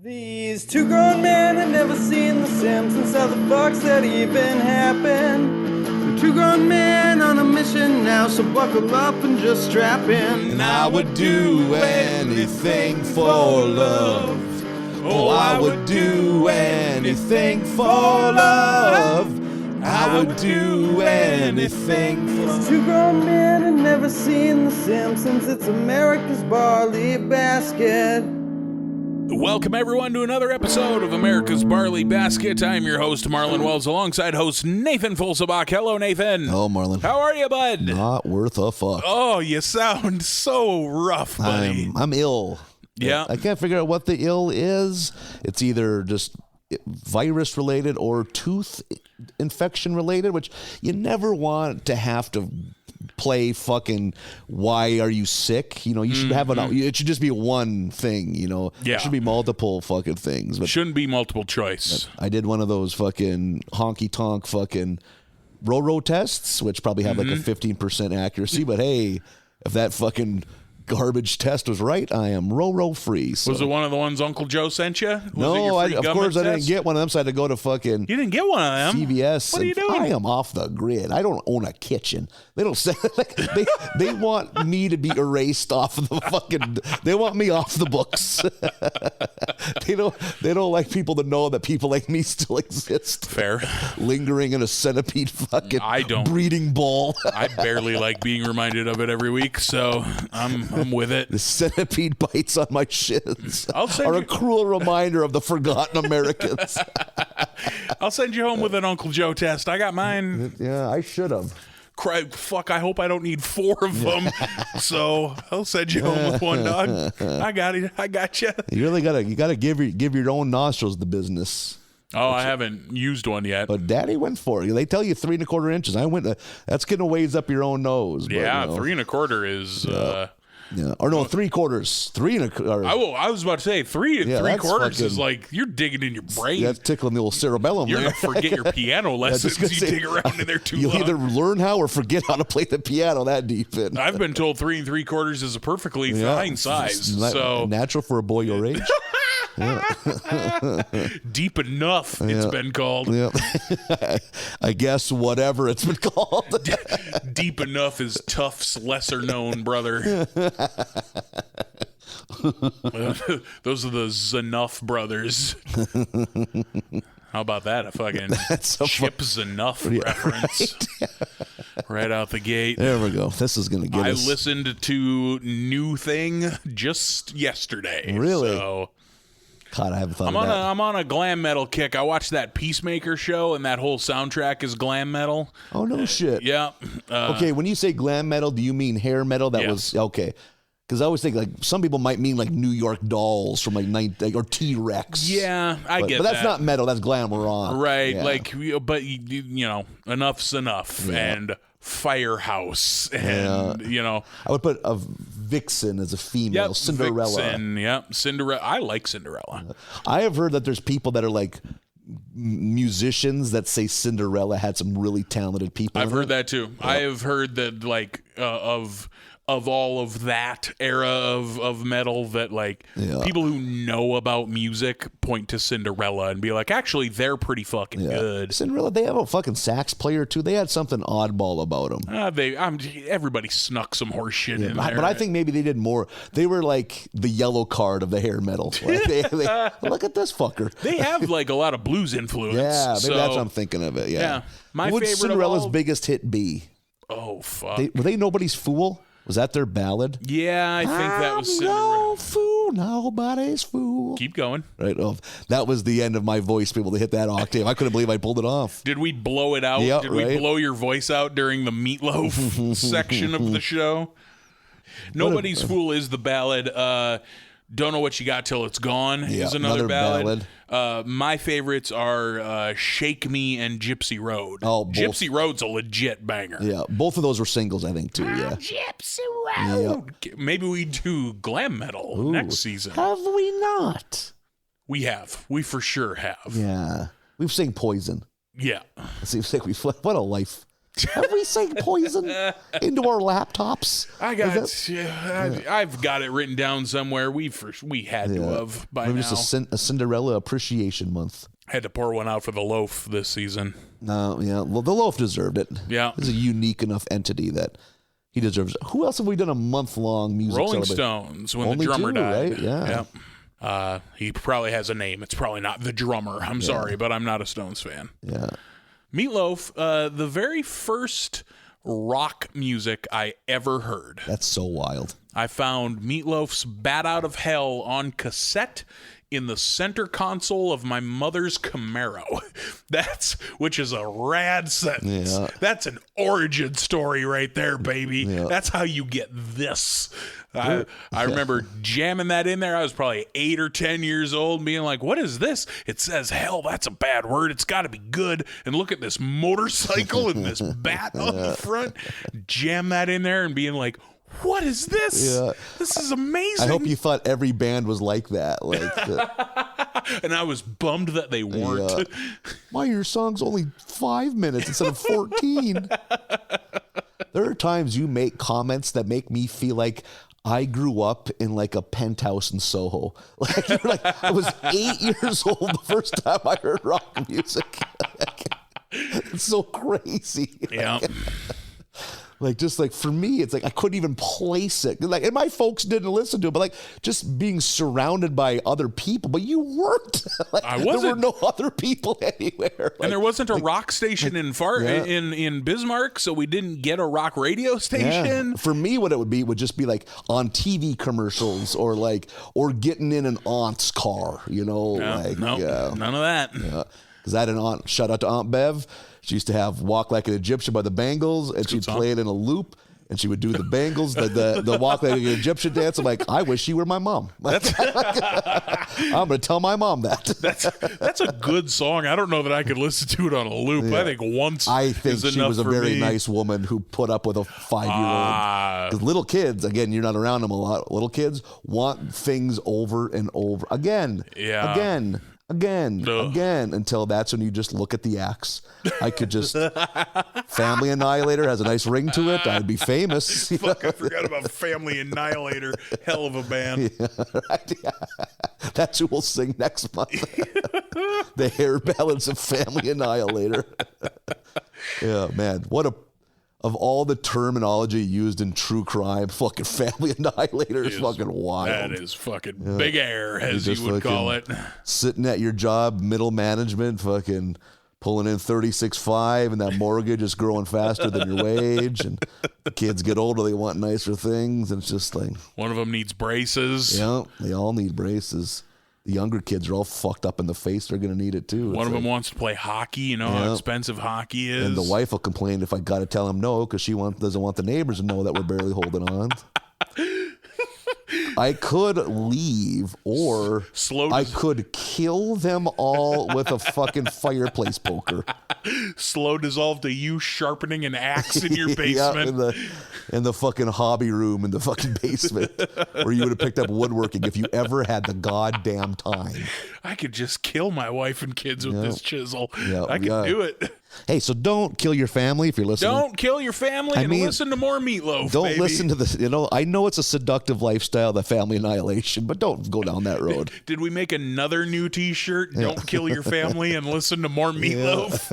These two grown men had never seen the Simpsons. How the fuck's that even happen? We're two grown men on a mission now, so buckle up and just strap in. And I would do anything for love. Oh, I would do anything for love. I would do anything for love. These two grown men had never seen the Simpsons. It's America's Barley Basket. Welcome, everyone, to another episode of America's Barley Basket. I'm your host, Marlon Wells, alongside host Nathan Fulsabach. Hello, Nathan. Hello, Marlon. How are you, bud? Not worth a fuck. Oh, you sound so rough, buddy. I'm ill. Yeah. I can't figure out what the ill is. It's either just virus related or tooth infection related, which you never want to have to play fucking why are you sick, you know. You should have it should just be one thing, you know. Yeah. It should be multiple fucking things, but shouldn't be multiple choice. I did one of those fucking honky tonk fucking row tests, which probably have like a 15% accuracy, but hey, if that fucking garbage test was right, I am row free. So. Was it one of the ones Uncle Joe sent you? No, of course I didn't get one of them, so I had to go to fucking... You didn't get one of them? CVS. What are you doing? I am off the grid. I don't own a kitchen. They don't say... Like, they want me to be erased off of the fucking... They want me off the books. They don't like people to know that people like me still exist. Fair. Lingering in a centipede fucking I don't. breeding ball. I barely like being reminded of it every week, so I'm with it. The centipede bites on my shins are a cruel reminder of the forgotten Americans. I'll send you home with an Uncle Joe test. I got mine. Yeah, I should have. Fuck, I hope I don't need 4 of them. So I'll send you home with one, dog. I got it. I got you. You really gotta give your own nostrils the business. Oh, I haven't used one yet. But Daddy went for it. They tell you 3 1/4 inches. I went. That's getting a ways up your own nose. But, yeah, you know. 3 1/4 is. Yeah, or no, 3/4. 3 1/4. I was about to say 3 3/4 fucking, is like you're digging in your brain. That's tickling the old cerebellum. You're gonna forget your piano lessons. You dig around in there too long. You'll either learn how or forget how to play the piano that deep in. I've been told 3 3/4 is a perfectly fine size. So natural for a boy your age. Deep enough, it's been called. Yeah. I guess whatever it's been called. Deep enough is Tufts' lesser known brother. Those are the Zanuff brothers. How about that? A fucking Chip Zanuff reference. Right out the gate. There we go. This is going to get us. I listened to New Thing just yesterday. Really? So God, I haven't thought of that. I'm on a glam metal kick. I watched that Peacemaker show, and that whole soundtrack is glam metal. Oh, no shit. Yeah. Okay, when you say glam metal, do you mean hair metal? That was, okay. Because I always think, like, some people might mean, like, New York Dolls from, like, or T-Rex. Yeah, I get that. But that's not metal. That's glam rock. Right. Yeah. Like, but, you know, enough's enough. Yeah. And Firehouse. And, you know. I would put a Vixen as a female. Yep, Cinderella. Vixen, yep. Cinderella. I like Cinderella. I have heard that there's people that are, like, musicians that say Cinderella had some really talented people. I've heard that, too. Yep. I have heard that, like, of all of that era of metal that, like, people who know about music point to Cinderella and be like, actually, they're pretty fucking good. Cinderella, they have a fucking sax player, too. They had something oddball about them. Everybody snuck some horse shit in there. But I think maybe they did more. They were like the yellow card of the hair metal. Like look at this fucker. They have, like, a lot of blues influence. Yeah, maybe that's what I'm thinking of it. Yeah. My what would favorite Cinderella's of all... biggest hit be? Oh, fuck. Were they Nobody's Fool? Was that their ballad? Yeah, I think that was Cinderella. No fool, nobody's fool. Keep going. Right. Oh, that was the end of my voice, people, to hit that octave. I couldn't believe I pulled it off. Did we blow it out? Yeah, Did we blow your voice out during the Meatloaf section of the show? Nobody's Fool is the ballad. Don't Know What You Got Till It's Gone is another ballad. My favorites are Shake Me and Gypsy Road. Oh, both. Gypsy Road's a legit banger. Yeah, both of those were singles, I think, too. Yeah. Gypsy Road. Yep. Maybe we do glam metal next season. Have we not? We have. We for sure have. Yeah. We've sang Poison. Yeah. It seems like what a life. Have we sank poison into our laptops? I've got it written down somewhere. We had to have by maybe now. Just a Cinderella appreciation month. Had to pour one out for the loaf this season. No, yeah. Well, the loaf deserved it. Yeah. It's a unique enough entity that he deserves it. Who else have we done a month-long music Rolling celebration? Stones, when Only the drummer two, died. right? Yeah. Yep. He probably has a name. It's probably not the drummer. I'm sorry, but I'm not a Stones fan. Yeah. Meatloaf, the very first rock music I ever heard. That's so wild. I found Meatloaf's Bat Out of Hell on cassette in the center console of my mother's Camaro. Which is a rad sentence. Yeah. That's an origin story right there, baby. Yeah. That's how you get this. I remember jamming that in there. I was probably 8 or 10 years old, being like, what is this? It says hell. That's a bad word. It's got to be good. And look at this motorcycle and this bat on the front. Jam that in there and being like, what is this? Yeah. This is amazing. I hope you thought every band was like that. And I was bummed that they weren't. Yeah. Why are your songs only 5 minutes instead of 14? There are times you make comments that make me feel like I grew up in like a penthouse in Soho. You're like, I was 8 years old the first time I heard rock music. It's so crazy. Yeah. For me, it's like I couldn't even place it. And my folks didn't listen to it, but just being surrounded by other people. But you weren't. I wasn't. There were no other people anywhere. And there wasn't a rock station in Bismarck, so we didn't get a rock radio station. Yeah. For me, what it would just be like on TV commercials or getting in an aunt's car. None of that. Yeah. Because I had an aunt. Shout out to Aunt Bev. She used to have Walk Like an Egyptian by the Bangles, and she'd play it in a loop, and she would do the Bangles, the Walk Like an Egyptian dance. I'm like, I wish she were my mom. I'm going to tell my mom that. That's a good song. I don't know that I could listen to it on a loop. Yeah. I think once I think she was a very nice woman who put up with a 5-year-old. Because little kids, again, you're not around them a lot. Little kids want things over and over. Again, until that's when you just look at the axe. I could just Family Annihilator has a nice ring to it. I'd be famous. Fuck, I forgot about Family Annihilator. Hell of a band. Yeah, right. That's who we'll sing next month. The hair ballads of Family Annihilator. Yeah, man. Of all the terminology used in true crime, fucking Family Annihilator is fucking wild. That is fucking big air, as you would call it. Sitting at your job, middle management, fucking pulling in 36.5, and that mortgage is growing faster than your wage, and the kids get older, they want nicer things, and it's just like... One of them needs braces. Yeah, they all need braces. The younger kids are all fucked up in the face. They're going to need it too. One of them wants to play hockey. You know how expensive hockey is. And the wife will complain if I got to tell him no because she doesn't want the neighbors to know that we're barely holding on. I could leave or I could kill them all with a fucking fireplace poker. Slow dissolve to you sharpening an axe in your basement. In the fucking hobby room in the fucking basement where you would have picked up woodworking if you ever had the goddamn time. I could just kill my wife and kids with this chisel. I could do it. Hey, so don't kill your family if you're listening. Don't kill your family and listen to more Meatloaf, Don't listen to this. I know it's a seductive lifestyle, the Family Annihilation, but don't go down that road. Did we make another new T-shirt? Don't kill your family and listen to more Meatloaf?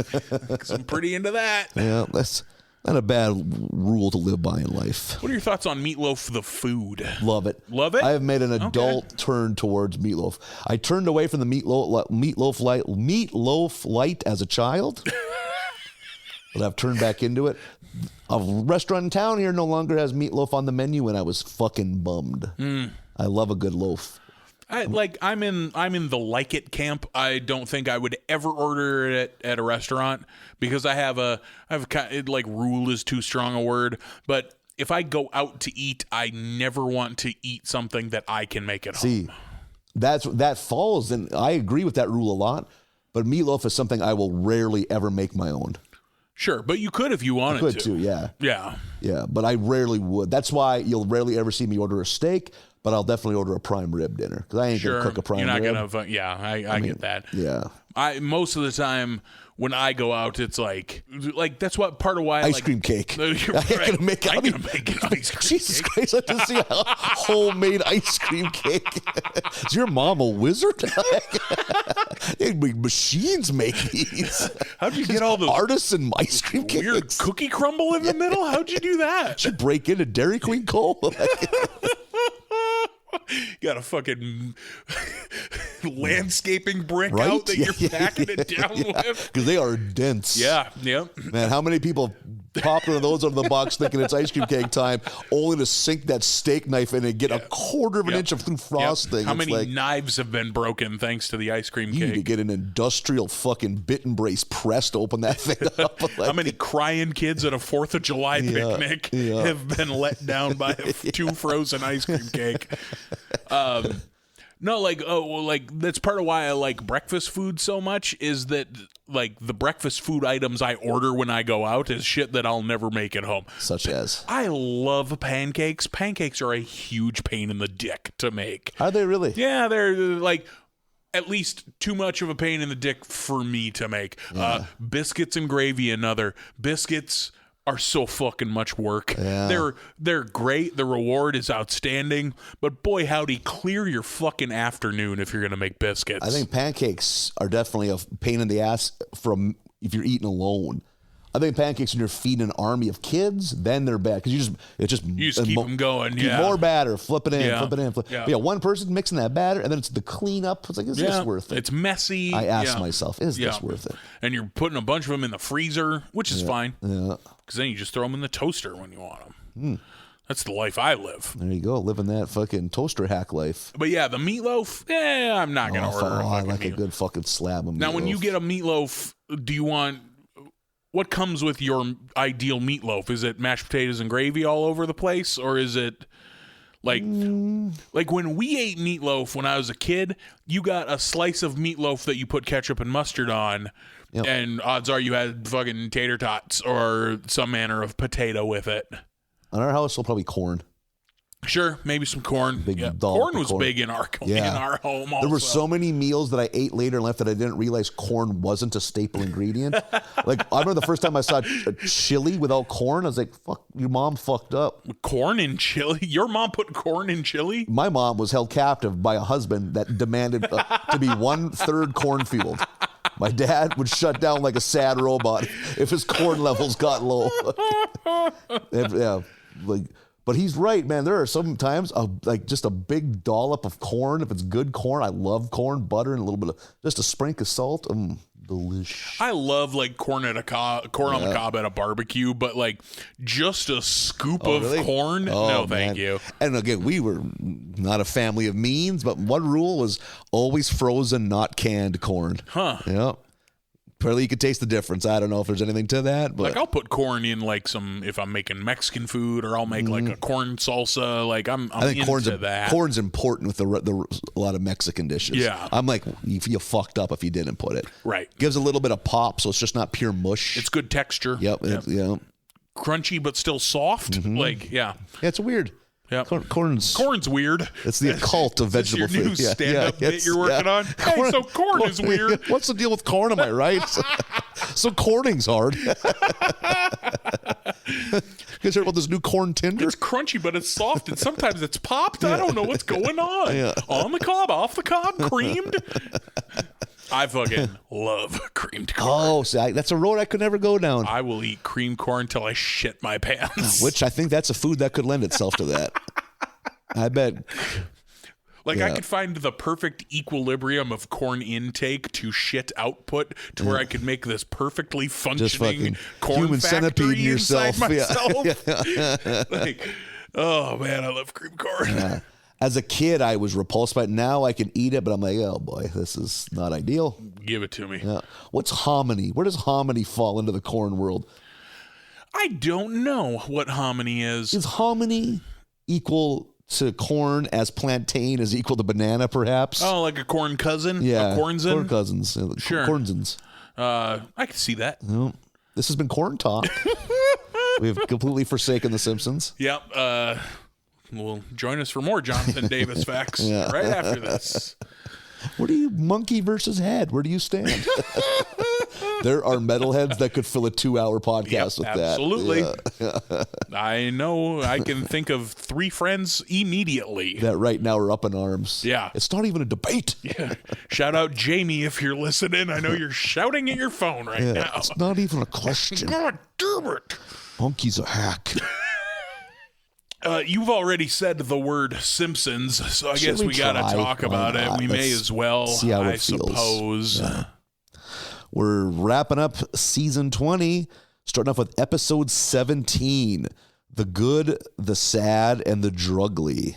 Because I'm pretty into that. Yeah, that's not a bad rule to live by in life. What are your thoughts on Meatloaf, the food? Love it. Love it? I have made an adult turn towards Meatloaf. I turned away from the Meatloaf Light as a child. But I've turned back into it. A restaurant in town here no longer has meatloaf on the menu, and I was fucking bummed. I love a good loaf. I'm in the like it camp. I don't think I would ever order it at a restaurant because I have rule is too strong a word, but if I go out to eat, I never want to eat something that I can make at home. That falls, and I agree with that rule a lot, but meatloaf is something I will rarely ever make my own. Sure, but you could if you wanted to. Could too, yeah. Yeah. Yeah, but I rarely would. That's why you'll rarely ever see me order a steak, but I'll definitely order a prime rib dinner because I ain't going to cook a prime rib. You're not going to, I get that. Yeah. Most of the time when I go out, it's like that's what part of why ice cream cake. I'm gonna make an ice cream Jesus cake. Christ, I just see a homemade ice cream cake. Is your mom a wizard? Machines make these. How'd you get all those artisan ice cream cakes? Weird cookie crumble in the middle? How'd you do that? Did you break into Dairy Queen Co? Got a fucking landscaping brick out that you're packing it down with. Because they are dense. Yeah. Man, how many people pop one of those out of the box thinking it's ice cream cake time, only to sink that steak knife in and get a quarter of an inch of through frosting? How many knives have been broken thanks to the ice cream cake? You need to get an industrial fucking bit and brace press to open that thing up. How many crying kids at a 4th of July picnic have been let down by two frozen ice cream cake? No, that's part of why I like breakfast food so much is that like the breakfast food items I order when I go out is shit that I'll never make at home. Such as? I love pancakes. Pancakes are a huge pain in the dick to make. Are they really? Yeah, they're like at least too much of a pain in the dick for me to make. Biscuits and gravy, another. Biscuits are so fucking much work. Yeah. They're great. The reward is outstanding. But boy, howdy, clear your fucking afternoon if you're going to make biscuits. I think pancakes are definitely a pain in the ass if you're eating alone. I think pancakes when you're feeding an army of kids, then they're bad because you just keep them going. Keep more batter, flip it in. Yeah. But one person mixing that batter, and then it's the cleanup. It's like, is this worth it? It's messy. I ask myself, is this worth it? And you're putting a bunch of them in the freezer, which is fine. Yeah. Because then you just throw them in the toaster when you want them. That's the life I live. There you go, living that fucking toaster hack life. But yeah, the meatloaf, I'm not going to order a fucking I like meatloaf. a good fucking slab of meatloaf. Now, when you get a meatloaf, do you want... What comes with your ideal meatloaf? Is it mashed potatoes and gravy all over the place? Or is it like when we ate meatloaf when I was a kid, you got a slice of meatloaf that you put ketchup and mustard on, and odds are you had fucking tater tots or some manner of potato with it. On our house, we'll probably corn. Sure, maybe some corn. Corn was big in our home also. There were so many meals that I ate later in life that I didn't realize corn wasn't a staple ingredient. Like, I remember the first time I saw chili without corn, I was like, fuck, your mom fucked up. Corn in chili? Your mom put corn in chili? My mom was held captive by a husband that demanded to be 1/3 cornfield. My dad would shut down like a sad robot if his corn levels got low. But he's right, man. There are sometimes just a big dollop of corn. If it's good corn, I love corn, butter, and a little bit of just a sprinkle of salt. Delicious. I love like corn on the cob at a barbecue, but like just a scoop of corn. No, thank you. And again, we were not a family of means, but one rule was always frozen, not canned corn. Huh. Yeah. Apparently you could taste the difference. I don't know if there's anything to that, but like I'll put corn in like if I'm making Mexican food, or I'll make like a corn salsa. Like I think into that. Corn's important with a lot of Mexican dishes. Yeah, I'm like, you fucked up if you didn't put it. Right, gives a little bit of pop, so it's just not pure mush. It's good texture. Yep. Crunchy but still soft. Like it's weird. Yeah, corn's weird. It's the occult of vegetable food. Your new stand-up bit you're working on. Hey, so corn is weird. What's the deal with corn? Am I right? So corning's hard. You guys heard about this new corn tinder? It's crunchy, but it's soft, and sometimes it's popped. I don't know what's going on. On the cob, off the cob, creamed. I fucking love creamed corn. Oh, see, that's a road I could never go down. I will eat creamed corn until I shit my pants. Which I think that's a food that could lend itself to that. I bet. Like I could find the perfect equilibrium of corn intake to shit output to where I could make this perfectly functioning corn human centipede yourself. Myself. Like, oh man, I love creamed corn. Yeah. As a kid, I was repulsed by it. Now I can eat it, but I'm like, oh boy, this is not ideal. Give it to me. Yeah. What's hominy? Where does hominy fall into the corn world? I don't know what hominy is. Is hominy equal to corn as plantain is equal to banana, perhaps? Oh, like a corn cousin? Yeah. A cornzin? Corn cousins. Sure. Cornzins. I can see that. Yep. This has been Corn Talk. We've completely forsaken The Simpsons. Yep. Well, join us for more Jonathan Davis facts right after this. Where do you monkey versus head? Where do you stand? There are metalheads that could fill a 2-hour podcast with absolutely. that. Yeah. I know. I can think of 3 friends immediately That right now are up in arms. Yeah. It's not even a debate. Yeah. Shout out Jamie if you're listening. I know you're shouting at your phone right now. It's not even a question. God damn it. Monkey's a hack. You've already said the word Simpsons, so I guess we got to talk about it. We may as well, see how I it feels. suppose. Yeah. We're wrapping up season 20, starting off with episode 17, The Good, the Sad, and the Drugly.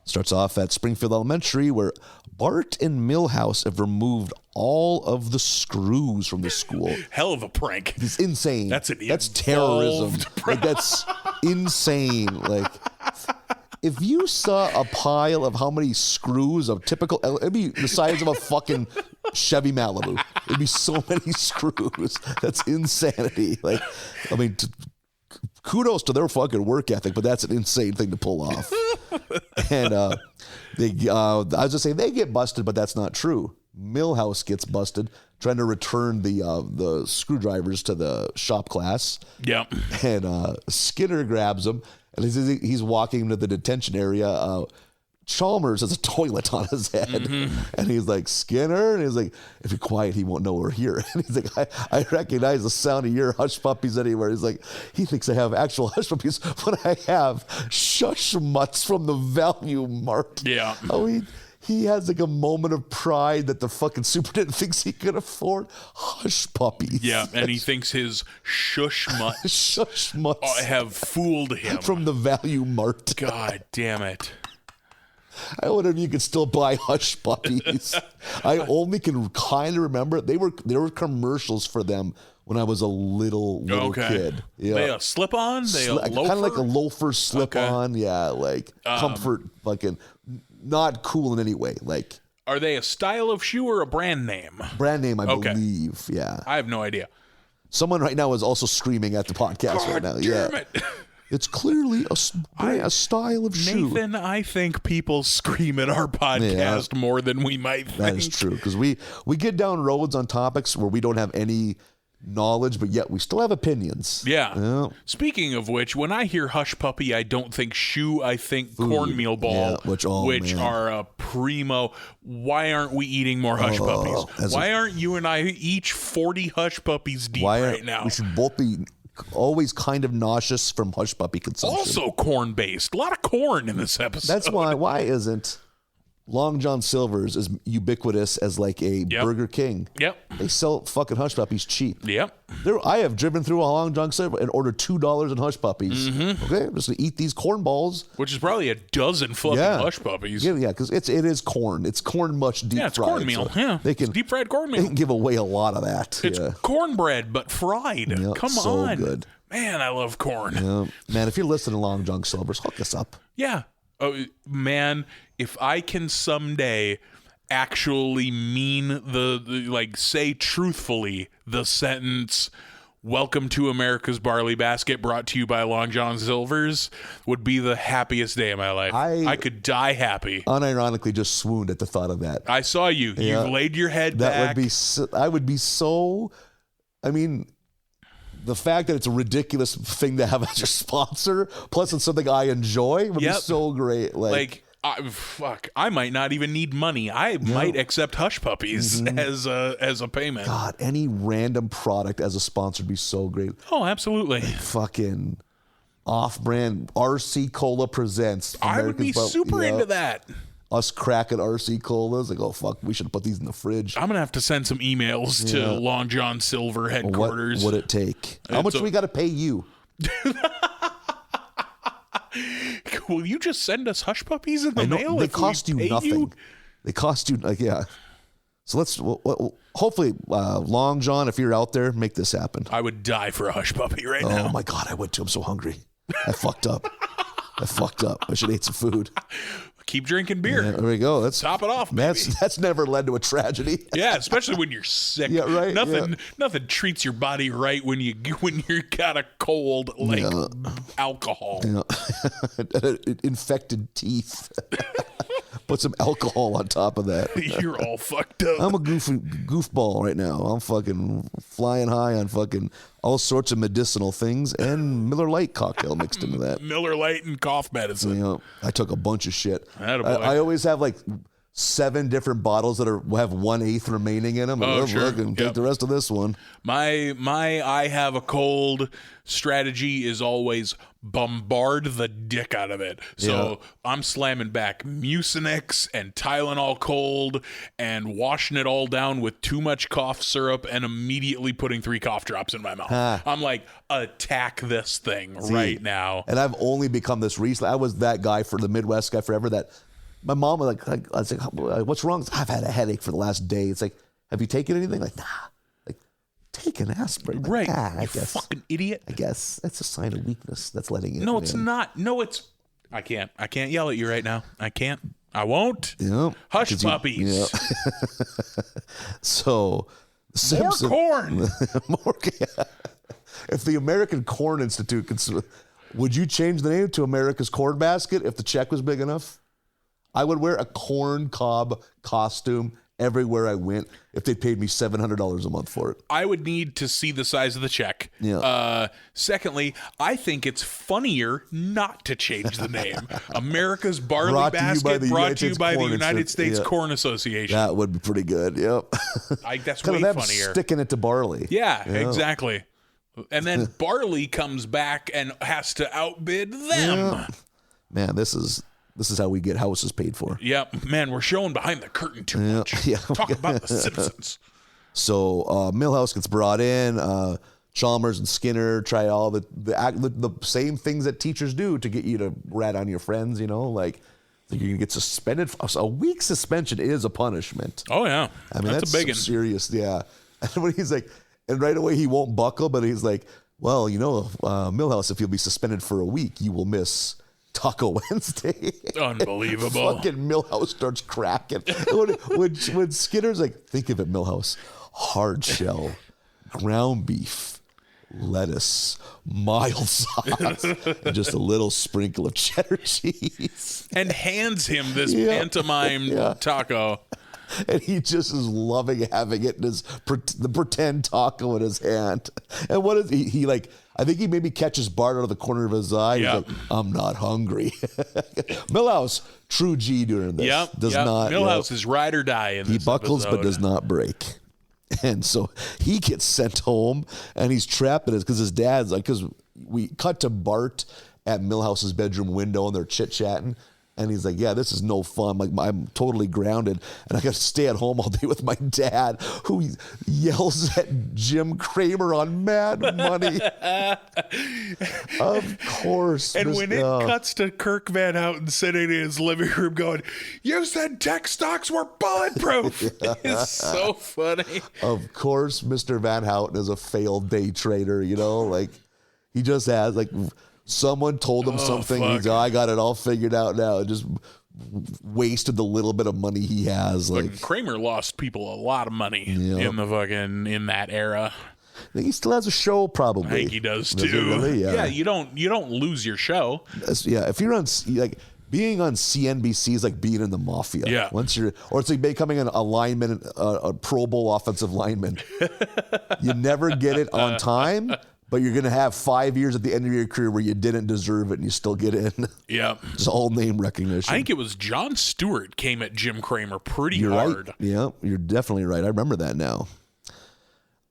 Starts off at Springfield Elementary, where Bart and Milhouse have removed all of the screws from the school. Hell of a prank. It's insane. That's terrorism. Like, that's insane. Like, if you saw a pile of how many screws of typical, it'd be the size of a fucking Chevy Malibu. It'd be so many screws. That's insanity. Like, I mean, kudos to their fucking work ethic, but that's an insane thing to pull off. And I was just saying they get busted, but that's not true. Milhouse gets busted trying to return the screwdrivers to the shop class. Yep. And Skinner grabs him, and he's walking to the detention area. Chalmers has a toilet on his head, and he's like, Skinner, and he's like, if you're quiet, he won't know we're here. And he's like, I recognize the sound of your hush puppies anywhere. He's like, he thinks I have actual hush puppies, but I have shush mutts from the Value Mart. Yeah. I mean, he has like a moment of pride that the fucking superintendent thinks he can afford hush puppies. Yeah, and he thinks his shush mutts have fooled him. From the Value Mart. God damn it. I wonder if you could still buy hush puppies. I only can kind of remember there were commercials for them when I was a little kid. Yeah, they a slip on, kind of like a loafer slip on. Yeah, like comfort, fucking not cool in any way. Like, are they a style of shoe or a brand name? Brand name, I believe. Yeah, I have no idea. Someone right now is also screaming at the podcast right now. Damn it. It's clearly a style of shoe. Nathan, I think people scream at our podcast more than we might think. That is true, because we get down roads on topics where we don't have any knowledge, but yet we still have opinions. Yeah. Speaking of which, when I hear hush puppy, I don't think shoe, I think cornmeal ball, which are a primo. Why aren't we eating more hush puppies? Why aren't you and I each 40 hush puppies deep right now? We should both be always kind of nauseous from hush puppy consumption. Also corn based. A lot of corn in this episode. That's why isn't Long John Silver's as ubiquitous as like a Burger King? Yep. They sell fucking hush puppies cheap. Yep. I have driven through a Long John Silver and ordered $2 in hush puppies. Okay, I'm just gonna eat these corn balls, which is probably a dozen fucking hush puppies. Yeah, because it is corn. It's corn mush deep fried. It's cornmeal. So they can deep fried cornmeal. They can give away a lot of that. It's cornbread but fried. Yep, Come so on, good. Man, I love corn. Yep. Man, if you're listening to Long John Silver's, hook us up. Yeah. Oh, man, if I can someday actually mean the say truthfully the sentence, "Welcome to America's Barley Basket," brought to you by Long John Silver's, would be the happiest day of my life. I could die happy. Unironically just swooned at the thought of that. I saw you. Yeah. You laid your head back. I would be so, I mean, the fact that it's a ridiculous thing to have as your sponsor, plus it's something I enjoy, would be so great. I might not even need money. I might accept hush puppies as a payment. God, any random product as a sponsor would be so great. Oh, absolutely. Fucking off-brand RC Cola presents. I would be super into that. Us cracking RC Colas, like, oh fuck, we should put these in the fridge. I'm gonna have to send some emails to Long John Silver headquarters. What would it take? How much do we got to pay you? Will you just send us hush puppies in the mail? They cost you nothing. They cost you So let's hopefully, Long John, if you're out there, make this happen. I would die for a hush puppy right now. Oh my God, I would too. I'm so hungry. I fucked up. I should eat some food. Keep drinking beer. Yeah, there we go. Top it off, baby. That's never led to a tragedy. Yeah, especially when you're sick. Yeah, right. Nothing treats your body right when you got a cold like alcohol. Yeah. Infected teeth. Put some alcohol on top of that. You're all fucked up. I'm a goofball right now. I'm fucking flying high on fucking all sorts of medicinal things and Miller Lite cocktail mixed into that. Miller Lite and cough medicine. You know, I took a bunch of shit. I always have like 7 different bottles that have 1/8 remaining in them. Oh, sure. Take the rest of this one. My I have a cold strategy is always bombard the dick out of it. So I'm slamming back Mucinex and Tylenol cold and washing it all down with too much cough syrup and immediately putting 3 cough drops in my mouth. I'm like, attack this thing right now. And I've only become this recently. I was that guy for the Midwest guy forever that my mom was like, I was like, what's wrong? I've had a headache for the last day. It's like, have you taken anything? Like, nah. Like, take an aspirin. Like, Right. I You guess. fucking idiot. I guess that's a sign of weakness. That's letting it. No, it's not. No, it's. I can't yell at you right now. I can't. I won't. Yep. Hush puppies. Yep. So, More corn. More. Yeah. If the American Corn Institute would you change the name to America's Corn Basket if the check was big enough? I would wear a corn cob costume everywhere I went if they paid me $700 a month for it. I would need to see the size of the check. Yeah. Secondly, I think it's funnier not to change the name. America's Barley Basket, brought to you by the United States Corn Association. That would be pretty good. Yep. That's kind way of them funnier. Sticking it to Barley. Yeah, exactly. And then Barley comes back and has to outbid them. Yeah. Man, this is how we get houses paid for. Yep. Man, we're showing behind the curtain too much. Yeah. Talk about the Simpsons. So Milhouse gets brought in. Chalmers and Skinner try all the same things that teachers do to get you to rat on your friends. You know, like you're gonna get suspended. A week suspension is a punishment. Oh yeah, I mean that's a big one. Serious. Yeah. And when he's like, and right away he won't buckle, but he's like, well, you know, Milhouse, if you'll be suspended for a week, you will miss Taco Wednesday. Unbelievable. Fucking Milhouse starts cracking. when Skinner's like, think of it, Milhouse, hard shell, ground beef, lettuce, mild sauce, and just a little sprinkle of cheddar cheese. And hands him this pantomime taco. And he just is loving having it in the pretend taco in his hand. And what is he like? I think he maybe catches Bart out of the corner of his eye. Yep. He's like, I'm not hungry. Milhouse, true G during this. Yep. Does not. Milhouse is ride or die in this He buckles episode. but does not break. And so he gets sent home and he's trapped in it because his dad's like, because we cut to Bart at Milhouse's bedroom window and they're chit-chatting. And he's like, yeah, this is no fun. Like, I'm totally grounded. And I got to stay at home all day with my dad, who yells at Jim Cramer on Mad Money. Of course. And when it cuts to Kirk Van Houten sitting in his living room going, you said tech stocks were bulletproof. It's so funny. Of course, Mr. Van Houten is a failed day trader, you know? Like, he just has, like... Someone told him something. He's like, I got it all figured out now. Just wasted the little bit of money he has. Like Kramer lost people a lot of money in that era. I think he still has a show, probably. I think he does too. Really? Yeah, you don't lose your show. Yeah, if you're on being on CNBC is like being in the mafia. Yeah. Or it's like becoming a lineman, a Pro Bowl offensive lineman. You never get it on time. But you're going to have 5 years at the end of your career where you didn't deserve it and you still get in. Yeah. It's all name recognition. I think it was Jon Stewart came at Jim Cramer pretty hard. Right. Yeah, you're definitely right. I remember that now.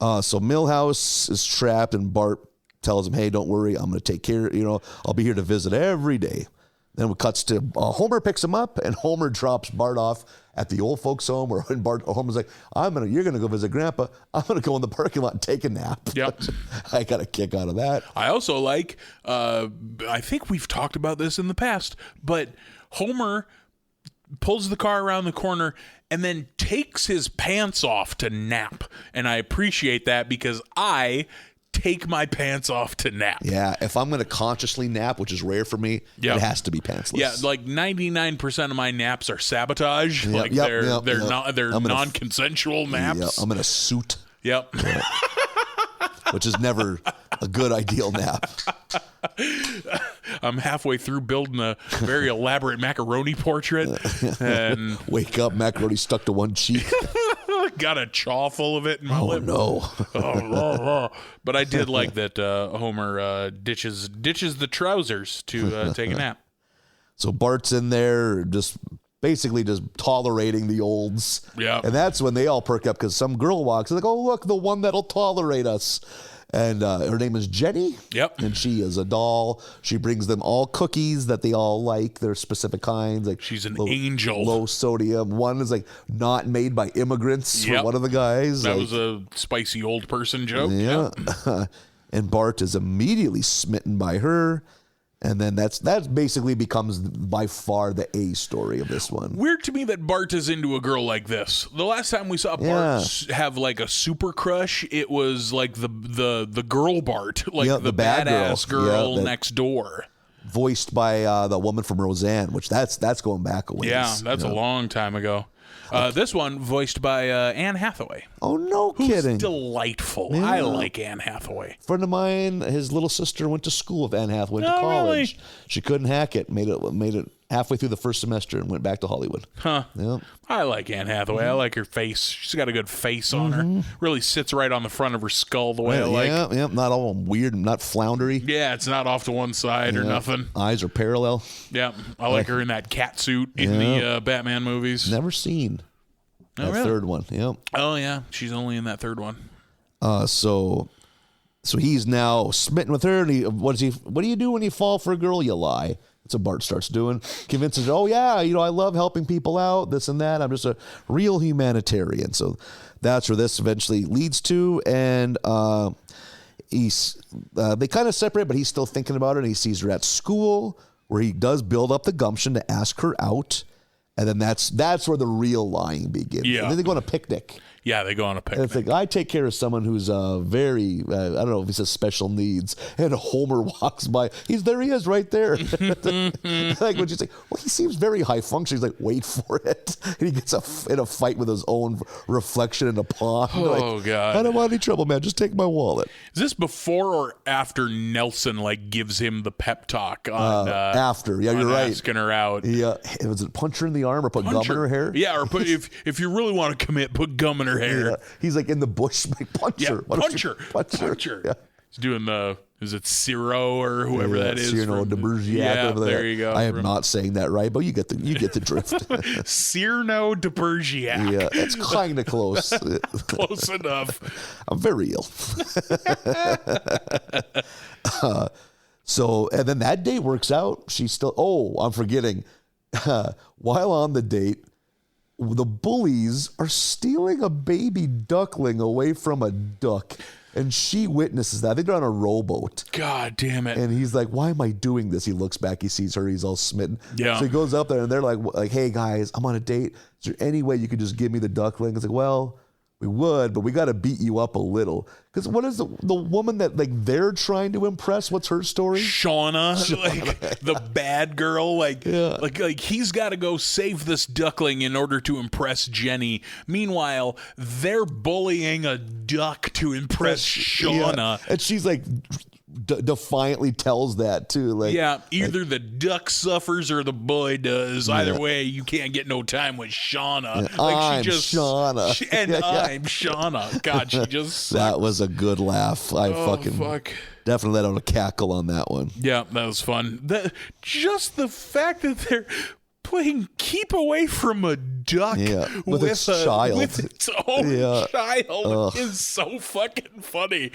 So Milhouse is trapped and Bart tells him, hey, don't worry. I'm going to take care. I'll be here to visit every day. Then it cuts to Homer picks him up and Homer drops Bart off at the old folks home where Homer's like, you're going to go visit Grandpa. I'm going to go in the parking lot and take a nap. Yep. I got a kick out of that. I also like, I think we've talked about this in the past, but Homer pulls the car around the corner and then takes his pants off to nap. And I appreciate that because I take my pants off to nap. Yeah, if I'm going to consciously nap, which is rare for me, it has to be pantsless. Yeah, like 99% of my naps are sabotage. Like they're non-consensual naps. Yeah, I'm in a suit. Yep. Which is never a good ideal nap. I'm halfway through building a very elaborate macaroni portrait, and wake up, macaroni stuck to one cheek. Got a chaw full of it in my lip. No. But I did like that Homer ditches the trousers to take a nap. So Bart's in there basically just tolerating the olds. Yeah. And that's when they all perk up because some girl walks. They're like, oh, look, the one that'll tolerate us. And her name is Jenny. Yep. And she is a doll. She brings them all cookies that they all like. They're specific kinds. Like she's an angel. Low sodium. One is like not made by immigrants for one of the guys. That was a spicy old person joke. Yeah. Yep. And Bart is immediately smitten by her. And then that basically becomes by far the A story of this one. Weird to me that Bart is into a girl like this. The last time we saw Bart have like a super crush, it was like the girl Bart, like the badass girl next door, voiced by the woman from Roseanne, which that's going back a ways. Yeah, that's a long time ago. This one voiced by Anne Hathaway. Oh, no kidding. Who's delightful. Yeah. I like Anne Hathaway. A friend of mine, his little sister went to school with Anne Hathaway, to college. Really? She couldn't hack it. Made it halfway through the first semester and went back to Hollywood. Huh. Yep. I like Anne Hathaway. I like her face. She's got a good face on her. Really sits right on the front of her skull the way I like. Yeah, not all weird, not floundery. Yeah, it's not off to one side or nothing. Eyes are parallel. Yeah, I like her in that cat suit in the Batman movies. Never seen that third one. Yep. Oh, yeah. She's only in that third one. So he's now smitten with her. And what do you do when you fall for a girl? You lie. That's what Bart starts doing. Convinces her, oh, yeah, I love helping people out, this and that. I'm just a real humanitarian. So that's where this eventually leads to. And they kind of separate, but he's still thinking about it. And he sees her at school where he does build up the gumption to ask her out. And then that's where the real lying begins. Yeah. And then they go on a picnic. Yeah, they go on a picnic. And it's like, I take care of someone who's very, I don't know if he says special needs. And Homer walks by. He is right there. Like when she's like, well, he seems very high function. He's like, wait for it. And he gets in a fight with his own reflection in a pond. Oh, God. I don't want any trouble, man. Just take my wallet. Is this before or after Nelson gives him the pep talk on after? Yeah, you're right. Asking her out. Yeah. Was it punch her in the arm or put gum in her hair? Yeah, or if you really want to commit, put gum in her hair. Yeah. He's like in the bush, like punch her. Punch her. Yeah. He's doing is it Ciro or whoever that is? Cyrano de Bergerac. Yeah, there you go. I am not saying that right, but you get the drift. Cyrano de Bergerac. Yeah, it's kind of close. Close enough. I'm very ill. And then that date works out. She's still, I'm forgetting. While on the date, the bullies are stealing a baby duckling away from a duck. And she witnesses that. I think they're on a rowboat. God damn it. And he's like, why am I doing this? He looks back. He sees her. He's all smitten. Yeah. So he goes up there and they're like, hey, guys, I'm on a date. Is there any way you could just give me the duckling? It's like, well, we would, but we got to beat you up a little. Because what is the woman that they're trying to impress? What's her story? Shauna. The bad girl. He's got to go save this duckling in order to impress Jenny. Meanwhile, they're bullying a duck to impress Shauna. Yeah. And she's like defiantly tells that too. Either the duck suffers or the boy does. Either way, you can't get no time with Shauna. I'm Shauna. I'm Shauna. God, she just sucks. That was a good laugh. Definitely let out a cackle on that one. Yeah, that was fun. Just the fact that they're playing keep away from a duck with its child. With its own child is so fucking funny.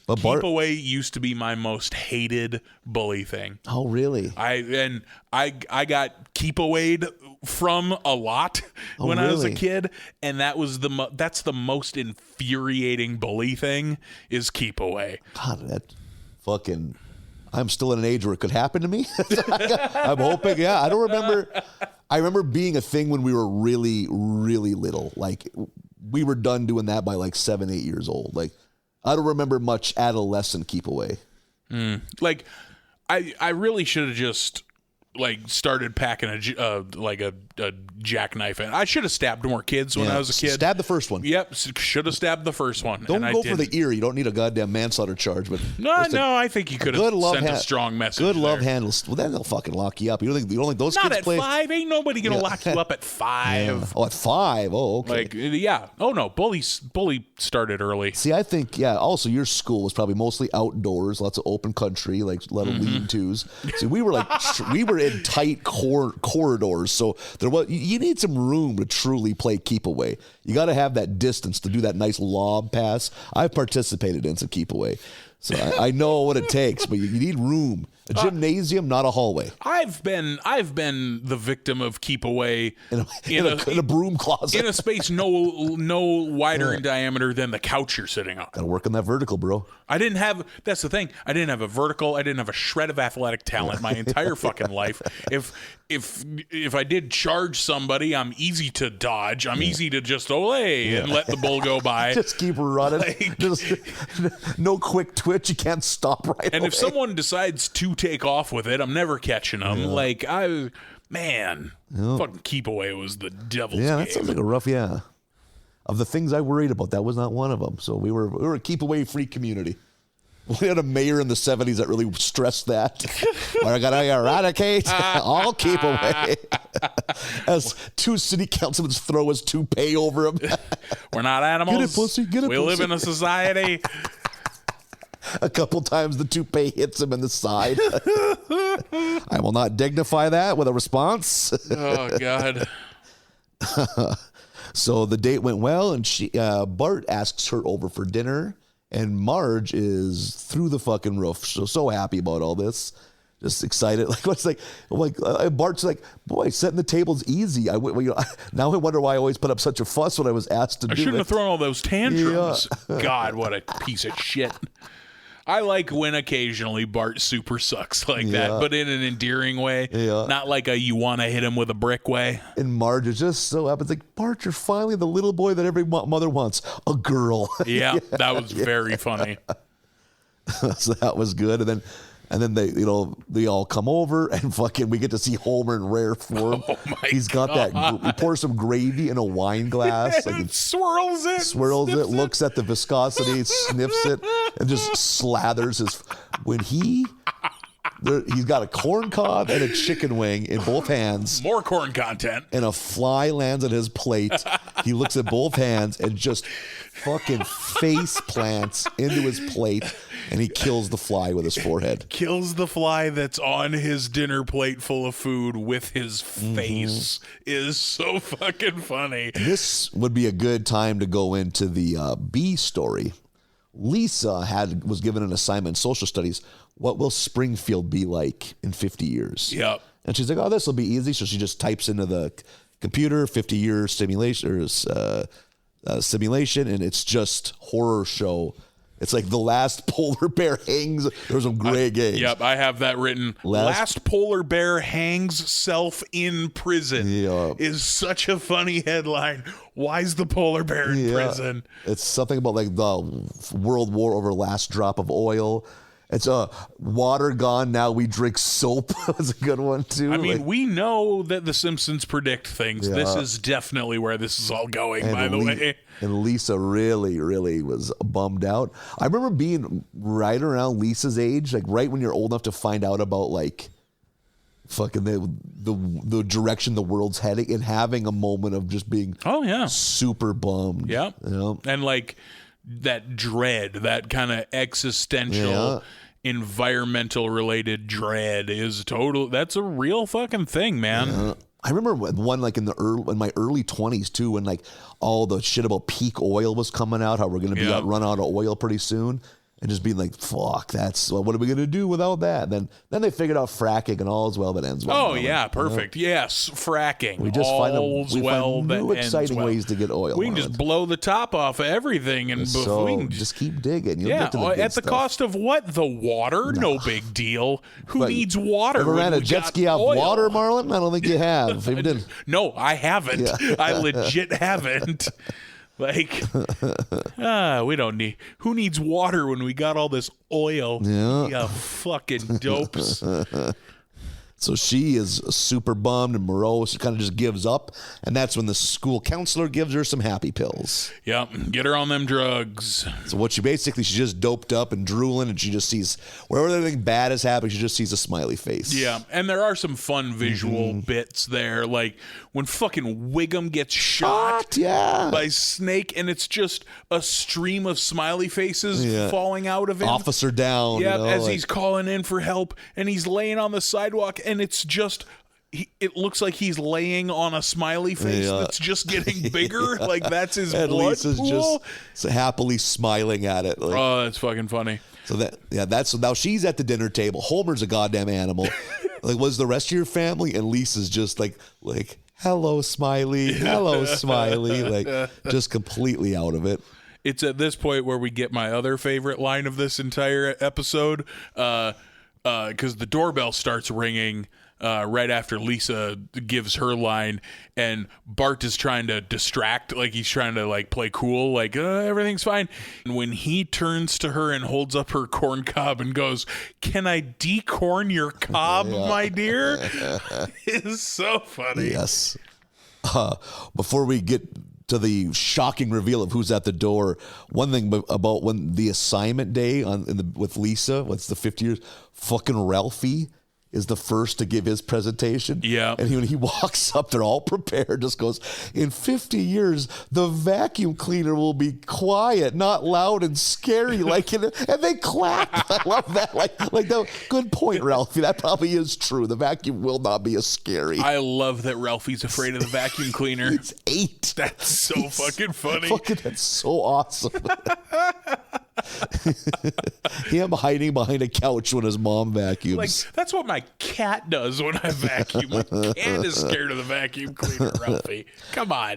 But keep away used to be my most hated bully thing. Oh, really? I got keep awayed from a lot when I was a kid, and that's the most infuriating bully thing is keep away. God, that fucking. I'm still in an age where it could happen to me. I'm hoping. Yeah, I don't remember. I remember being a thing when we were really, really little. Like we were done doing that by 7, 8 years old. I don't remember much adolescent keep away. Like, I really should have just started packing a jackknife in. I should have stabbed more kids when I was a kid. Stab the first one. Yep, should have stabbed the first one. Don't go for the ear. You don't need a goddamn manslaughter charge. But no, I think you could have sent a strong message. Good love handles. Well, then they'll fucking lock you up. You don't think those Not kids at play? 5. Ain't nobody gonna lock you up at 5. Yeah. Oh, at 5. Oh, okay. Oh no, bully started early. See, I think also your school was probably mostly outdoors, lots of open country, like a lot of lean-tos. See, we were we were in tight corridors, so you need some room to truly play keep away. You got to have that distance to do that nice lob pass. I've participated in some keep away, so I know what it takes, but you need room. A gymnasium, not a hallway. I've been the victim of keep away in a broom closet, in a space no wider in diameter than the couch you're sitting on. Gotta work on that vertical, bro. That's the thing. I didn't have a vertical. I didn't have a shred of athletic talent my entire fucking life. If I did charge somebody, I'm easy to dodge. I'm easy to just and let the bull go by. Just keep running. No quick twitch. You can't stop right And away. if someone decides to take off with it, I'm never catching them. Fucking keep away was the devil's game. That sounds like a rough, Of the things I worried about, that was not one of them. So we were a keep away free community. We had a mayor in the 70s that really stressed that. We're going to eradicate all keep away. As 2 city councilmen throw his toupee over him. We're not animals. Get it, pussy. Get it, we pussy. live in a society. A couple times the toupee hits him in the side. I will not dignify that with a response. Oh, God. So the date went well, and Bart asks her over for dinner, and Marge is through the fucking roof. So happy about all this. Just excited. Bart's like, boy, setting the table's easy. Now I wonder why I always put up such a fuss when I was asked to do it. I shouldn't have thrown all those tantrums. Yeah. God, what a piece of shit. I like when occasionally Bart super sucks like that, but in an endearing way, not like a you want to hit him with a brick way. And Marge is just so happy. It's like, Bart, you're finally the little boy that every mother wants, a girl. Yeah, that was very funny. So that was good. And then they all come over and fucking we get to see Homer in rare form. Oh my He's got God. he pours some gravy in a wine glass. And swirls it, looks at the viscosity, sniffs it, and just slathers his. He's got a corn cob and a chicken wing in both hands. More corn content. And a fly lands on his plate. He looks at both hands and just fucking face plants into his plate, and he kills the fly with his forehead. Kills the fly that's on his dinner plate full of food with his face. Is so fucking funny. This would be a good time to go into the bee story. Lisa was given an assignment in social studies. What will Springfield be like in 50 years? Yep. And she's like, oh, this will be easy. So she just types into the computer 50-year simulation, and it's just horror show. It's like the last polar bear hangs. There's some great games. Yep, I have that written. Last polar bear hangs self in prison is such a funny headline. Why's the polar bear in prison? It's something about like the world war over last drop of oil. It's water gone, now we drink soap. That's a good one, too. I mean, we know that The Simpsons predict things. Yeah. This is definitely where this is all going, by the way. And Lisa really, really was bummed out. I remember being right around Lisa's age, like right when you're old enough to find out about like fucking the direction the world's heading and having a moment of just being super bummed. Yeah. And like that dread, that kind of existential environmental related dread is that's a real fucking thing, man. I remember one like in my early 20s too, when like all the shit about peak oil was coming out, how we're going to be run out of oil pretty soon. And just being like, fuck, what are we going to do without that? Then they figured out fracking, and all is well that ends well. Oh, yeah, perfect. Yes, fracking. We just find new exciting ways to get oil. We can just blow the top off of everything, and we can just keep digging. You'll get to the good at the stuff. Cost of what? The water? No big deal. Who needs water? Ever ran a jet ski out of water, Marlon? I don't think you have. No, I haven't. Yeah. I legit haven't. Like, we don't need. Who needs water when we got all this oil? Yeah, fucking dopes. So she is super bummed and morose. She kind of just gives up. And that's when the school counselor gives her some happy pills. Yep. Get her on them drugs. So what she's just doped up and drooling, and she just sees, wherever anything bad is happening, she just sees a smiley face. Yeah. And there are some fun visual bits there. Like when fucking Wiggum gets shot by Snake, and it's just a stream of smiley faces falling out of him. Officer down. Yeah, as he's calling in for help, and he's laying on the sidewalk, and it's just, it looks like he's laying on a smiley face that's just getting bigger. Like that's his blood Lisa's pool. just happily smiling at it. Like, oh, that's fucking funny. So that's now she's at the dinner table. Homer's a goddamn animal. Like, was the rest of your family? And Lisa's just like, hello, Smiley. Hello, Smiley. Like, just completely out of it. It's at this point where we get my other favorite line of this entire episode. Because the doorbell starts ringing right after Lisa gives her line, and Bart is trying to distract, like he's trying to like play cool, like everything's fine. And when he turns to her and holds up her corn cob and goes, "Can I decorn your cob, my dear?" It's so funny. Yes. Before we get to the shocking reveal of who's at the door, one thing about when the assignment day with Lisa, what's the 50 years, fucking Ralphie is the first to give his presentation. Yeah. And when he walks up, they're all prepared, just goes, in 50 years, the vacuum cleaner will be quiet, not loud and scary. And they clap. I love that. Good point, Ralphie. That probably is true. The vacuum will not be as scary. I love that Ralphie's afraid of the vacuum cleaner. It's 8. That's so fucking funny. That's so awesome. Him hiding behind a couch when his mom vacuums. Like, that's what my cat does when I vacuum. My cat is scared of the vacuum cleaner, Ralphie. Come on.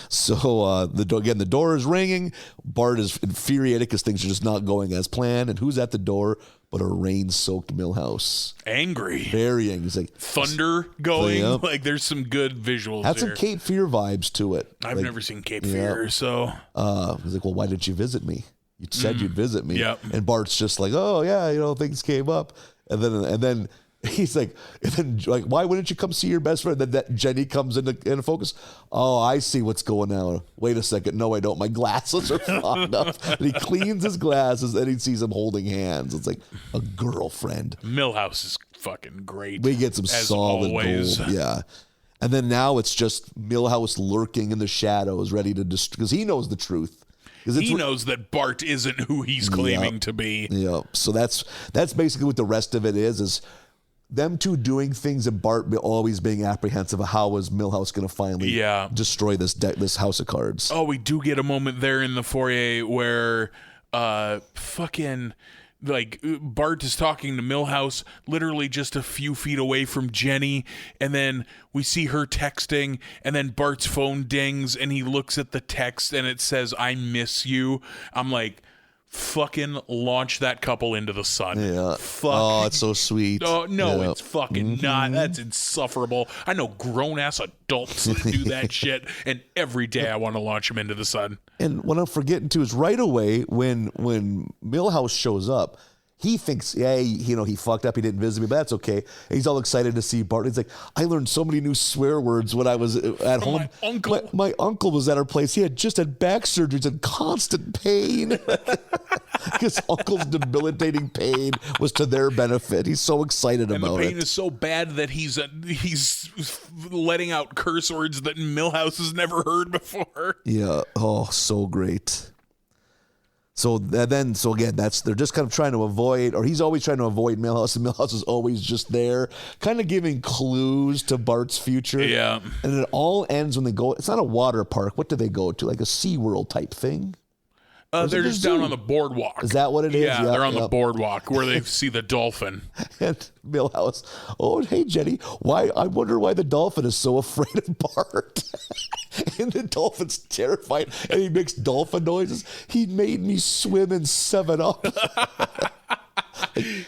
So the door is ringing. Bart is infuriated because things are just not going as planned. And who's at the door but a rain-soaked Milhouse? Angry. Very angry. He's like, thunder going. Yep. Like, there's some good visuals Had some Cape Fear vibes to it. I've never seen Cape Fear, so. He's like, well, why didn't you visit me? You said you'd visit me. Yep. And Bart's just like, oh, yeah, things came up. And then he's like, why wouldn't you come see your best friend? Then that Jenny comes into focus. Oh, I see what's going on. Wait a second. No, I don't. My glasses are fogged up. And he cleans his glasses, and he sees them holding hands. It's like a girlfriend. Milhouse is fucking great. We get some solid always. gold. Yeah. And then now it's just Milhouse lurking in the shadows, ready to because he knows the truth. He knows that Bart isn't who he's claiming to be. Yeah. So that's basically what the rest of it is them two doing things and Bart always being apprehensive of how is Milhouse going to finally destroy this house of cards. Oh, we do get a moment there in the foyer where Bart is talking to Milhouse literally just a few feet away from Jenny, and then we see her texting, and then Bart's phone dings, and he looks at the text, and it says, "I miss you." I'm like, fucking launch that couple into the sun. Yeah. Oh, it's so sweet. Oh, no, it's fucking not. That's insufferable. I know grown-ass adults that do that shit, and every day I want to launch them into the sun. And what I'm forgetting, too, is right away when Milhouse shows up, he thinks, he fucked up. He didn't visit me, but that's okay. And he's all excited to see Bart. He's like, I learned so many new swear words when I was at home. My uncle. My uncle was at our place. He had just had back surgeries and constant pain. His uncle's debilitating pain was to their benefit. He's so excited about it. And the pain is so bad that he's letting out curse words that Milhouse has never heard before. Yeah. Oh, so great. So again, they're just kind of trying to avoid, or he's always trying to avoid Milhouse, and Milhouse is always just there, kind of giving clues to Bart's future. Yeah. And it all ends when they go, it's not a water park. What do they go to? Like a SeaWorld type thing? They're just down on the boardwalk. Is that what it is? Yeah, they're on the boardwalk where they see the dolphin. And Milhouse, oh, hey, Jenny, I wonder why the dolphin is so afraid of Bart. And the dolphin's terrified, and he makes dolphin noises. He made me swim in 7-Up.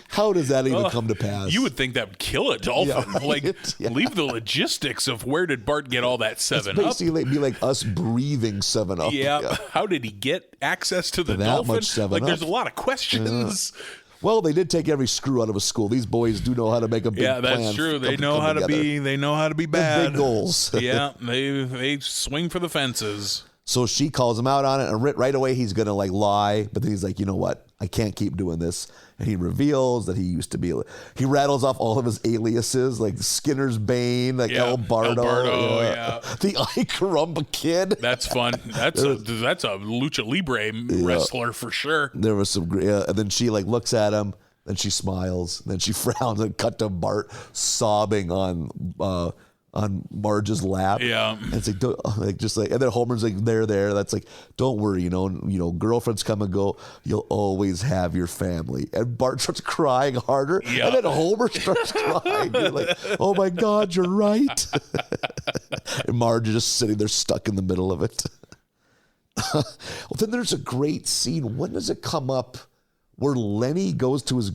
How does that even come to pass? You would think that would kill a dolphin. Yeah, right? Leave the logistics of where did Bart get all that 7-Up? Basically, it'd be like us breathing 7-Up. Yeah. How did he get access to the dolphin? Much 7-Up. There's a lot of questions. Well, they did take every screw out of a school. These boys do know how to make a big plan. Yeah, that's true. They know how to be. They know how to be bad. Big goals. Yeah, they swing for the fences. So she calls him out on it, and right away he's gonna lie, but then he's like, you know what? I can't keep doing this. And he reveals that he used to be. He rattles off all of his aliases, like Skinner's Bane, like El Bardo, the Icarumba Kid. That's fun. That's a lucha libre wrestler for sure. There was some, and then she like looks at him, then she smiles, then she frowns, and cut to Bart sobbing on Marge's lap. Yeah. And it's like, and then Homer's like, there. That's like, don't worry, you know, girlfriends come and go. You'll always have your family. And Bart starts crying harder. Yeah. And then Homer starts crying. You're like, oh my God, you're right. And Marge is just sitting there stuck in the middle of it. Well, then there's a great scene. When does it come up where Lenny goes to his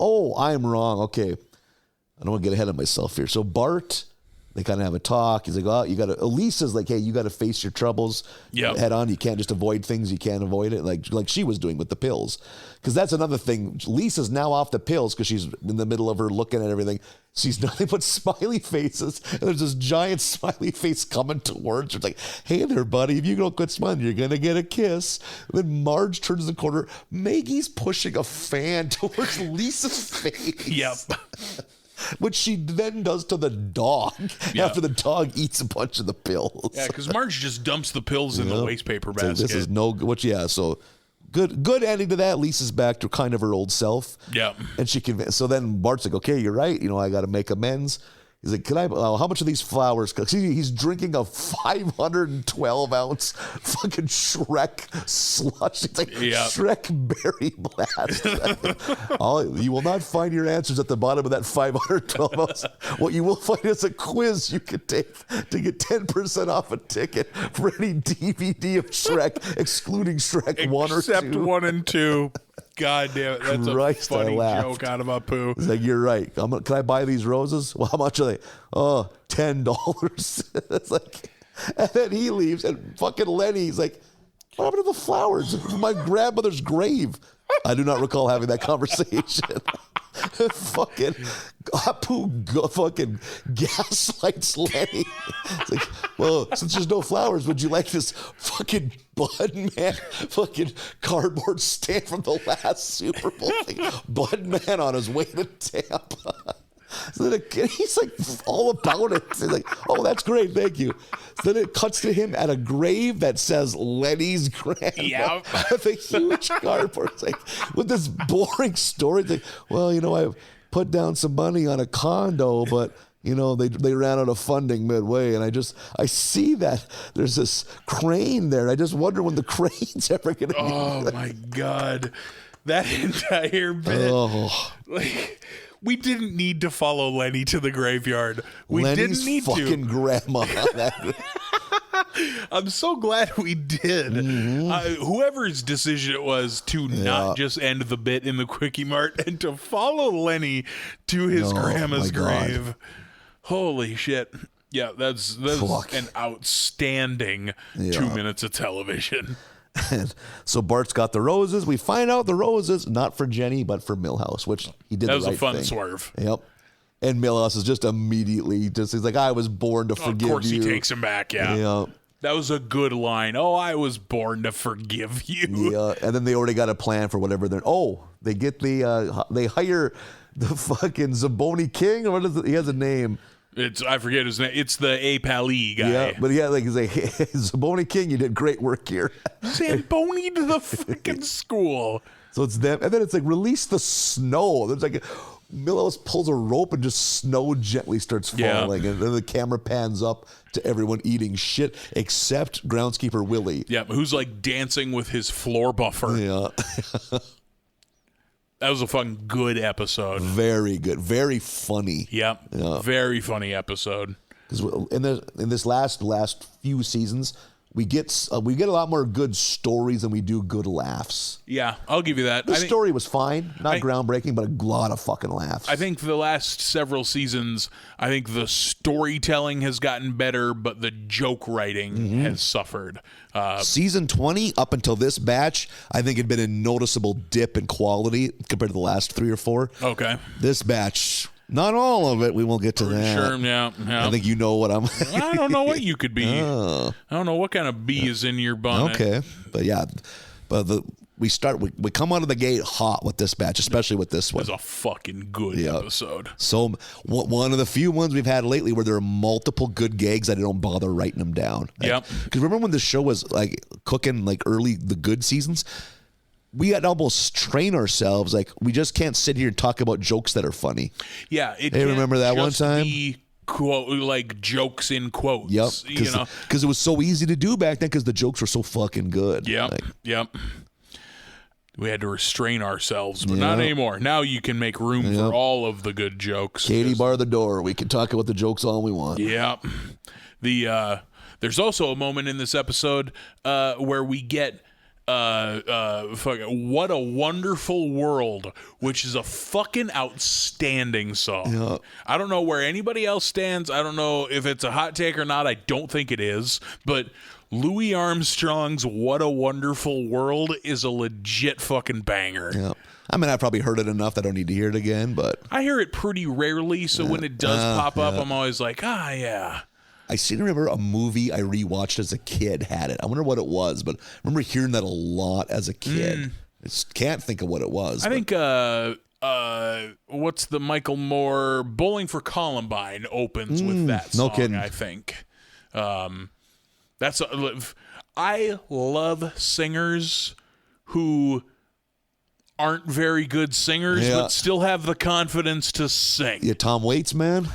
Oh, I'm wrong. Okay. I don't want to get ahead of myself here. So Bart, they kind of have a talk. He's like, "Oh, you got to." Elisa's like, "Hey, you got to face your troubles head on. You can't just avoid things. You can't avoid it, like she was doing with the pills." Because that's another thing. Lisa's now off the pills because she's in the middle of her looking at everything. She's nothing but smiley faces, and there's this giant smiley face coming towards her. It's like, "Hey there, buddy. If you don't quit smiling, you're gonna get a kiss." And then Marge turns the corner. Maggie's pushing a fan towards Lisa's face. Yep. Which she then does to the dog after the dog eats a bunch of the pills. Yeah, because Marge just dumps the pills in the wastepaper basket. This is no good. So good ending to that. Lisa's back to kind of her old self. Yeah. And she so then Bart's like, okay, you're right. You know, I got to make amends. He's like, can I? How much of these flowers? He's drinking a 512-ounce fucking Shrek slush. It's like Shrek Berry Blast. You will not find your answers at the bottom of that 512-ounce. What you will find is a quiz you can take to get 10% off a ticket for any DVD of Shrek, excluding Shrek 1 or 2. Except 1 and 2. God damn it. That's a funny joke out of Apu. He's like, you're right. Can I buy these roses? Well, how much are they? Oh, $10. It's like, and then he leaves, and fucking Lenny's like, what happened to the flowers from my grandmother's grave? I do not recall having that conversation. Fucking Apu fucking gaslights Lenny. It's like, well, since there's no flowers, would you like this fucking Bud Man fucking cardboard stand from the last Super Bowl thing? Bud Man on his way to Tampa. So then he's like all about it. He's like, oh, that's great, thank you. So then it cuts to him at a grave that says Lenny's grandma. Yeah. With a huge cardboard. It's like, with this boring story. It's like, well, you know, I put down some money on a condo, but you know, they ran out of funding midway, and I see that there's this crane there. I just wonder when the crane's ever gonna be. Oh my God. That entire bit. Oh. Like, we didn't need to follow Lenny to the graveyard. We Lenny's didn't need fucking to. grandma. I'm so glad we did. Mm-hmm. Whoever's decision it was to not just end the bit in the Quickie Mart and to follow Lenny to his grandma's grave. God. Holy shit. Yeah, that's an outstanding 2 minutes of television. And so Bart's got the roses. We find out the roses, not for Jenny, but for Milhouse, which he did. That was the right a fun thing. swerve. Yep. And Milhouse is just immediately he's like, I was born to forgive you. Of course he takes him back, yeah. That was a good line. Oh, I was born to forgive you. Yeah, and then they already got a plan for whatever they're. Oh, they get they hire the fucking Zaboni King, or what is it? He has a name. I forget his name. It's the A-Pali guy. Yeah, but he's like, hey, Zaboni King, you did great work here. Zamboni to the freaking school. So it's them, and then it's like, release the snow. There's like Milhouse pulls a rope and just snow gently starts falling, and then the camera pans up to everyone eating shit except groundskeeper Willie. Yeah, who's like dancing with his floor buffer. Yeah. That was a fucking good episode. Very good. Very funny. Yep. Yeah. Very funny episode. Because in this last few seasons, we get a lot more good stories than we do good laughs. Yeah, I'll give you that. The story was fine, not groundbreaking, but a lot of fucking laughs. I think the last several seasons, I think the storytelling has gotten better, but the joke writing has suffered. Season 20, up until this batch, I think had been a noticeable dip in quality compared to the last 3 or 4. Okay. This batch, not all of it. We won't get to that. Sure, yeah. I think you know what I'm. I don't know what you could be. I don't know what kind of bee is in your bonnet. Okay, but yeah, we come out of the gate hot with this batch, especially with this one. It's a fucking good episode. So one of the few ones we've had lately where there are multiple good gags that I don't bother writing them down. Yep. Because remember when the show was like cooking like early the good seasons. We had to almost train ourselves. Like, we just can't sit here and talk about jokes that are funny. Yeah. Hey, remember that one time? Be, quote, like jokes in quotes. Yep. Because Because it was so easy to do back then because the jokes were so fucking good. Yep. Yep. We had to restrain ourselves, but not anymore. Now you can make room for all of the good jokes. Katie, bar the door. We can talk about the jokes all we want. Yep. There's also a moment in this episode where we get What a Wonderful World, which is a fucking outstanding song. Yeah. I don't know where anybody else stands. I don't know if it's a hot take or not. I don't think it is, but Louis Armstrong's What a Wonderful World is a legit fucking banger. Yeah. I mean, I've probably heard it enough that I don't need to hear it again, but I hear it pretty rarely, so when it does pop up, I'm always like, yeah. I seem to remember a movie I rewatched as a kid had it. I wonder what it was, but I remember hearing that a lot as a kid. I just can't think of what it was. I think what's the Michael Moore Bowling for Columbine opens with that song. No kidding. I think I love singers who aren't very good singers but still have the confidence to sing. Yeah, Tom Waits, man.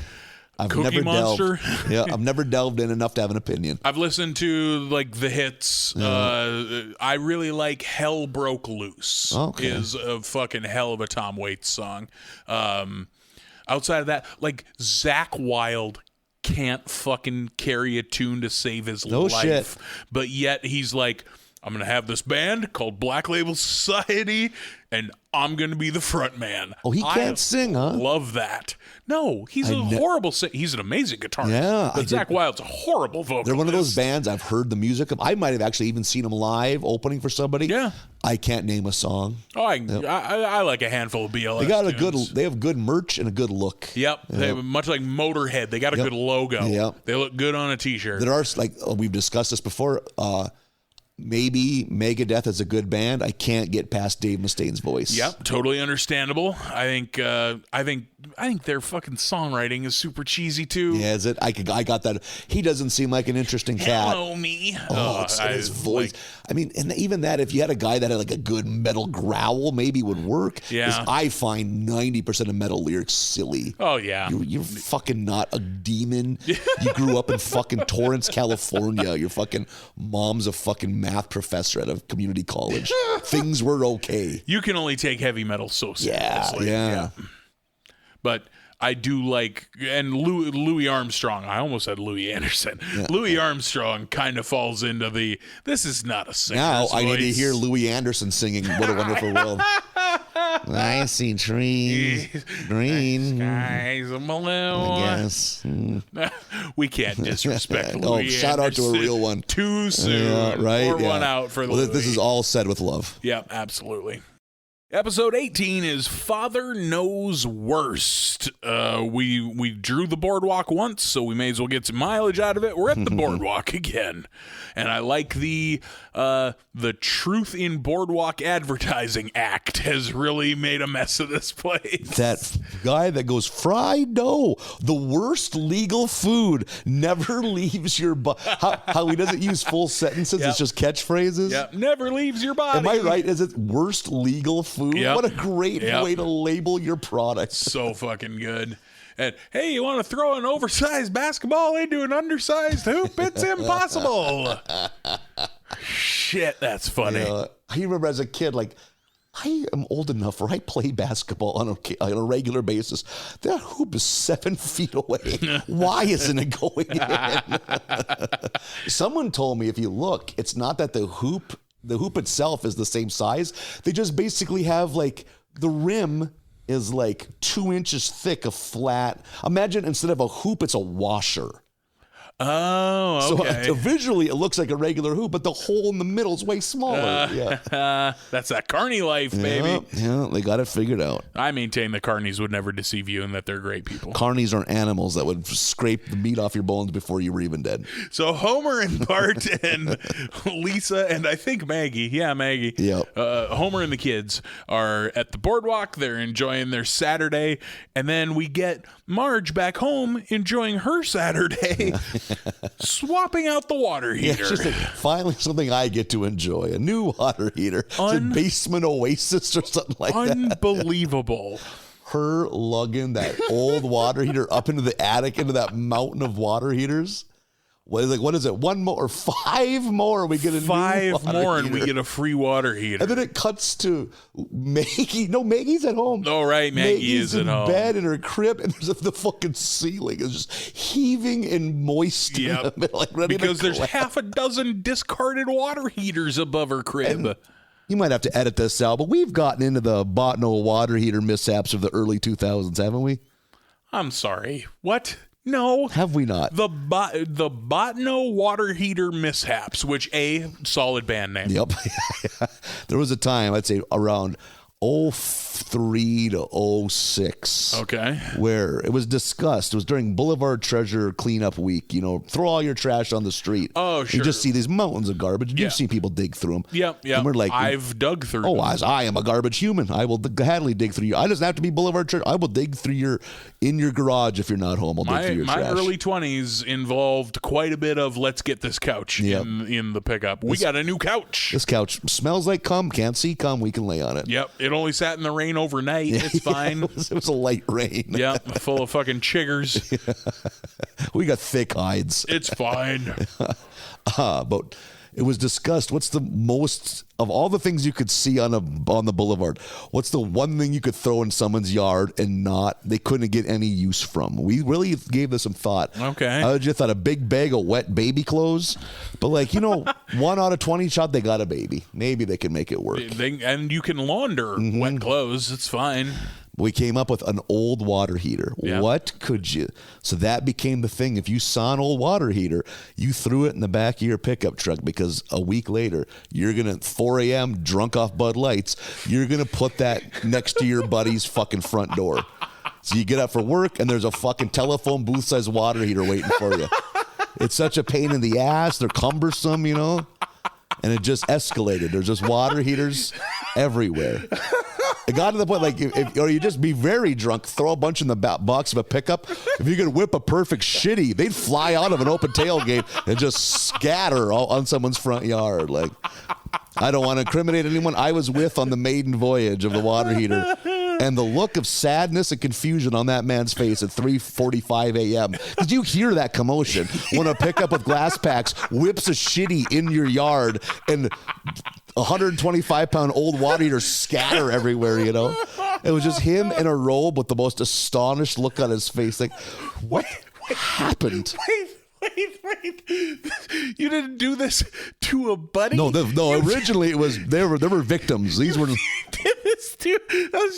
Cookie Monster. I've never delved in enough to have an opinion. I've listened to like the hits. I really like "Hell Broke Loose." Okay. Is a fucking hell of a Tom Waits song. Outside of that, like Zakk Wylde can't fucking carry a tune to save his life. Shit. But yet he's like, I'm gonna have this band called Black Label Society, and I'm gonna be the front man. Oh, he can't sing, huh? Love that. No, he's horrible singer. He's an amazing guitarist. Yeah, but Zakk Wylde's a horrible vocalist. They're one of those bands I've heard the music of. I might have actually even seen them live opening for somebody. Yeah. I can't name a song. Oh, I like a handful of BLS. They got tunes. They have good merch and a good look. Yep. They have, much like Motorhead, they got a good logo. Yep. They look good on a t-shirt. There are, like, we've discussed this before, maybe Megadeth is a good band. I can't get past Dave Mustaine's voice. Yep, totally understandable. I think their fucking songwriting is super cheesy too. Yeah, is it? I got that. He doesn't seem like an interesting cat. Hello, me. It's his voice. I mean, and even that, if you had a guy that had like a good metal growl, maybe would work. Yeah. 'Cause I find 90% of metal lyrics silly. Oh yeah. You're fucking not a demon. You grew up in fucking Torrance, California. Your fucking mom's a fucking math professor at a community college. Things were okay. You can only take heavy metal so seriously. Yeah. But I do like, and Louis Armstrong, I almost said Louis Anderson. Yeah. Louis Armstrong kind of falls into this is not a singer's Now I voice. need to hear Louis Anderson singing What a Wonderful World. I see trees green. Skies of blue. I guess. We can't disrespect Louis shout out to a real one. Too soon. Yeah, right? Pour one out for Louis. This is all said with love. Yeah, absolutely. Episode 18 is Father Knows Worst. We drew the boardwalk once, so we may as well get some mileage out of it. We're at the boardwalk again. And I like the Truth in Boardwalk Advertising Act has really made a mess of this place. That guy that goes, fried dough, the worst legal food, never leaves your body. How he doesn't use full sentences, it's just catchphrases. Yep, never leaves your body. Am I right? Is it worst legal food? Yep. What a great way to label your product. So fucking good. And hey, you want to throw an oversized basketball into an undersized hoop? It's impossible. Shit, that's funny. I remember as a kid, like, I am old enough where I play basketball on a regular basis. That hoop is 7 feet away. Why isn't it going in? Someone told me if you look, it's not that the hoop itself is the same size. They just basically have like the rim is like 2 inches thick of flat. Imagine instead of a hoop, it's a washer. Oh, okay. So visually, it looks like a regular hoop, but the hole in the middle is way smaller. That's that carny life, baby. Yeah, they got it figured out. I maintain the carnies would never deceive you and that they're great people. Carnies are animals that would scrape the meat off your bones before you were even dead. So Homer and Bart and Lisa and I think Maggie. Yeah, Maggie. Yep. Homer and the kids are at the boardwalk. They're enjoying their Saturday. And then we get Marge back home enjoying her Saturday. Swapping out the water heater. Just like, finally something I get to enjoy. A new water heater. It's a basement oasis or something like that. Unbelievable. Her lugging that old water heater up into the attic, into that mountain of water heaters. What is it? 1 more or 5 more? We get a 5 new water more, heater. and we get a free water heater. And then it cuts to Maggie. No, Maggie's at home. Oh, right. Maggie is at home. Maggie's in bed in her crib, and the fucking ceiling is just heaving and moist. Yep. Like ready because to there's collapse. half a dozen discarded water heaters above her crib. And you might have to edit this out, but we've gotten into the Botno water heater mishaps of the early 2000s, haven't we? I'm sorry. What? No. Have we not? The Botno water heater mishaps, which solid band name. Yep. There was a time, I'd say around 03 to 06. Okay. Where it was discussed. It was during Boulevard Treasure Cleanup Week. You know, throw all your trash on the street. Oh, sure. You just see these mountains of garbage. Yeah. You've seen people dig through them. Yep. And we're like, I've dug through oh, them. as I am a garbage human, I will gladly dig through you. I doesn't have to be Boulevard Treasure. I will dig through in your garage if you're not home. I'll dig through your trash. My early 20s involved quite a bit of let's get this couch in the pickup. We got a new couch. This couch smells like cum. Can't see cum. We can lay on it. Yep. It only sat in the rain overnight. It's fine. It was a light rain. Yeah, full of fucking chiggers. We got thick hides. It's fine. But it was discussed. What's the most of all the things you could see on the boulevard? What's the one thing you could throw in someone's yard and they couldn't get any use from? We really gave this some thought. Okay. I just thought a big bag of wet baby clothes, but 1 out of 20 shot they got a baby. Maybe they can make it work. And you can launder wet clothes. It's fine. We came up with an old water heater. Yeah. What could you? So that became the thing. If you saw an old water heater, you threw it in the back of your pickup truck because a week later, you're going to, 4 a.m., drunk off Bud Lights, you're going to put that next to your buddy's fucking front door. So you get up for work and there's a fucking telephone booth-sized water heater waiting for you. It's such a pain in the ass. They're cumbersome, and it just escalated. There's just water heaters everywhere. It got to the point, or you just be very drunk, throw a bunch in the box of a pickup. If you could whip a perfect shitty, they'd fly out of an open tailgate and just scatter all on someone's front yard. I don't want to incriminate anyone I was with on the maiden voyage of the water heater. And the look of sadness and confusion on that man's face at 3:45 a.m. Because you hear that commotion when a pickup with glass packs whips a shitty in your yard and 125-pound old water heaters scatter everywhere, It was just him in a robe with the most astonished look on his face. What happened? Wait. You didn't do this to a buddy? No, originally it was, there were victims. These were... did this to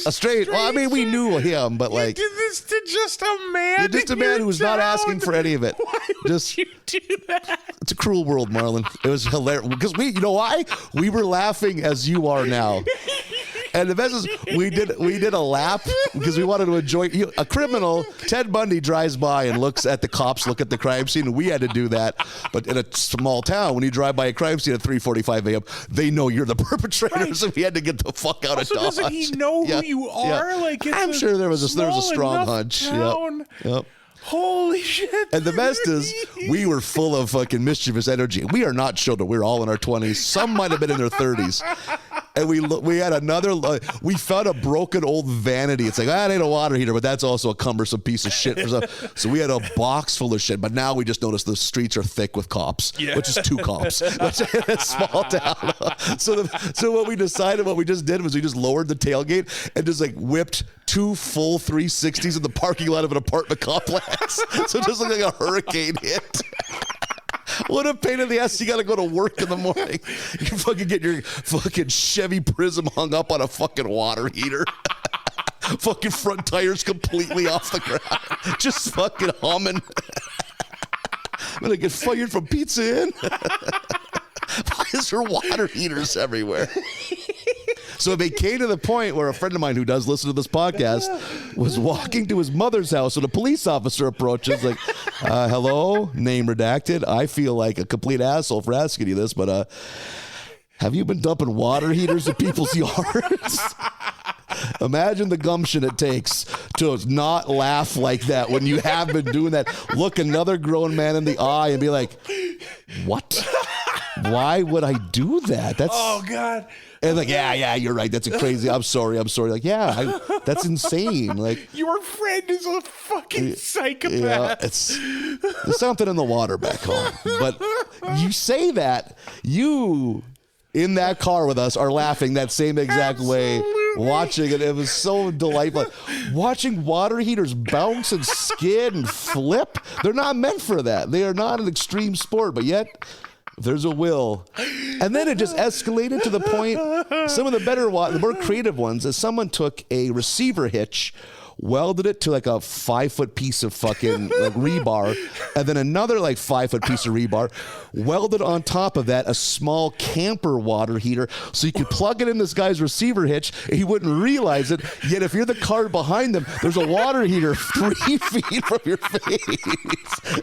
a straight... Well, I mean, we knew him, but you did this to just a man? Just a man who was not asking for any of it. Why would you do that? It's a cruel world, Marlon. It was hilarious. Because you know why? We were laughing as you are now. And the best is we did a lap because we wanted to enjoy. A criminal, Ted Bundy, drives by and looks at the cops, look at the crime scene, and we had to do that. But in a small town, when you drive by a crime scene at 3:45 a.m., they know you're the perpetrator, right. So we had to get the fuck out of Dodge. Doesn't he know who you are? Yeah. I'm sure there was a strong hunch. Yep. Holy shit. And the best is we were full of fucking mischievous energy. We are not children. We were all in our 20s. Some might have been in their 30s. And we had another, we found a broken old vanity. It's like, that ain't a water heater, but that's also a cumbersome piece of shit. So we had a box full of shit, but now we just noticed the streets are thick with cops, which is 2 cops. Which in a small town. So what we decided, what we just did was we just lowered the tailgate and just like whipped 2 full 360s in the parking lot of an apartment complex. So it just looked like a hurricane hit. What a pain in the ass. You got to go to work in the morning. You fucking get your fucking Chevy Prism hung up on a fucking water heater. Fucking front tires completely off the ground. Just fucking humming. I'm going to get fired from Pizza Inn. Why is there water heaters everywhere? So it came to the point where a friend of mine who does listen to this podcast was walking to his mother's house and a police officer approaches like, hello, name redacted. I feel like a complete asshole for asking you this, but have you been dumping water heaters in people's yards? Imagine the gumption it takes to not laugh like that when you have been doing that. Look another grown man in the eye and be like, what? Why would I do that? That's oh God. And like, yeah, you're right. That's a crazy. I'm sorry. Like, yeah, that's insane. Like, your friend is a fucking psychopath. Yeah, there's something in the water back home. But you say that, you in that car with us are laughing that same exact way, watching it. It was so delightful. Watching water heaters bounce and skid and flip. They're not meant for that. They are not an extreme sport, but yet there's a will. And then it just escalated to the point, some of the more creative ones, is someone took a receiver hitch, welded it to like a 5-foot piece of fucking like rebar, and then another like 5-foot piece of rebar, welded on top of that a small camper water heater so you could plug it in this guy's receiver hitch and he wouldn't realize it. Yet if you're the car behind them, there's a water heater 3 feet from your face.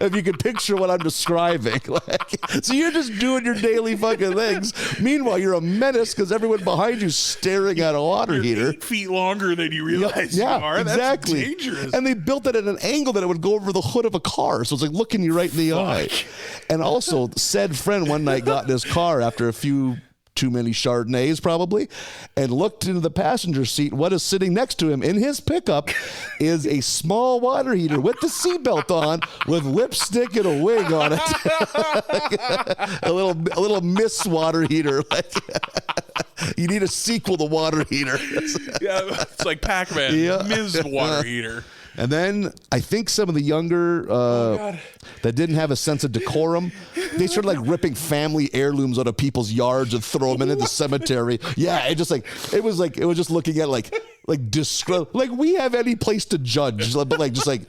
If you can picture what I'm describing. So you're just doing your daily fucking things. Meanwhile, you're a menace because everyone behind you's staring at a water heater. 8 feet longer than you realize you are. Exactly. That's dangerous. And they built it at an angle that it would go over the hood of a car. So it's like looking you right in the eye. And also, said friend one night got in his car after a few too many Chardonnays probably, and looked into the passenger seat. What is sitting next to him in his pickup is a small water heater with the seatbelt on, with lipstick and a wig on it. a little Miss water heater. You need a sequel to Water Heater. Yeah, it's like Pac-Man. Ms. Water Heater. And then I think some of the younger that didn't have a sense of decorum, they started like ripping family heirlooms out of people's yards and throw them into the cemetery. Yeah, it was just looking at like we have any place to judge, but like just like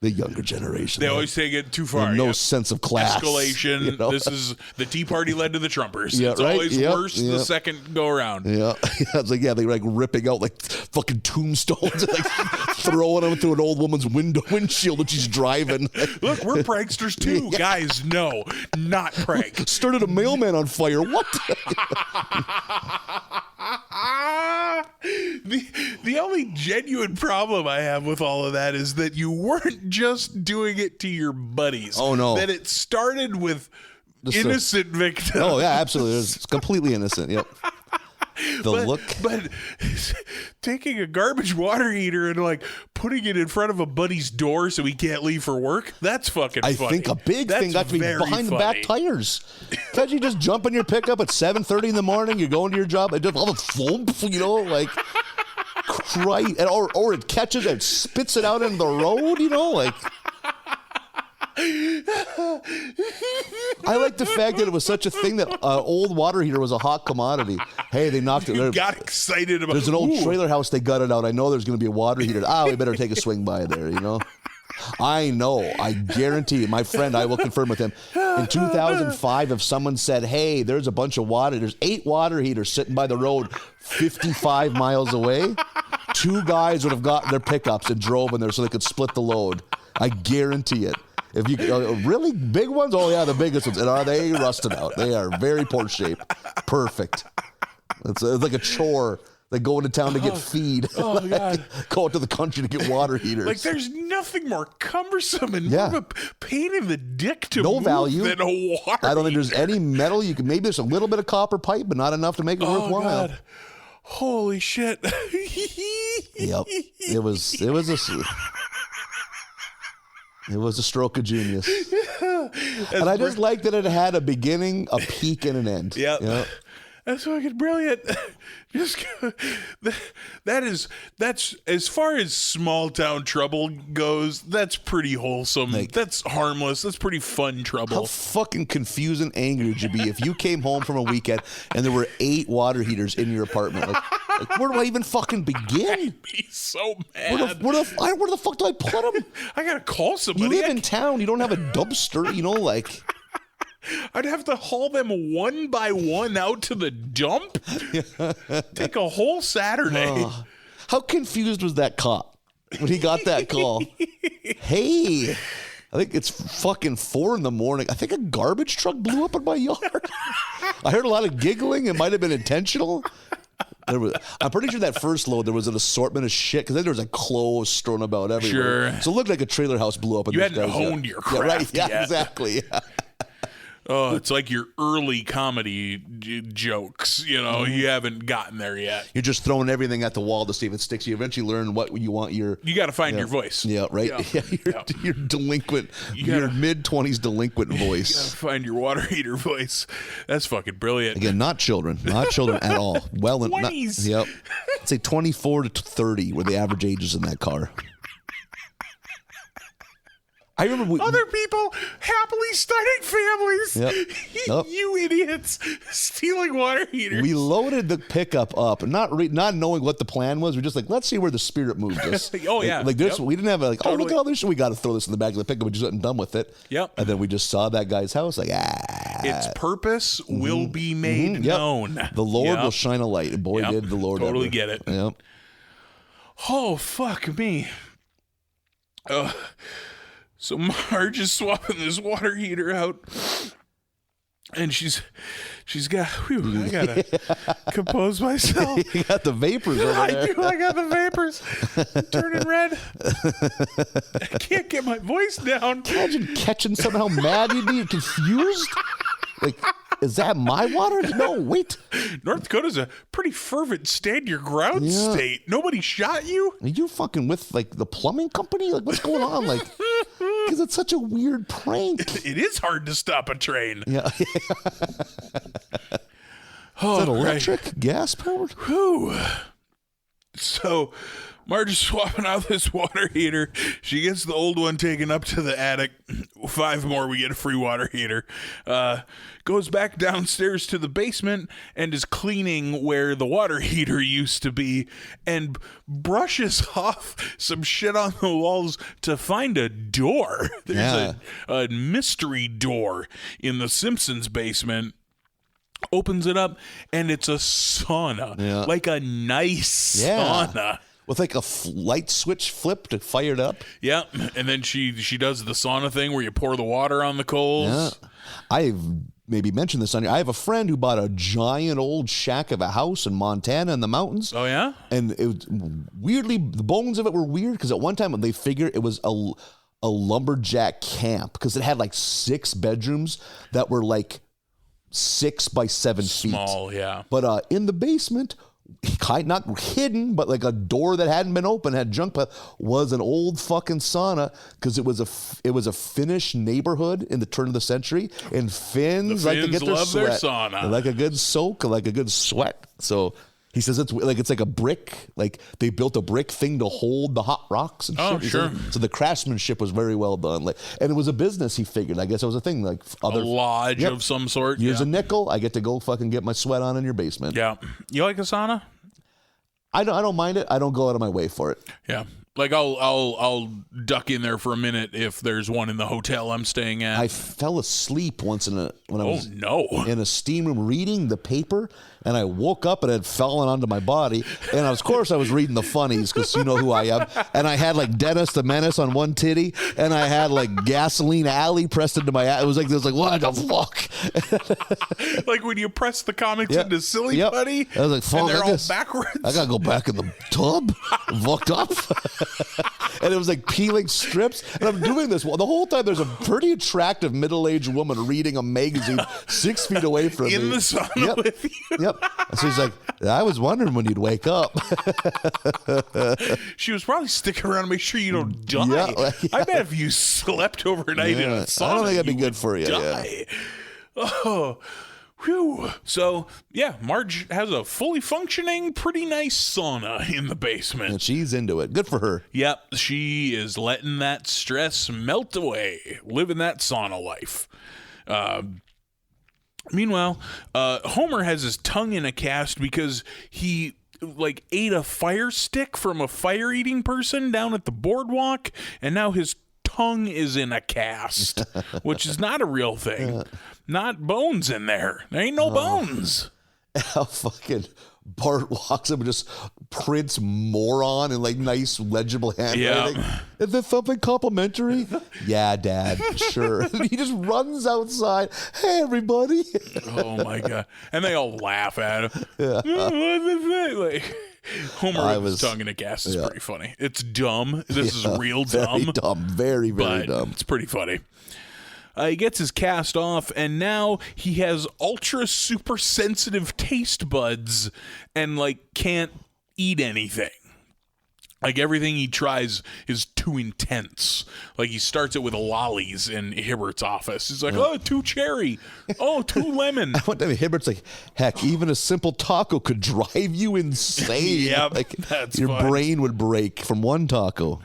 the younger generation. They always take it too far. No sense of class. Escalation. You know? This is the Tea Party led to the Trumpers. Yeah, it's always worse the second go around. Yeah. It's like, they're like ripping out like fucking tombstones and like throwing them through an old woman's windshield when she's driving. Look, we're pranksters too. Yeah. Guys, no, not prank. Started a mailman on fire. What? The only genuine problem I have with all of that is that you weren't just doing it to your buddies. Oh, no. That it started with innocent victims. Oh, yeah, absolutely. It's completely innocent. Yep. But taking a garbage water heater and like putting it in front of a buddy's door so he can't leave for work, that's fucking funny. I think a big thing got to be behind the back tires. Can't you just jump in your pickup at 7:30 in the morning, you're going to your job, and just all the foam, like Christ, or it catches it, spits it out into the road, like. I like the fact that it was such a thing that old water heater was a hot commodity. Hey, they knocked it. You got excited about. There's an old trailer house they gutted out. I know there's going to be a water heater. We better take a swing by there. I know. I guarantee you. My friend, I will confirm with him. In 2005, if someone said, "Hey, there's a bunch of water. There's 8 water heaters sitting by the road, 55 miles away," 2 guys would have gotten their pickups and drove in there so they could split the load. I guarantee it. If you really big ones, oh yeah, the biggest ones, and are they rusted out? They are very poor shape. Perfect. It's like a chore Like going to town to get feed. Oh, God. Go out to the country to get water heaters. Like, there's nothing more cumbersome and more of a pain in the dick to no move value than a water I don't think there's heater. any metal. You can maybe there's a little bit of copper pipe, but not enough to make it worthwhile. God. Holy shit. Yep. It was a stroke of genius. And I just like that it had a beginning, a peak, and an end. Yep. That's fucking brilliant. Just that's as far as small town trouble goes, that's pretty wholesome. Like, that's harmless. That's pretty fun trouble. How fucking confused and angry would you be if you came home from a weekend and there were 8 water heaters in your apartment? Like, where do I even fucking begin? I'd be so mad. Where the fuck do I put them? I gotta call somebody. You live in town. You don't have a dumpster. Like. I'd have to haul them one by one out to the dump. Take a whole Saturday. How confused was that cop when he got that call? Hey, I think it's fucking 4 a.m. I think a garbage truck blew up in my yard. I heard a lot of giggling. It might have been intentional. I'm pretty sure that first load there was an assortment of shit because then there was like clothes strewn about everywhere. Sure. So it looked like a trailer house blew up. You hadn't honed your craft. Yeah, right. Yeah, yet. Exactly. Yeah. Oh, it's like your early comedy jokes. You know, you haven't gotten there yet. You're just throwing everything at the wall to see if it sticks. You eventually learn what you want your... You got to find your voice. Yeah, right? Your delinquent, your mid-20s delinquent voice. You got to find your water heater voice. That's fucking brilliant. Again, not children. Not children at all. Well, 20s. Yep. I'd say 24 to 30 were the average ages in that car. I remember other people happily starting families. Yep. You idiots stealing water heaters. We loaded the pickup up, not knowing what the plan was. We're just like, let's see where the spirit moved us. Oh yeah, like this. Yep. We didn't have Totally. oh look at all this shit. We got to throw this in the back of the pickup. We just wasn't done with it. Yep. And then we just saw that guy's house. Like its purpose will be made known. The Lord will shine a light. And boy, did the Lord totally ever. Get it. Yep. Oh fuck me. So Marge is swapping this water heater out, and she's got. Whew, I gotta compose myself. You got the vapors over there. I do. I got the vapors. I'm turning red. I can't get my voice down. Imagine catching somehow mad. You'd be confused. Like, is that my water? No, wait. North Dakota's a pretty fervent stand your ground state. Nobody shot you? Are you fucking with like the plumbing company? Like, what's going on? Like, because it's such a weird prank. It is hard to stop a train. Yeah. Is that electric? Gas powered? Whew. So Marge is swapping out this water heater. She gets the old one taken up to the attic. 5 more, we get a free water heater. Goes back downstairs to the basement and is cleaning where the water heater used to be and brushes off some shit on the walls to find a door. There's a mystery door in the Simpsons basement. Opens it up and it's a sauna. Like a nice sauna. With like a light switch flip to fire it up. Yeah, and then she does the sauna thing where you pour the water on the coals. Yeah. I've maybe mentioned this on here. I have a friend who bought a giant old shack of a house in Montana in the mountains. Oh, yeah? And it was weirdly, the bones of it were weird because at one time they figured it was a lumberjack camp because it had like 6 bedrooms that were like 6 by 7 feet. Small, yeah. But in the basement, not hidden, but like a door that hadn't been open, had junk, but was an old fucking sauna because it was a Finnish neighborhood in the turn of the century, and Finns like to get their love sweat. their sauna. They like a good soak, like a good sweat. So he says it's like a brick, like they built a brick thing to hold the hot rocks and shit. Oh, sure. So the craftsmanship was very well done. Like, and it was a business, he figured. I guess it was a thing, like a lodge of some sort. Here's a nickel. I get to go fucking get my sweat on in your basement. Yeah. You like a sauna? I don't mind it. I don't go out of my way for it. Yeah. Like I'll duck in there for a minute if there's one in the hotel I'm staying at. I fell asleep once when I was in in a steam room reading the paper, and I woke up and it had fallen onto my body. And of course, I was reading the funnies because you know who I am. And I had like Dennis the Menace on one titty, and I had like Gasoline Alley pressed into my. It was like what the fuck? Like when you press the comics into Silly Buddy, I was like, fuck, and they're all backwards. I gotta go back in the tub, fucked up. And it was like peeling strips, and I'm doing this the whole time. There's a pretty attractive middle-aged woman reading a magazine 6 feet away from me in the sauna with you. Yep. And she's like, I was wondering when you'd wake up. She was probably sticking around to make sure you don't die. I bet if you slept overnight in a sauna, I don't think that'd be good for you. Die. Oh, whew. So, yeah, Marge has a fully functioning, pretty nice sauna in the basement. And she's into it. Good for her. Yep, she is letting that stress melt away, living that sauna life. Meanwhile, Homer has his tongue in a cast because he like ate a fire stick from a fire-eating person down at the boardwalk, and now his tongue is in a cast, which is not a real thing. Not bones in there. There ain't no bones. How fucking Bart walks up and just prints moron in like nice legible handwriting. Yeah. Is there something complimentary? Yeah, Dad. Sure. And he just runs outside. Hey, everybody. Oh my god! And they all laugh at him. Yeah. Like, Homer with his tongue in a cast is pretty funny. It's dumb. This is real dumb. Very dumb. Very, very dumb. It's pretty funny. He gets his cast off, and now he has ultra super sensitive taste buds and like can't eat anything. Like everything he tries is too intense. Like he starts it with lollies in Hibbert's office. He's like, oh, too cherry. Oh, too lemon. I want to Hibbert's like, heck, even a simple taco could drive you insane. Yeah, like that's your fun. brain would break from one taco.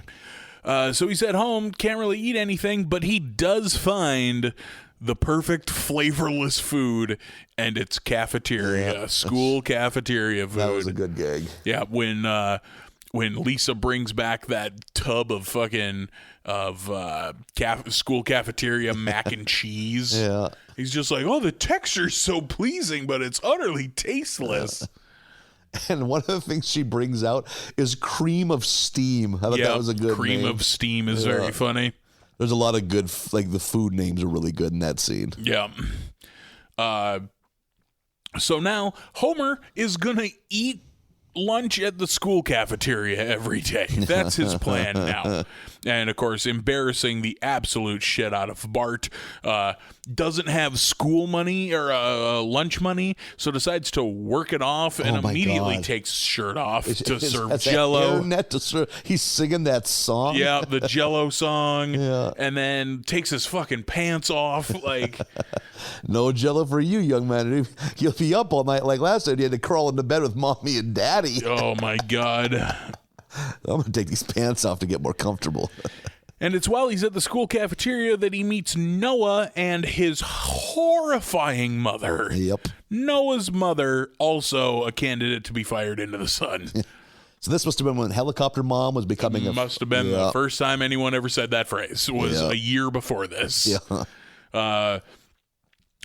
So he's at home, can't really eat anything, but he does find the perfect flavorless food, and it's cafeteria, school cafeteria food. That was a good gag. Yeah, when Lisa brings back that tub of fucking school cafeteria mac and cheese, he's just like, oh, the texture's so pleasing, but it's utterly tasteless. And one of the things she brings out is cream of steam. I thought that was a good cream name. of steam is very funny. There's a lot of good, like the food names are really good in that scene. Yeah. So now Homer is going to eat lunch at the school cafeteria every day. That's his plan now. And of course, embarrassing the absolute shit out of Bart. Doesn't have school money or lunch money, so decides to work it off and immediately takes his shirt off to serve Jell-O. He's singing that song. Yeah, the Jell-O song. And then takes his fucking pants off. Like, no Jell-O for you, young man. You'll be up all night like last night. You had to crawl into bed with mommy and daddy. Oh my God. I'm going to take these pants off to get more comfortable. And it's while he's at the school cafeteria that he meets Noah and his horrifying mother. Yep. Noah's mother, also a candidate to be fired into the sun. So this must have been when Helicopter Mom was becoming Must have been the first time anyone ever said that phrase. Was a year before this. Yeah.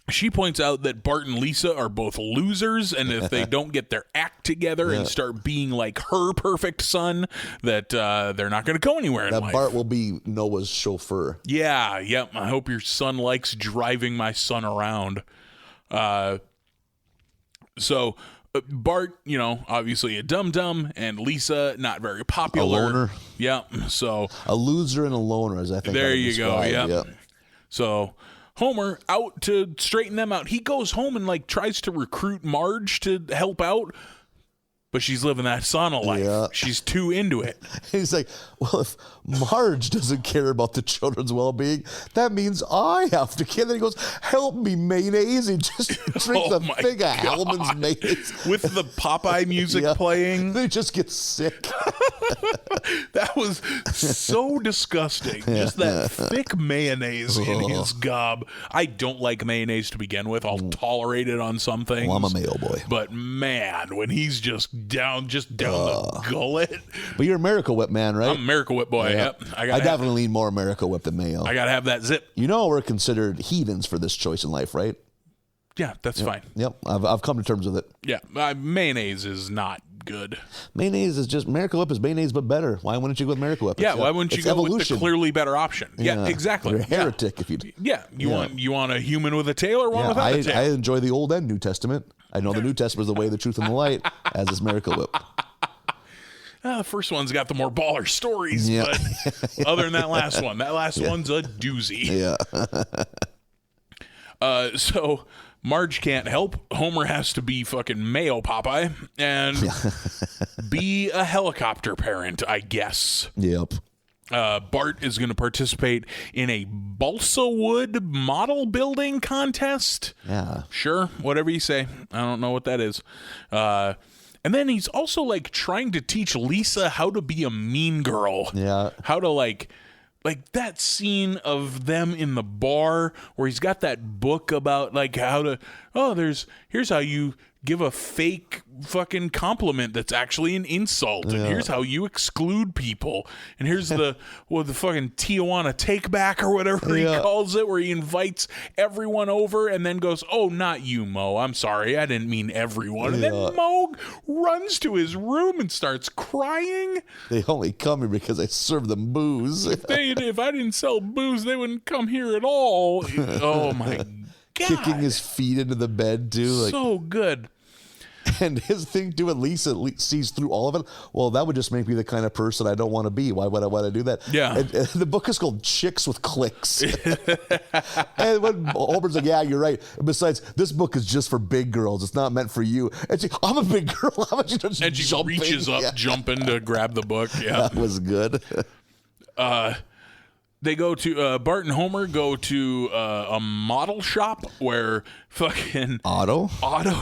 She points out that Bart and Lisa are both losers, and if they don't get their act together and start being like her perfect son, that they're not going to go anywhere in life. Bart will be Noah's chauffeur. Yeah, yep. I hope your son likes driving my son around. So Bart, obviously a dum-dum, and Lisa, not very popular. A loner. Yeah, so. A loser and a loner, as I think there you go, yeah. Yep. So Homer, out to straighten them out. He goes home and like tries to recruit Marge to help out, but she's living that sauna life. Yeah. She's too into it. He's like, well, if Marge doesn't care about the children's well-being, that means I have to care. Then he goes, help me, mayonnaise. He just drinks a thing of Hellman's mayonnaise. With the Popeye music playing. They just get sick. That was so disgusting. Just that thick mayonnaise in his gob. I don't like mayonnaise to begin with. I'll tolerate it on some things. Well, I'm a mayo boy. But man, when he's just down the gullet. But you're a Miracle Whip man, right? I'm a Miracle Whip boy. Yep. I definitely lean more Miracle Whip than mayo. I gotta have that zip. We're considered heathens for this choice in life, right? Yeah, that's fine. Yep, I've come to terms with it. Yeah, mayonnaise is not good. Mayonnaise is just Miracle Whip is mayonnaise but better. Why wouldn't you go with Miracle Whip? Yeah, why wouldn't you go with the clearly better option? Yeah, exactly. You're a heretic if you do. Yeah, you want a human with a tail or one without a tail? I enjoy the Old and New Testament. I know the New Testament is the way, the truth, and the light, as is Miracle Whip. The first one's got the more baller stories, but other than that last one, one's a doozy. Yeah. So Marge can't help. Homer has to be fucking Mayo Popeye and be a helicopter parent, I guess. Yep. Bart is going to participate in a balsa wood model building contest. Yeah. Sure, whatever you say. I don't know what that is. And then he's also like trying to teach Lisa how to be a mean girl. Yeah. How to like that scene of them in the bar where he's got that book about like how to, here's how you give a fake fucking compliment that's actually an insult, and here's how you exclude people, and here's the fucking Tijuana take back or whatever he calls it, where he invites everyone over and then goes, oh, not you, Mo, I'm sorry, I didn't mean everyone. And then Mo runs to his room and starts crying. They only come here because I serve them booze. If I didn't sell booze, they wouldn't come here at all. Oh my God. Kicking his feet into the bed too, like, so good. And his thing too, at least sees through all of it. Well, that would just make me the kind of person I don't want to be. Why would I want to do that? Yeah. And the book is called Chicks with Clicks. And when Homer's like, yeah, you're right. And besides, this book is just for big girls. It's not meant for you. And she, I'm a big girl. How about you just and she reaches up, jumping to grab the book. Yeah. That was good. They go to Bart and Homer go to a model shop where fucking Otto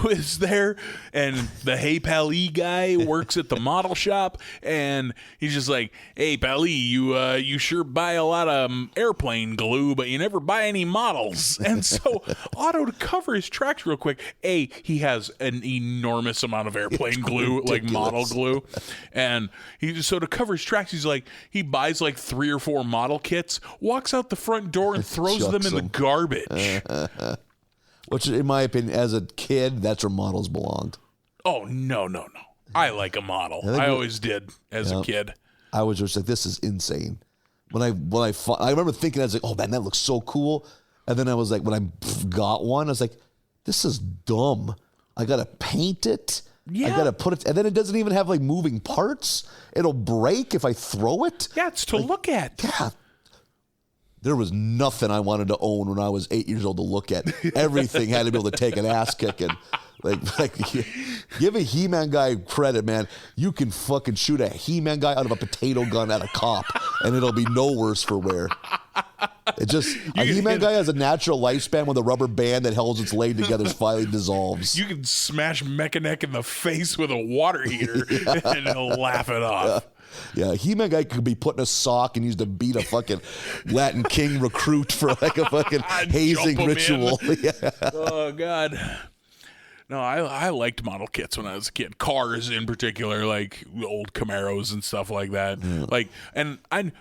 is there, and the Hey Pally guy works at the model shop, and he's just like, hey Pally, you sure buy a lot of airplane glue, but you never buy any models. And so Otto, to cover his tracks real quick, he has an enormous amount of airplane glue, like model glue, and to cover his tracks, he buys like 3 or 4 model kits, walks out the front door and throws them in the garbage. Which, in my opinion, as a kid, that's where models belonged. Oh, no. I like a model. I always did as a kid. I was just like, this is insane. When I remember thinking, I was like, oh man, that looks so cool. And then I was like, when I got one, I was like, this is dumb. I got to paint it. Yeah. I got to put it, and then it doesn't even have like moving parts. It'll break if I throw it. Yeah, it's to look at. Yeah. There was nothing I wanted to own when I was 8 years old to look at. Everything had to be able to take an ass kicking. Like, give a He-Man guy credit, man. You can fucking shoot a He-Man guy out of a potato gun at a cop, and it'll be no worse for wear. It just, a He-Man guy has a natural lifespan when the rubber band that holds its leg together finally dissolves. You can smash Mechanic in the face with a water heater, and he'll laugh it off. Yeah, He-Man guy could be put in a sock and used to beat a fucking Latin King recruit for like a fucking hazing ritual. Yeah. Oh, God. No, I liked model kits when I was a kid. Cars in particular, like old Camaros and stuff like that. Yeah. Like, and I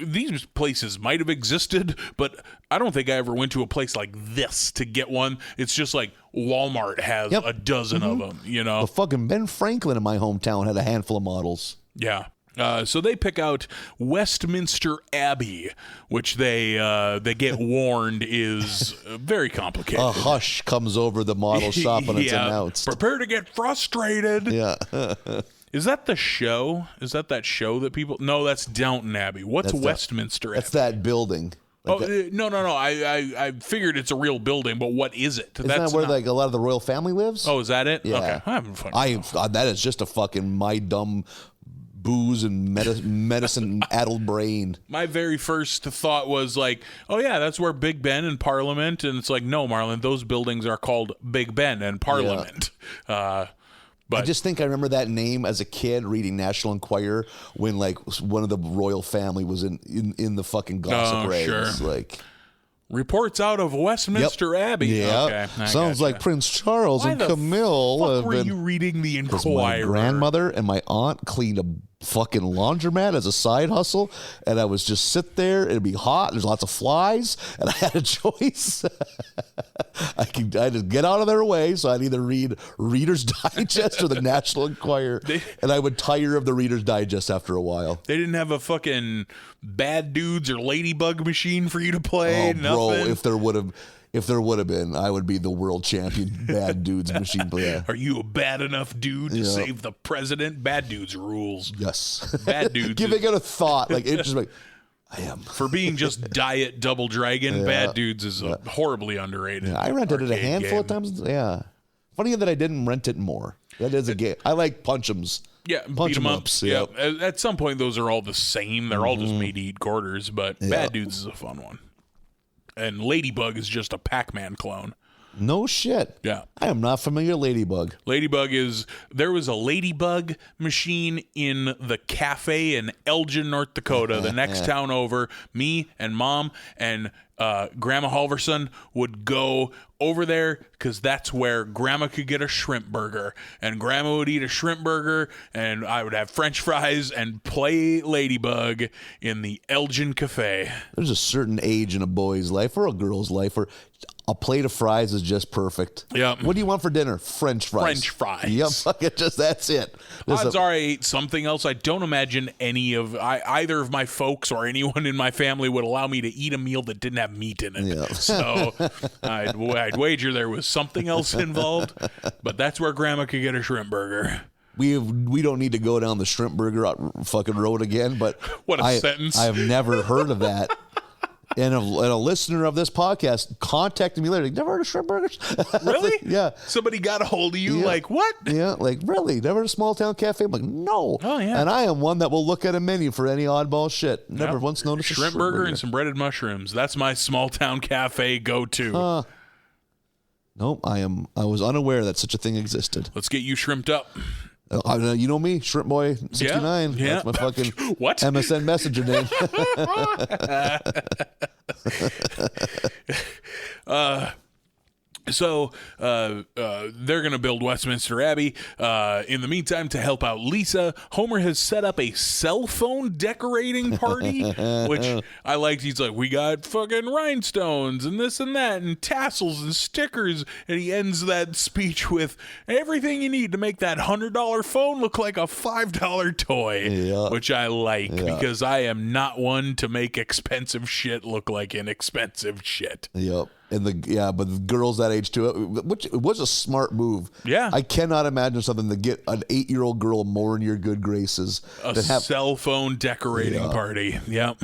these places might have existed, but I don't think I ever went to a place like this to get one. It's just like Walmart has a dozen of them, you know. Well, fucking Ben Franklin in my hometown had a handful of models. Yeah. So they pick out Westminster Abbey, which they get warned is very complicated. A hush comes over the model shop when it's announced. Prepare to get frustrated. Yeah. Is that the show? Is that show that people... No, that's Downton Abbey. What's Westminster Abbey? That's that building. Like no. I figured it's a real building, but what is it? Isn't that where like a lot of the royal family lives? Oh, is that it? Yeah. Okay. I'm having fun. That is just a fucking my dumb... booze and medicine addled brain. My very first thought was like, oh yeah, that's where Big Ben and Parliament, and it's like, no, Marlon, those buildings are called Big Ben and Parliament. Yeah. But I just think I remember that name as a kid reading National Enquirer when like one of the royal family was in the fucking gossip rags. Sure. Like reports out of Westminster Abbey. Yeah, okay, sounds like Prince Charles and Camille. Why the fuck were you reading the Enquirer? My grandmother and my aunt cleaned a fucking laundromat as a side hustle, and I was just sit there. It'd be hot. There's lots of flies, and I had a choice. I just get out of their way, so I'd either read Reader's Digest or the National Enquirer, and I would tire of the Reader's Digest after a while. They didn't have a fucking Bad Dudes or Ladybug machine for you to play. Oh, bro, nothing. If there would have been, I would be the world champion Bad Dudes machine player. Are you a bad enough dude to save the president? Bad Dudes rules. Yes. Bad Dudes. Giving it a thought. Like, it's just like, I am. For being just Diet Double Dragon, Bad Dudes is a horribly underrated. Yeah, I rented it a handful of times. Yeah. Funny that I didn't rent it more. That is a game. I like Punch 'Ems. Yeah, Punch beat 'em 'em ups. ups. Yeah. At some point, those are all the same. They're all just made to eat quarters, but Bad Dudes is a fun one. And Ladybug is just a Pac-Man clone. No shit. Yeah. I am not familiar with Ladybug. There was a Ladybug machine in the cafe in Elgin, North Dakota, the next town over. Me and Mom and Grandma Halverson would go over there because that's where Grandma could get a shrimp burger. And Grandma would eat a shrimp burger, and I would have French fries and play Ladybug in the Elgin Cafe. There's a certain age in a boy's life or a girl's life where a plate of fries is just perfect. Yeah. What do you want for dinner? French fries. French fries. Yep. That's it. Odds are I ate something else. I don't imagine either of my folks or anyone in my family would allow me to eat a meal that didn't have meat in it. Yeah. So I'd wager there was something else involved, but that's where Grandma could get a shrimp burger. We don't need to go down the shrimp burger fucking road again, but what a sentence. I have never heard of that. And a listener of this podcast contacted me later. Like, never heard of shrimp burgers? Really? Yeah. Somebody got a hold of you like, what? Yeah, like, really? Never heard of small town cafe? I'm like, no. Oh, yeah. And I am one that will look at a menu for any oddball shit. Never once noticed a shrimp burger and some breaded mushrooms. That's my small town cafe go-to. Nope, I was unaware that such a thing existed. Let's get you shrimped up. You know me, Shrimp Boy 69. Yeah. That's my fucking what? MSN Messenger name. So they're going to build Westminster Abbey. In the meantime, to help out Lisa, Homer has set up a cell phone decorating party, which I liked. He's like, we got fucking rhinestones and this and that and tassels and stickers. And he ends that speech with everything you need to make that $100 phone look like a $5 toy, which I like because I am not one to make expensive shit look like inexpensive shit. Yep. But the girls that age too, which was a smart move. Yeah. I cannot imagine something to get an 8-year-old girl more in your good graces. A cell phone decorating party. Yep.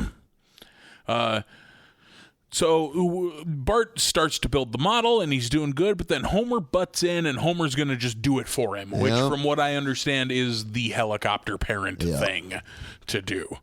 So Bart starts to build the model, and he's doing good, but then Homer butts in, and Homer's going to just do it for him, which, from what I understand, is the helicopter parent thing to do.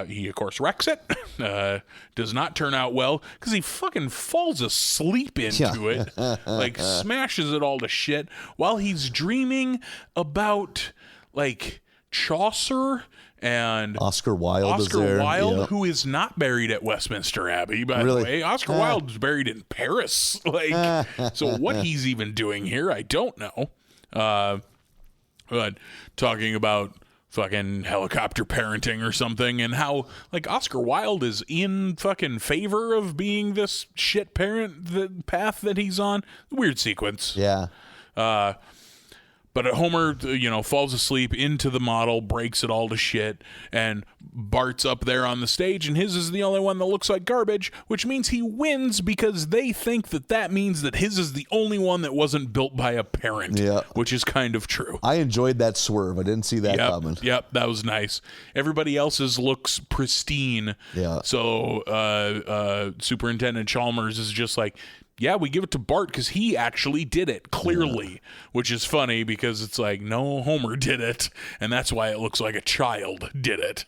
He, of course, wrecks it. Does not turn out well because he fucking falls asleep into it. Like, smashes it all to shit while he's dreaming about, like, Chaucer and Oscar Wilde, who is not buried at Westminster Abbey, by the way. Oscar Wilde is buried in Paris. Like, so what he's even doing here, I don't know. But talking about fucking helicopter parenting or something, and how like Oscar Wilde is in fucking favor of being this shit parent, the path that he's on. Weird sequence. Yeah. But Homer, falls asleep into the model, breaks it all to shit, and Bart's up there on the stage, and his is the only one that looks like garbage, which means he wins because they think that means that his is the only one that wasn't built by a parent, which is kind of true. I enjoyed that swerve. I didn't see that coming. Yep, that was nice. Everybody else's looks pristine. Yeah. So Superintendent Chalmers is just like, yeah, we give it to Bart because he actually did it, clearly, which is funny because it's like, no, Homer did it, and that's why it looks like a child did it.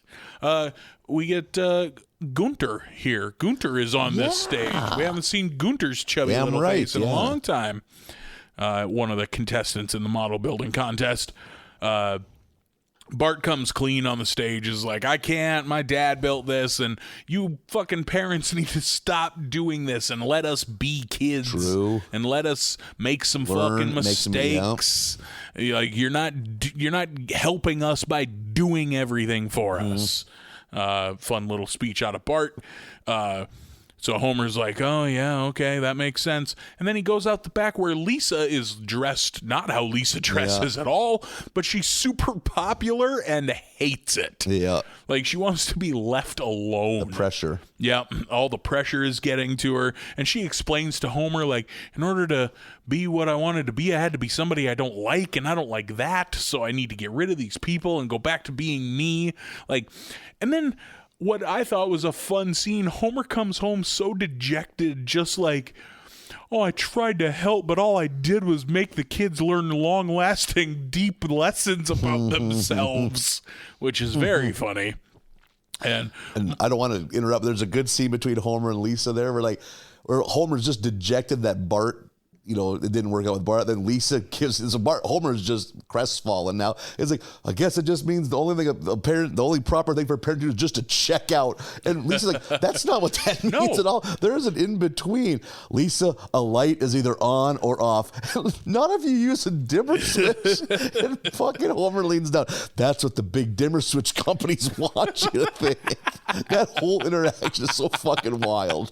We get Gunter here. Gunter is on this stage. We haven't seen Gunter's chubby little face in a long time. One of the contestants in the model building contest. Bart comes clean on the stage, is like, I can't, my dad built this, and you fucking parents need to stop doing this and let us be kids. True. And let us make some fucking mistakes. Like, you're not helping us by doing everything for us. Fun little speech out of Bart. So Homer's like, oh, yeah, okay, that makes sense. And then he goes out the back where Lisa is dressed, not how Lisa dresses at all, but she's super popular and hates it. Yeah. Like, she wants to be left alone. The pressure. Yeah, all the pressure is getting to her. And she explains to Homer, like, in order to be what I wanted to be, I had to be somebody I don't like, and I don't like that, so I need to get rid of these people and go back to being me. Like, and then what I thought was a fun scene, Homer comes home so dejected, just like, oh, I tried to help, but all I did was make the kids learn long-lasting, deep lessons about themselves, which is very funny. And I don't want to interrupt. There's a good scene between Homer and Lisa there where Homer's just dejected that Bart, it didn't work out with Bart. Then Lisa Homer's just crestfallen now. It's like, I guess it just means the only proper thing for a parent to do is just to check out. And Lisa's like, that's not what that means at all. There is an in-between. Lisa, a light is either on or off. None of you use a dimmer switch. And fucking Homer leans down. That's what the big dimmer switch companies want you to think. That whole interaction is so fucking wild.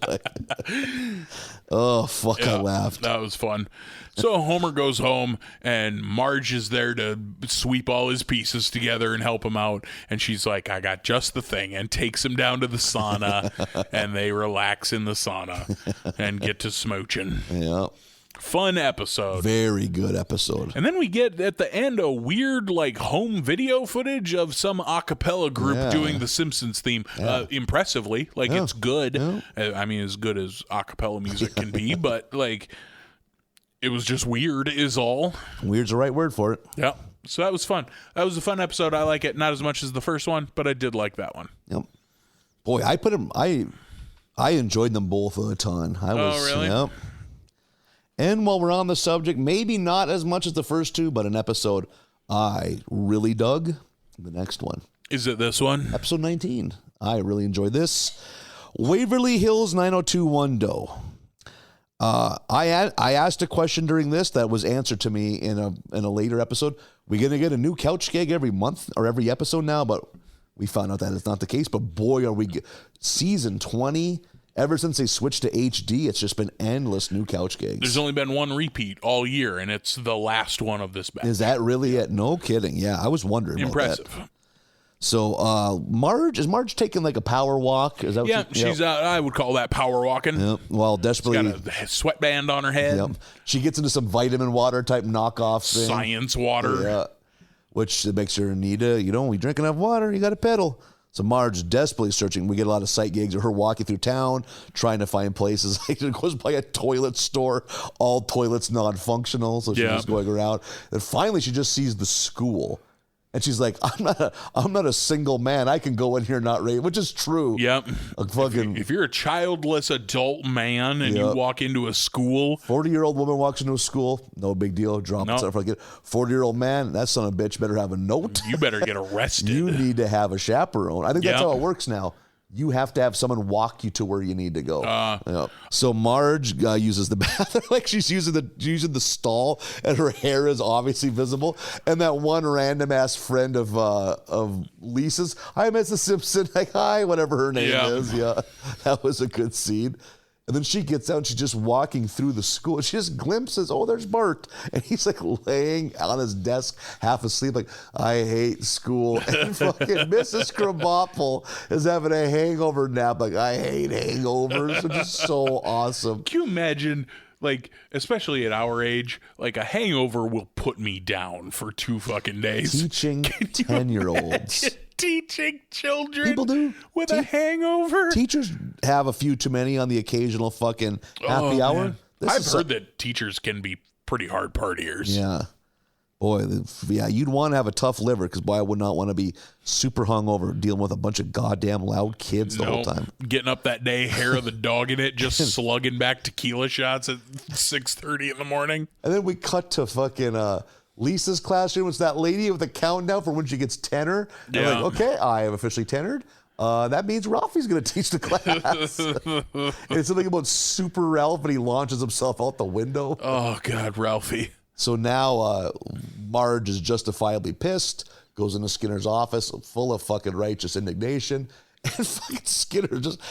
Oh, fuck, I laughed. That was fun. So Homer goes home, and Marge is there to sweep all his pieces together and help him out. And she's like, I got just the thing, and takes him down to the sauna, and they relax in the sauna and get to smooching. Yeah. Fun episode. Very good episode. And then we get at the end a weird home video footage of some a cappella group doing the Simpsons theme impressively. It's good. Yeah. I mean, as good as a cappella music can be, but it was just weird is all. Weird's the right word for it. Yeah. So that was fun. That was a fun episode. I like it. Not as much as the first one, but I did like that one. Yep. Boy, I enjoyed them both a ton. Oh, really? Yep. And while we're on the subject, maybe not as much as the first two, but an episode I really dug. The next one. Is it this one? Episode 19. I really enjoyed this. Waverly Hills 90210. I asked a question during this that was answered to me in a later episode. We're going to get a new couch gig every month or every episode now, but we found out that is not the case. But boy, are we season 20. Ever since they switched to HD, it's just been endless new couch gigs. There's only been one repeat all year, and it's the last one of this batch. Is that really it? No kidding. Yeah, I was wondering Impressive. about that. So, is Marge taking a power walk? Is that what she's out. I would call that power walking. Yep. Well, desperately. She's got a sweatband on her head. Yep. She gets into some vitamin water type knockoff thing. Science water. Yeah. Which makes her need to, we drink enough water, you got to pedal. So Marge desperately searching. We get a lot of sight gigs of her walking through town, trying to find places. It goes by a toilet store, all toilets non-functional. So she's just going around. And finally, she just sees the school. And she's like, I'm not a single man. I can go in here not raped, which is true. Yep. If you're a childless adult man and you walk into a school. 40-year-old woman walks into a school, no big deal. Drop it. 40-year-old man, that son of a bitch better have a note. You better get arrested. You need to have a chaperone. I think that's how it works now. You have to have someone walk you to where you need to go. So Marge uses the bathroom like she's using the stall, and her hair is obviously visible. And that one random ass friend of Lisa's, hi, Mrs. Simpson, like hi, whatever her name is. Yeah, that was a good scene. And then she gets out and she's just walking through the school. She just glimpses, oh, there's Bart. And he's laying on his desk, half asleep, I hate school. And fucking Mrs. Krabappel is having a hangover nap. I hate hangovers. Which is so awesome. Can you imagine, especially at our age, a hangover will put me down for 2 fucking days. Teaching 10-year-olds. Teaching children people do with a hangover. Teachers have a few too many on the occasional fucking happy hour. I've heard that teachers can be pretty hard partiers. Yeah. Boy, you'd want to have a tough liver because, boy, I would not want to be super hungover dealing with a bunch of goddamn loud kids the whole time. Getting up that day, hair of the dog in it, just slugging back tequila shots at 6:30 in the morning. And then we cut to fucking Lisa's classroom, it's that lady with the countdown for when she gets tenor. They're Yeah. like, okay, I have officially tenored. That means Ralphie's going to teach the class. And it's something about Super Ralph, and he launches himself out the window. Oh, God, Ralphie. So now Marge is justifiably pissed, goes into Skinner's office full of fucking righteous indignation. And fucking Skinner just,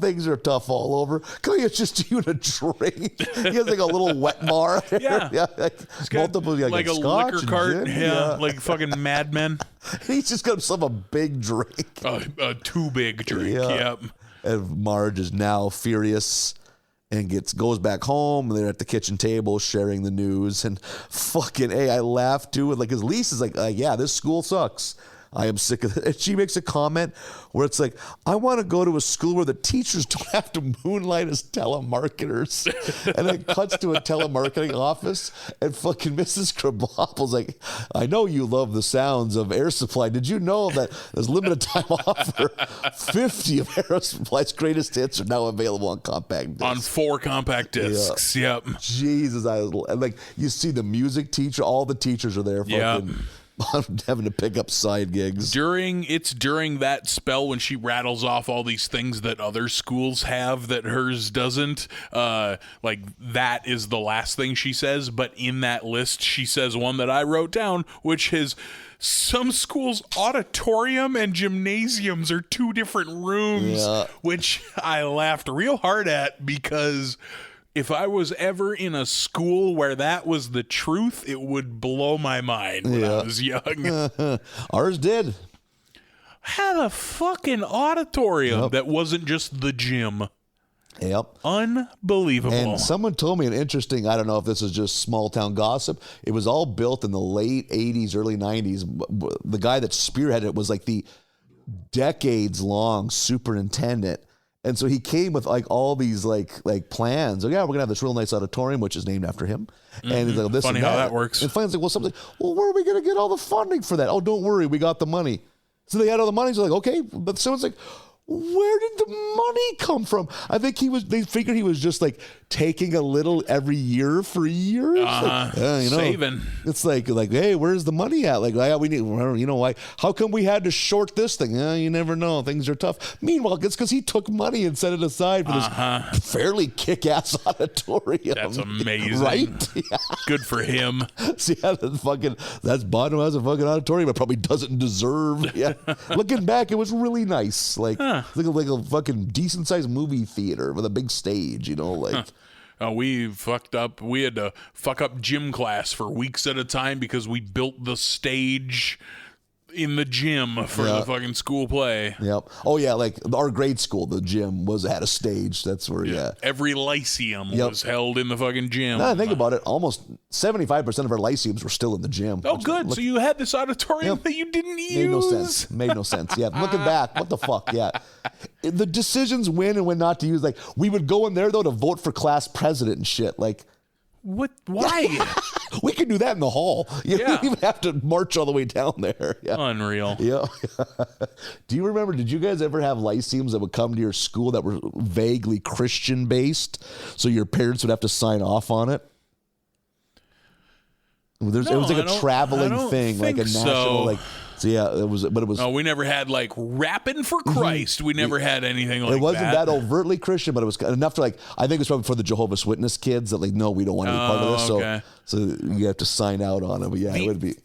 things are tough all over. Can it's just you and a drink? He has like a little wet bar. Yeah. Like multiple, like a scotch liquor and cart. gin. Yeah, like fucking Mad Men. He's just got himself a big drink. A too big drink. Yeah. Yep. And Marge is now furious and goes back home. They're at the kitchen table sharing the news. And fucking, I laugh too. And like his lease is like, yeah, this school sucks. I am sick of it. And she makes a comment where it's like, I want to go to a school where the teachers don't have to moonlight as telemarketers. And it cuts to a telemarketing office, and fucking Mrs. Krabappel's like, I know you love the sounds of Air Supply. Did you know that there's limited time offer? 50 of Air Supply's greatest hits are now available on compact discs. On 4 compact discs. Yeah. Yep. Jesus, like you see the music teacher, all the teachers are there fucking having to pick up side gigs. During that spell when she rattles off all these things that other schools have that hers doesn't, like that is the last thing she says, but in that list she says one that I wrote down, which is some schools' auditorium and gymnasiums are 2 different rooms, which I laughed real hard at, because if I was ever in a school where that was the truth, it would blow my mind when I was young. Ours did. Had a fucking auditorium that wasn't just the gym. Yep. Unbelievable. And someone told me an interesting, I don't know if this is just small town gossip, it was all built in the late 80s, early 90s. The guy that spearheaded it was like the decades long superintendent. And so he came with like all these like plans. Oh yeah, we're gonna have this real nice auditorium, which is named after him. And he's like, this Funny and how that works. And finally, like, well, where are we gonna get all the funding for that? Oh, don't worry, we got the money. So they had all the money. So like, okay, but someone's like, where did the money come from? I think they figured he was just like taking a little every year for years. Saving. It's like, hey, where's the money at? Like, we need, why? How come we had to short this thing? You never know. Things are tough. Meanwhile, it's because he took money and set it aside for this fairly kick-ass auditorium. That's amazing. Right? Yeah. Good for him. See, that's bottom has a fucking auditorium it probably doesn't deserve. Yeah. Looking back, it was really nice. Like a fucking decent sized movie theater with a big stage, We fucked up. We had to fuck up gym class for weeks at a time because we built the stage in the gym for the fucking school play. Yep. Oh yeah, like our grade school, the gym had a stage. That's where every lyceum was held in the fucking gym. Now I think about it, almost 75% of our lyceums were still in the gym. Oh, good. So you had this auditorium that you didn't use. Made no sense. Yeah. Looking back, what the fuck? Yeah. The decisions when and when not to use. Like we would go in there though to vote for class president and shit. Like. What? Why? We could do that in the hall. You don't even have to march all the way down there. Yeah. Unreal. Yeah. Do you remember, did you guys ever have lyceums that would come to your school that were vaguely Christian based? So your parents would have to sign off on it? It was like a traveling thing, like a national, so yeah, it was. No, we never had like rapping for Christ. We never had anything like that. It wasn't that overtly Christian, but it was enough to I think it was probably for the Jehovah's Witness kids that no, we don't want any part of this. Okay. So you have to sign out on it. But yeah, it'd be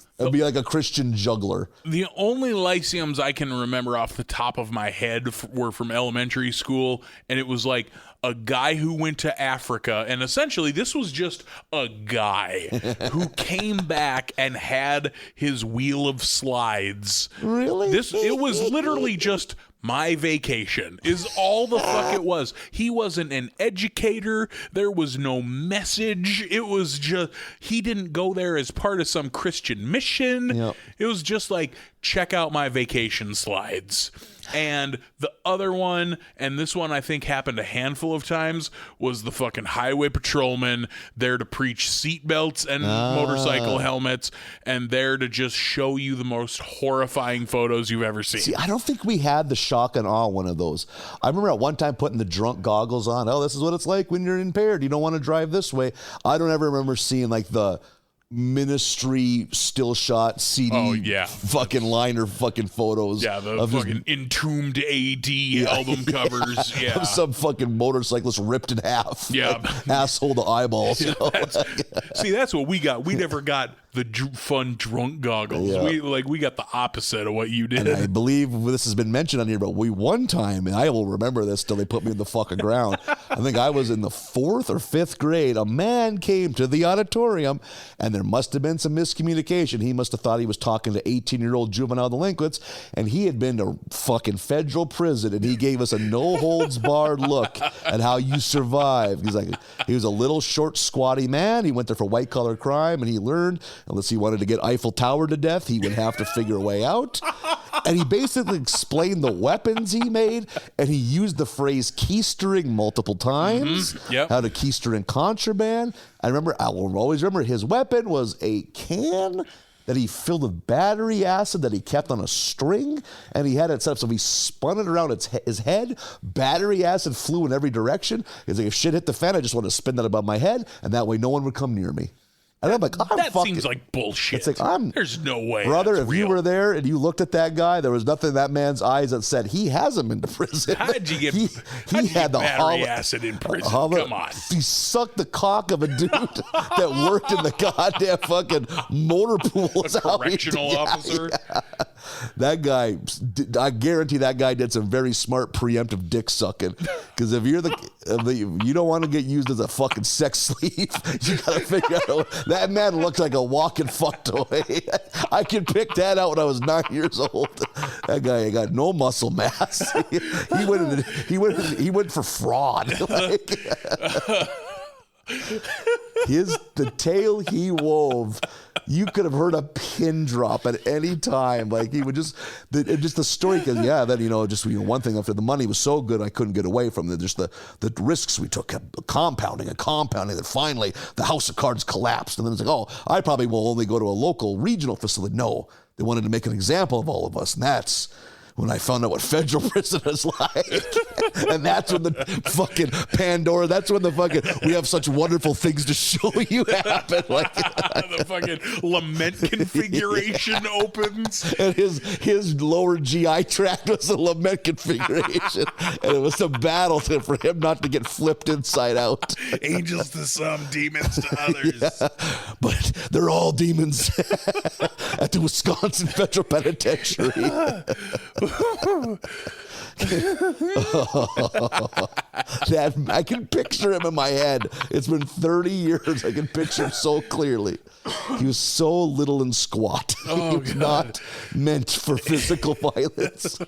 like a Christian juggler. The only lyceums I can remember off the top of my head were from elementary school, and it was like a guy who went to Africa, and essentially this was just a guy who came back and had his wheel of slides. Really? It was literally just my vacation is all the fuck it was. He wasn't an educator. There was no message. It was just, he didn't go there as part of some Christian mission. Yep. It was just like, check out my vacation slides. And the other one, and this one I think happened a handful of times, was the fucking highway patrolman there to preach seatbelts and motorcycle helmets, and there to just show you the most horrifying photos you've ever seen. See, I don't think we had the shock and awe one of those. I remember at one time putting the drunk goggles on. Oh, this is what it's like when you're impaired. You don't want to drive this way. I don't ever remember seeing like the ministry still shot CD fucking liner fucking photos. Yeah, the fucking Entombed AD album covers. Yeah. Of some fucking motorcyclist ripped in half. Yeah. Like, asshole to eyeballs. You know? See, that's what we got. We never got the fun drunk goggles. Yeah. We got the opposite of what you did. And I believe this has been mentioned on here, but one time, and I will remember this till they put me in the fucking ground. I think I was in the 4th or 5th grade. A man came to the auditorium, and there must have been some miscommunication. He must have thought he was talking to 18-year-old juvenile delinquents, and he had been to fucking federal prison, and he gave us a no-holds-barred look at how you survive. He's like, he was a little short, squatty man. He went there for white-collar crime, and he learned, unless he wanted to get Eiffel Tower to death, he would have to figure a way out. And he basically explained the weapons he made, and he used the phrase keystering multiple times, how to keister in contraband. I will always remember his weapon was a can that he filled with battery acid that he kept on a string, and he had it set up so if he spun it around his head, battery acid flew in every direction. He's like, if shit hit the fan, I just want to spin that above my head, and that way no one would come near me. And I'm like, seems like bullshit. It's like, there's no way. Brother, if you were there and you looked at that guy, there was nothing in that man's eyes that said he hasn't been to prison. How did you get, he had the battery acid in prison? Come on. He sucked the cock of a dude that worked in the goddamn fucking motor pools. A correctional officer? Yeah. That guy, I guarantee that guy did some very smart preemptive dick sucking. Because if you're you don't want to get used as a fucking sex slave, you got to figure out. That man looks like a walking fuck toy. I could pick that out when I was 9 years old. That guy got no muscle mass. He went for fraud. The tale he wove, you could have heard a pin drop at any time. Like he would just the story, because one thing, after the money was so good I couldn't get away from it. Just the risks we took kept compounding, that finally the house of cards collapsed, and then it's like, oh, I probably will only go to a local regional facility. No, they wanted to make an example of all of us, and that's when I found out what federal prison is like. And that's when the fucking Pandora, that's when the fucking, we have such wonderful things to show you happen. Like the fucking lament configuration opens. And his lower GI tract was a lament configuration. And it was a battle for him not to get flipped inside out. Angels to some, demons to others. Yeah, but they're all demons at the Wisconsin Federal Penitentiary. That I can picture him in my head. It's been 30 years. I can picture him so clearly. He was so little and squat. He was not meant for physical violence.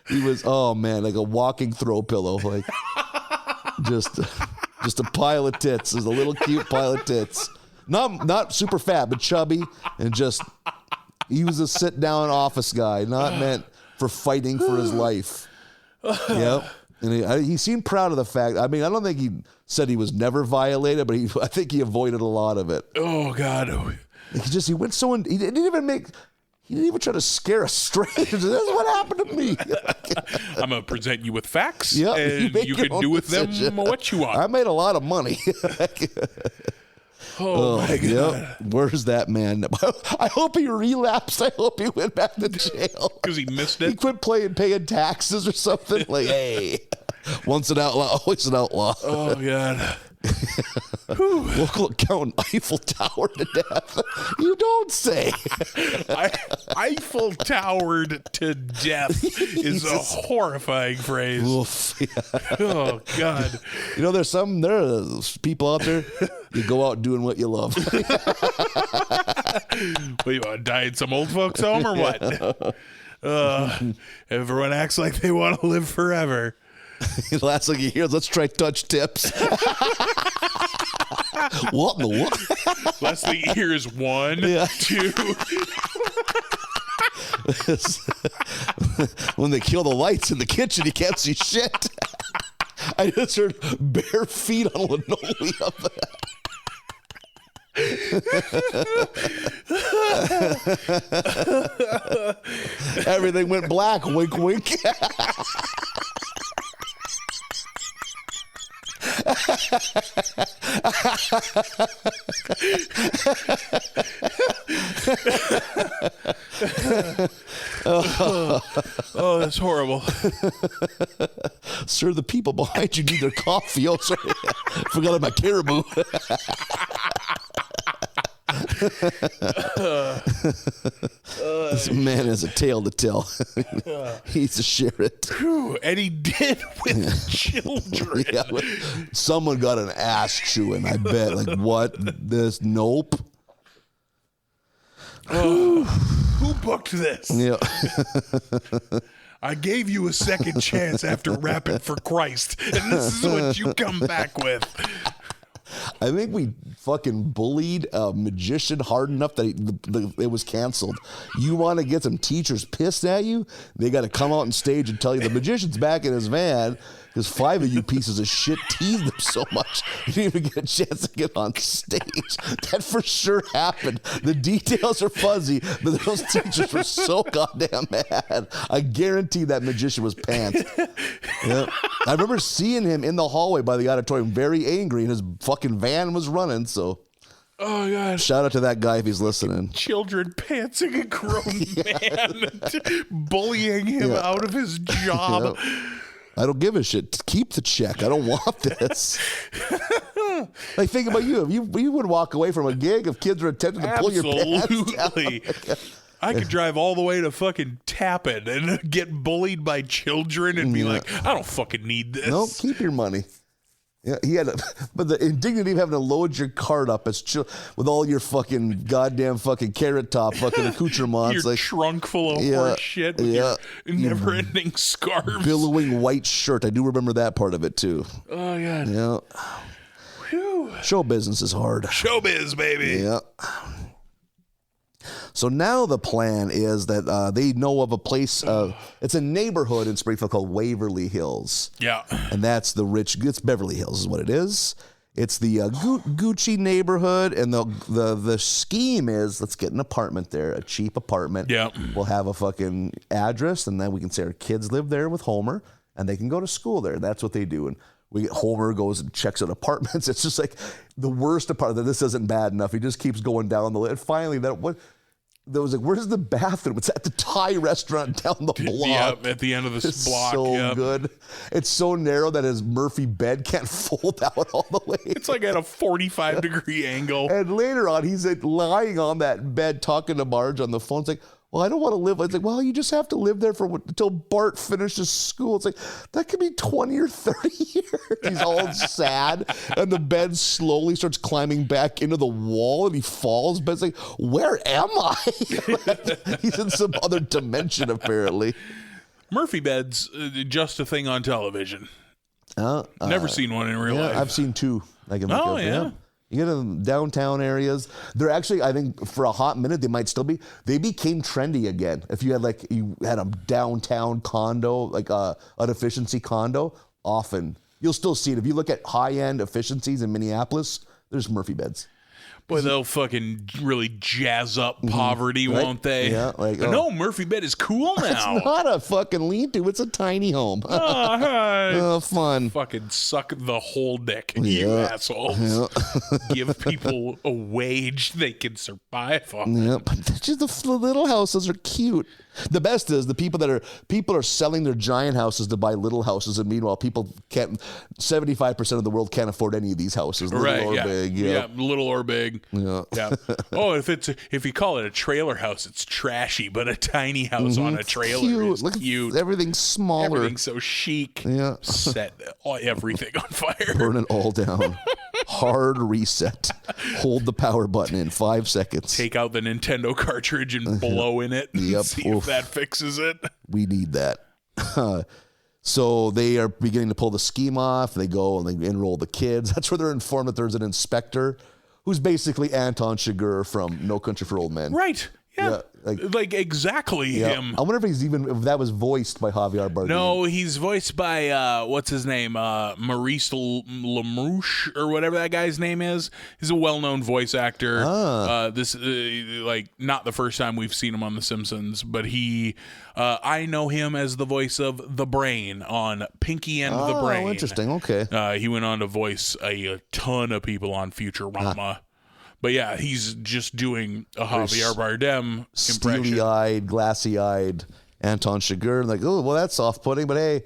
He was, like a walking throw pillow, like just a pile of tits. There's a little cute pile of tits. Not super fat, but chubby, and just. He was a sit-down office guy, not meant for fighting for his life. Yep. And he seemed proud of the fact. I mean, I don't think he said he was never violated, but I think he avoided a lot of it. Oh, God. He went so in. He didn't even try to scare a stranger. This is what happened to me. I'm going to present you with facts, yep, and you can do with them what you want. I made a lot of money. Oh my God. Yep. Where's that man? I hope he relapsed. I hope he went back to jail. Because he missed it? He quit paying taxes or something. Like, hey, once an outlaw, always an outlaw. Oh, God. Local accountant Eiffel Tower to death. You don't say. Eiffel Towered to death is a horrifying phrase. Oof, yeah. Oh, God. You know, there are people out there, you go out doing what you love. What, you want to die in some old folks home or what? Everyone acts like they want to live forever. The last thing you hear is, let's try touch tips. What in the what? Last thing you hear is 1, 2. When they kill the lights in the kitchen, you can't see shit. I just heard bare feet on linoleum. Everything went black. Wink, wink. Oh, that's horrible. Sir, the people behind you need their coffee. Oh, sorry. Forgot my caribou. This man has a tale to tell. He needs to share it. And he did with children. Yeah, someone got an ass chewing, I bet. Like, what? This? Nope. Who booked this? Yeah. I gave you a second chance after Rapping for Christ, and this is what you come back with. I think we fucking bullied a magician hard enough that it was canceled. You want to get some teachers pissed at you? They got to come out on stage and tell you the magician's back in his van because 5 of you pieces of shit teased them so much you didn't even get a chance to get on stage. That for sure happened. The details are fuzzy, but those teachers were so goddamn mad. I guarantee that magician was pants. Yep. I remember seeing him in the hallway by the auditorium very angry and his fucking van was running, so... Oh, God. Shout out to that guy if he's listening. Children pantsing a grown man, bullying him out of his job. Yeah. I don't give a shit. Keep the check. I don't want this. Like, think about you. If you would walk away from a gig if kids were attempting to pull your pants down. I could drive all the way to fucking Tappan and get bullied by children and be like, I don't fucking need this. Nope, keep your money. Yeah, but the indignity of having to load your cart up with all your fucking goddamn fucking carrot top fucking accoutrements, your trunk full of horse shit with your never-ending scarves, billowing white shirt. I do remember that part of it too. Oh yeah, yeah. Whew. Show business is hard. Showbiz, baby. Yeah. So now the plan is that they know of a place, it's a neighborhood in Springfield called Waverly Hills. Yeah. And that's it's Beverly Hills is what it is. It's the Gucci neighborhood, and the scheme is, let's get an apartment there, a cheap apartment. Yeah. We'll have a fucking address, and then we can say our kids live there with Homer, and they can go to school there. That's what they do. And Homer goes and checks out apartments. It's just like the worst apartment. This isn't bad enough. He just keeps going down the list. And finally, there was like, where's the bathroom? It's at the Thai restaurant down the block. Yeah, at the end of this it's block. So good. It's so narrow that his Murphy bed can't fold out all the way. It's like at a 45-degree angle. And later on, he's lying on that bed talking to Marge on the phone. It's like, well, I don't want to live. It's like, well, you just have to live there until Bart finishes school. It's like, that could be 20 or 30 years. He's all sad. And the bed slowly starts climbing back into the wall and he falls. But it's like, where am I? He's in some other dimension, apparently. Murphy beds, just a thing on television. Never seen one in real life. I've seen 2. Yeah. You get in downtown areas. They're actually, I think, for a hot minute, they might still be. They became trendy again. If you had a downtown condo, like an efficiency condo, often you'll still see it. If you look at high-end efficiencies in Minneapolis, there's Murphy beds. Boy, they'll fucking really jazz up poverty, right? won't they? Yeah. No, Murphy bed is cool now. It's not a fucking lean-to. It's a tiny home. Fun. Fucking suck the whole dick, you assholes. Yeah. Give people a wage they can survive on. Yeah, but just the little houses are cute. The best is the people are selling their giant houses to buy little houses, and meanwhile, people can't. 75% of the world can't afford any of these houses, little or big. Yeah, little or big. Yeah. Oh, if you call it a trailer house, it's trashy, but a tiny house on a trailer is cute. Everything's smaller. Everything's so chic. Yeah. Set everything on fire. Burn it all down. Hard reset. Hold the power button in 5 seconds. Take out the Nintendo cartridge and blow in it. And see if that fixes it. We need that. So they are beginning to pull the scheme off. They go and they enroll the kids. That's where they're informed that there's an inspector who's basically Anton Chigurh from No Country for Old Men. Right. Yeah, like exactly him. I wonder if that was voiced by Javier Bardem. No, he's voiced by what's his name, Maurice LaMouche or whatever that guy's name is. He's a well-known voice actor. This like not the first time we've seen him on The Simpsons, but I know him as the voice of the Brain on Pinky and the Brain. Oh, interesting. Okay. He went on to voice a ton of people on Futurama. But yeah, he's just doing a Javier Bardem impression. Steely-eyed, glassy-eyed Anton Chigurh. Like, oh, well, that's off-putting, but hey,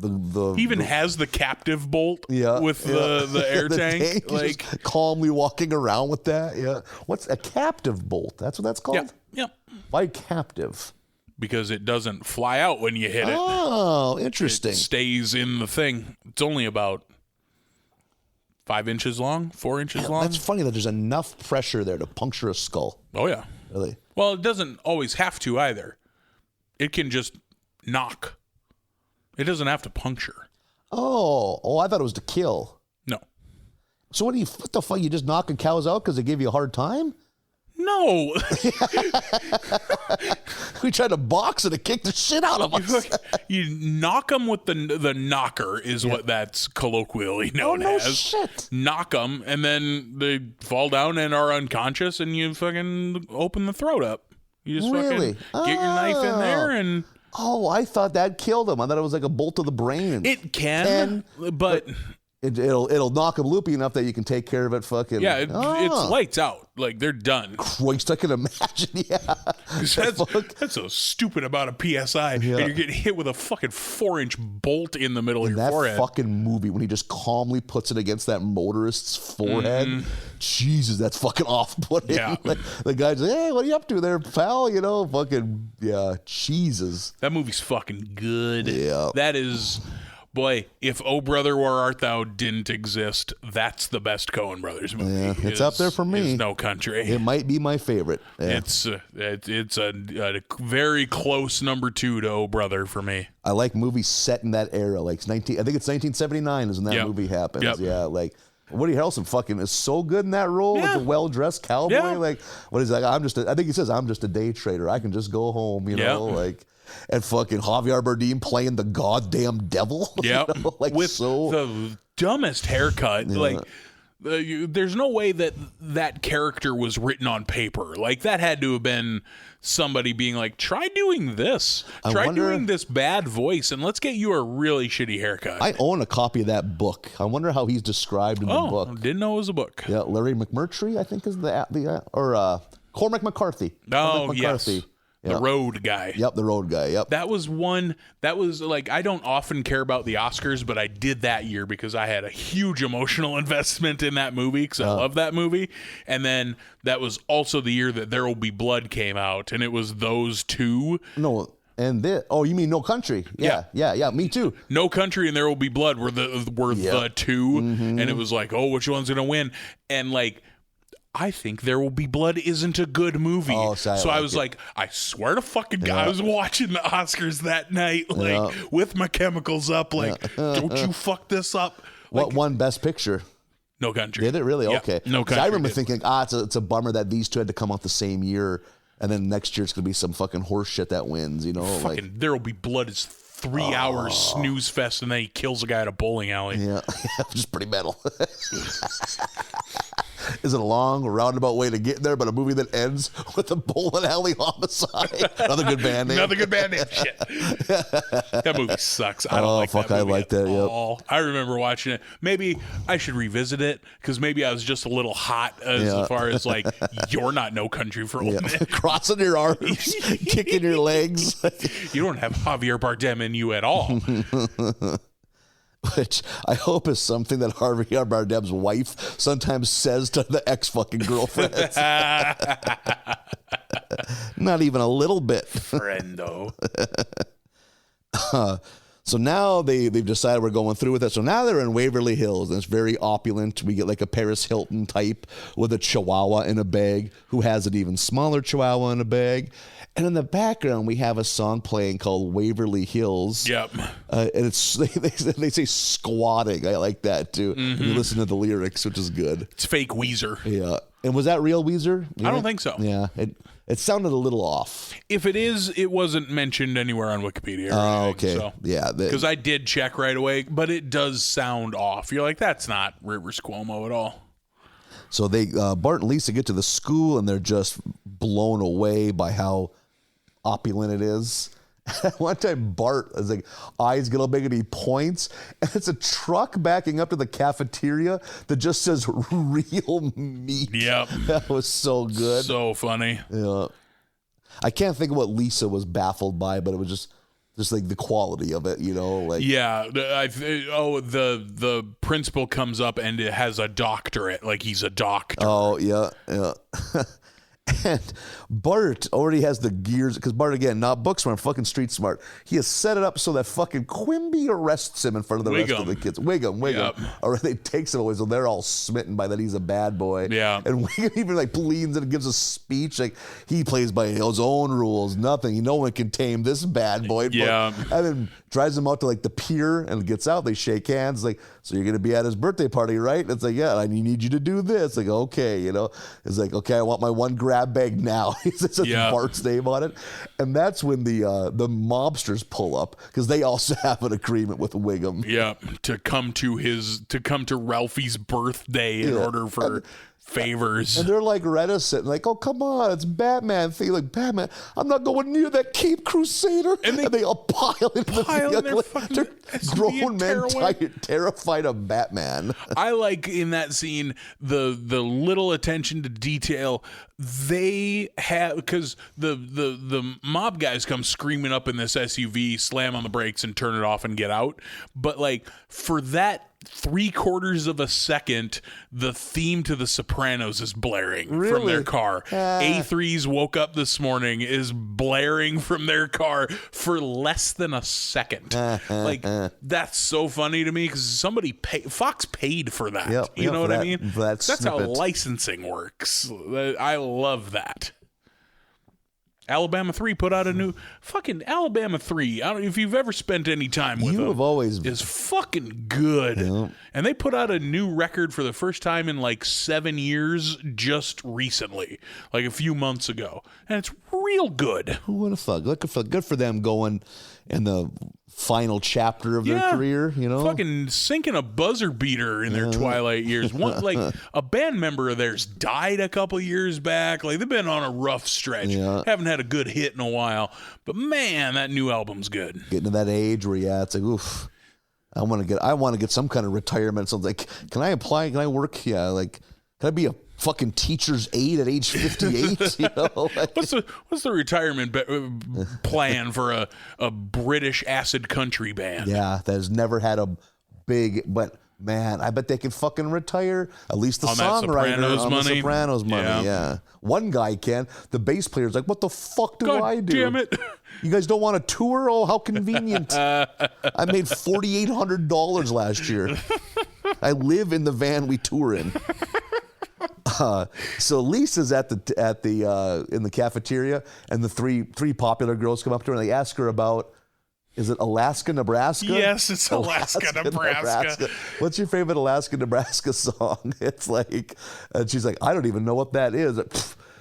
he even has the captive bolt with the air tank. Like calmly walking around with that. Yeah. What's a captive bolt? That's what that's called? Yeah. Why captive? Because it doesn't fly out when you hit it. Oh, interesting. It stays in the thing. It's only about 5 inches long, 4 inches long. That's funny that there's enough pressure there to puncture a skull. Oh, yeah. Really? Well, it doesn't always have to either. It can just knock. It doesn't have to puncture. Oh, I thought it was to kill. No. So what the fuck? You just knocking cows out because they give you a hard time? No. We tried to box it and kick the shit out of us. You knock them with the knocker is what that's colloquially known as. Shit. Knock them, and then they fall down and are unconscious, and you fucking open the throat up. You just fucking get your knife in there and... Oh, I thought that killed him. I thought it was like a bolt to the brain. It can, but it'll knock him loopy enough that you can take care of it. Fucking it's lights out. Like they're done. Christ, I can imagine. Yeah, that's a stupid amount of psi, and you're getting hit with a fucking 4-inch bolt in the middle of your forehead. That fucking movie when he just calmly puts it against that motorist's forehead. Jesus, that's fucking off-putting. Yeah. Like, the guy's like, "Hey, what are you up to there, pal?" You know, fucking Jesus. That movie's fucking good. Yeah, that is. Boy, if Oh Brother Where Art Thou didn't exist, that's the best Coen Brothers movie. Yeah, it's up there for me. No Country. It might be my favorite. Yeah. It's a very close number 2 to Oh Brother for me. I like movies set in that era, like I think it's 1979 is when that movie happens. Yep. Yeah, like Woody Harrelson fucking is so good in that role with the well-dressed cowboy. Yeah. Like, what is that? I think he says, "I'm just a day trader. I can just go home," you know, like. And fucking Javier Bardem playing the goddamn devil. Yeah, you know? Like with the dumbest haircut. Yeah. Like, there's no way that character was written on paper. Like, that had to have been somebody being like, try doing this. Try doing this bad voice, and let's get you a really shitty haircut. I own a copy of that book. I wonder how he's described in the book. Oh, didn't know it was a book. Yeah, Larry McMurtry, I think is or Cormac McCarthy. Oh, yes. The road guy. Yep, the road guy. Yep. That was like, I don't often care about the Oscars, but I did that year because I had a huge emotional investment in that movie because I love that movie. And then that was also the year that There Will Be Blood came out, and it was those two. No, and you mean No Country? Yeah, me too. No Country and There Will Be Blood were the two, and it was like, oh, which one's gonna win? And like, I think There Will Be Blood isn't a good movie. So I was like, I swear to fucking God, I was watching the Oscars that night, like with my chemicals up, like, don't you fuck this up. What like, won Best Picture? No Country. Did it really? Yeah, okay. No Country. I remember thinking, it's a bummer that these two had to come out the same year, and then next year it's gonna be some fucking horse shit that wins. You know, fucking like, There Will Be Blood is 3 hours snooze fest, and then he kills a guy at a bowling alley. Yeah, which is pretty metal. Is it a long, roundabout way to get there, but a movie that ends with a bowling alley homicide? Another good band name. Another good band name. Shit. That movie sucks. I don't like that movie. I like that. Yep. I remember watching it. Maybe I should revisit it because maybe I was just a little hot as far as like, you're not No Country for Old Men. Crossing your arms, kicking your legs. You don't have Javier Bardem in you at all. Which I hope is something that Javier Bardem's wife sometimes says to the ex-fucking girlfriends. Not even a little bit. Friendo. So now they've decided we're going through with it. So now they're in Waverly Hills, and it's very opulent. We get like a Paris Hilton type with a chihuahua in a bag who has an even smaller chihuahua in a bag. And in the background, we have a song playing called Waverly Hills. Yep. And it's they say squatting. I like that, too. Mm-hmm. You listen to the lyrics, which is good. It's fake Weezer. Yeah. And was that real Weezer? I don't think so. Yeah. It It sounded a little off. If it is, it wasn't mentioned anywhere on Wikipedia. Oh, okay. So, yeah. Because I did check right away, but it does sound off. You're like, that's not Rivers Cuomo at all. So Bart and Lisa get to the school, and they're just blown away by how opulent it is. One time, Bart is like, eyes get all big, and he points, and it's a truck backing up to the cafeteria that just says "real meat." Yep, that was so good, so funny. Yeah, I can't think of what Lisa was baffled by, but it was just like the quality of it, like the principal comes up and it has a doctorate, like he's a doctor. Oh yeah. And Bart already has the gears, because Bart, again, not book smart, fucking street smart. He has set it up so that fucking Quimby arrests him in front of the rest of the kids. Wiggum. Yep. Or they takes him away, so they're all smitten by that he's a bad boy. Yeah. And Wiggum even leans in and gives a speech like he plays by his own rules. Nothing. No one can tame this bad boy. Yeah. And then drives him out to the pier and gets out. They shake hands. Like, so you're gonna be at his birthday party, right? It's like, yeah, I need you to do this. Like, okay, It's like, okay, I want my one grab bag now. It says Bart's name on it, and that's when the mobsters pull up, because they also have an agreement with Wiggum. Yeah, to come to Ralphie's birthday in order for favors. And they're reticent, oh, come on, it's Batman thing. Like, Batman, I'm not going near that Cape Crusader. And they all pile into the vehicle. They're grown men terrified of Batman. I like in that scene the little attention to detail they have, because the mob guys come screaming up in this SUV, slam on the brakes and turn it off and get out. But for that 3/4 of a second, the theme to The Sopranos is blaring from their car. A3's Woke Up This Morning is blaring from their car for less than a second. That's so funny to me, because Fox paid for that. You know what I mean? That's how licensing works. I love that. Alabama 3 put out a new fucking Alabama 3. I don't know if you've ever spent any time with them. Is fucking good. Yeah. And they put out a new record for the first time in 7 years just recently, a few months ago. And it's real good. Who would have thought? Good for them going in the final chapter of their career, Fucking sinking a buzzer beater in their twilight years. One, a band member of theirs died a couple years back. They've been on a rough stretch. Yeah. Haven't had a good hit in a while. But man, that new album's good. Getting to that age where it's oof. I want to get some kind of retirement. So can I apply? Can I work? Yeah, can I be a fucking teacher's aide at age 58? What's the retirement plan for a British acid country band? Yeah, that has never had a big, but man, I bet they can fucking retire. At least the songwriter on the Sopranos money. Yeah. One guy can. The bass player's like, what the fuck do I do? Damn it. You guys don't want a tour? Oh, how convenient. I made $4,800 last year. I live in the van we tour in. So Lisa's in the cafeteria, and the three popular girls come up to her and they ask her about, is it Alaska, Nebraska? Yes, it's Alaska, Nebraska. What's your favorite Alaska, Nebraska song? It's and she's like, I don't even know what that is.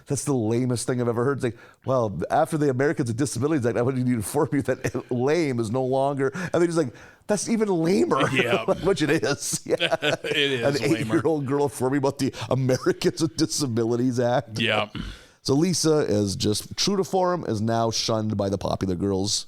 That's the lamest thing I've ever heard. It's like, well, after the Americans with Disabilities Act, I would need to inform you that lame is no longer. And they're just like, that's even lamer. Yeah. Which it is. Yeah. It is an 8-year-old girl informed me about the Americans with Disabilities Act. Yeah. So Lisa is just true to form, is now shunned by the popular girls.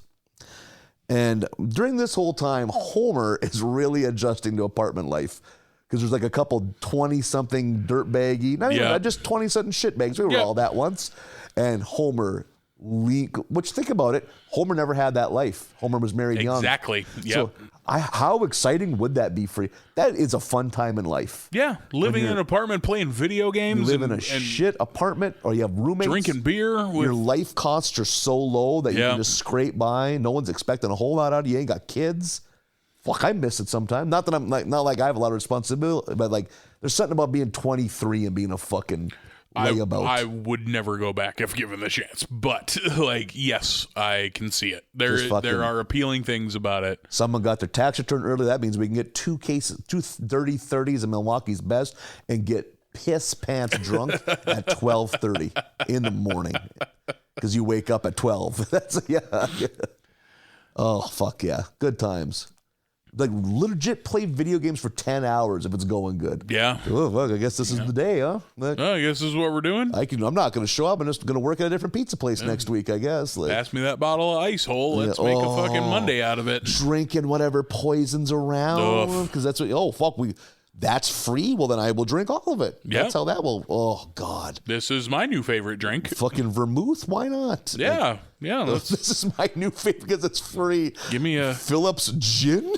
And during this whole time, Homer is really adjusting to apartment life. Because there's a couple 20-something dirtbaggy, not even just 20-something shitbags. We were all that once. And Homer, which, think about it, Homer never had that life. Homer was married young. Exactly. Yep. So how exciting would that be for you? That is a fun time in life. Yeah, living in an apartment, playing video games. You live in a shit apartment, or you have roommates. Drinking beer. Your life costs are so low that you can just scrape by. No one's expecting a whole lot out of you. You ain't got kids. Fuck, I miss it sometimes. Not that I'm not I have a lot of responsibility, but there's something about being 23 and being a fucking layabout. I would never go back if given the chance, but yes, I can see it. There are appealing things about it. Someone got their tax return early. That means we can get two dirty 30s of Milwaukee's best and get piss pants drunk at 12:30 in the morning because you wake up at 12. That's yeah. Oh fuck yeah, good times. Like legit play video games for 10 hours if it's going good. Yeah. Oh fuck, I guess this is the day, huh? Like, I guess this is what we're doing. I'm not going to show up. I'm just going to work at a different pizza place next week, I guess. Like, pass me that bottle of ice hole. Let's make a fucking Monday out of it. Drinking whatever poisons around because that's what. Oh fuck, that's free. Well then I will drink all of it. Yeah. That's how that will. Oh god. This is my new favorite drink. Fucking vermouth. Why not? Yeah. Like, yeah. This is my new favorite because it's free. Give me a Phillips gin.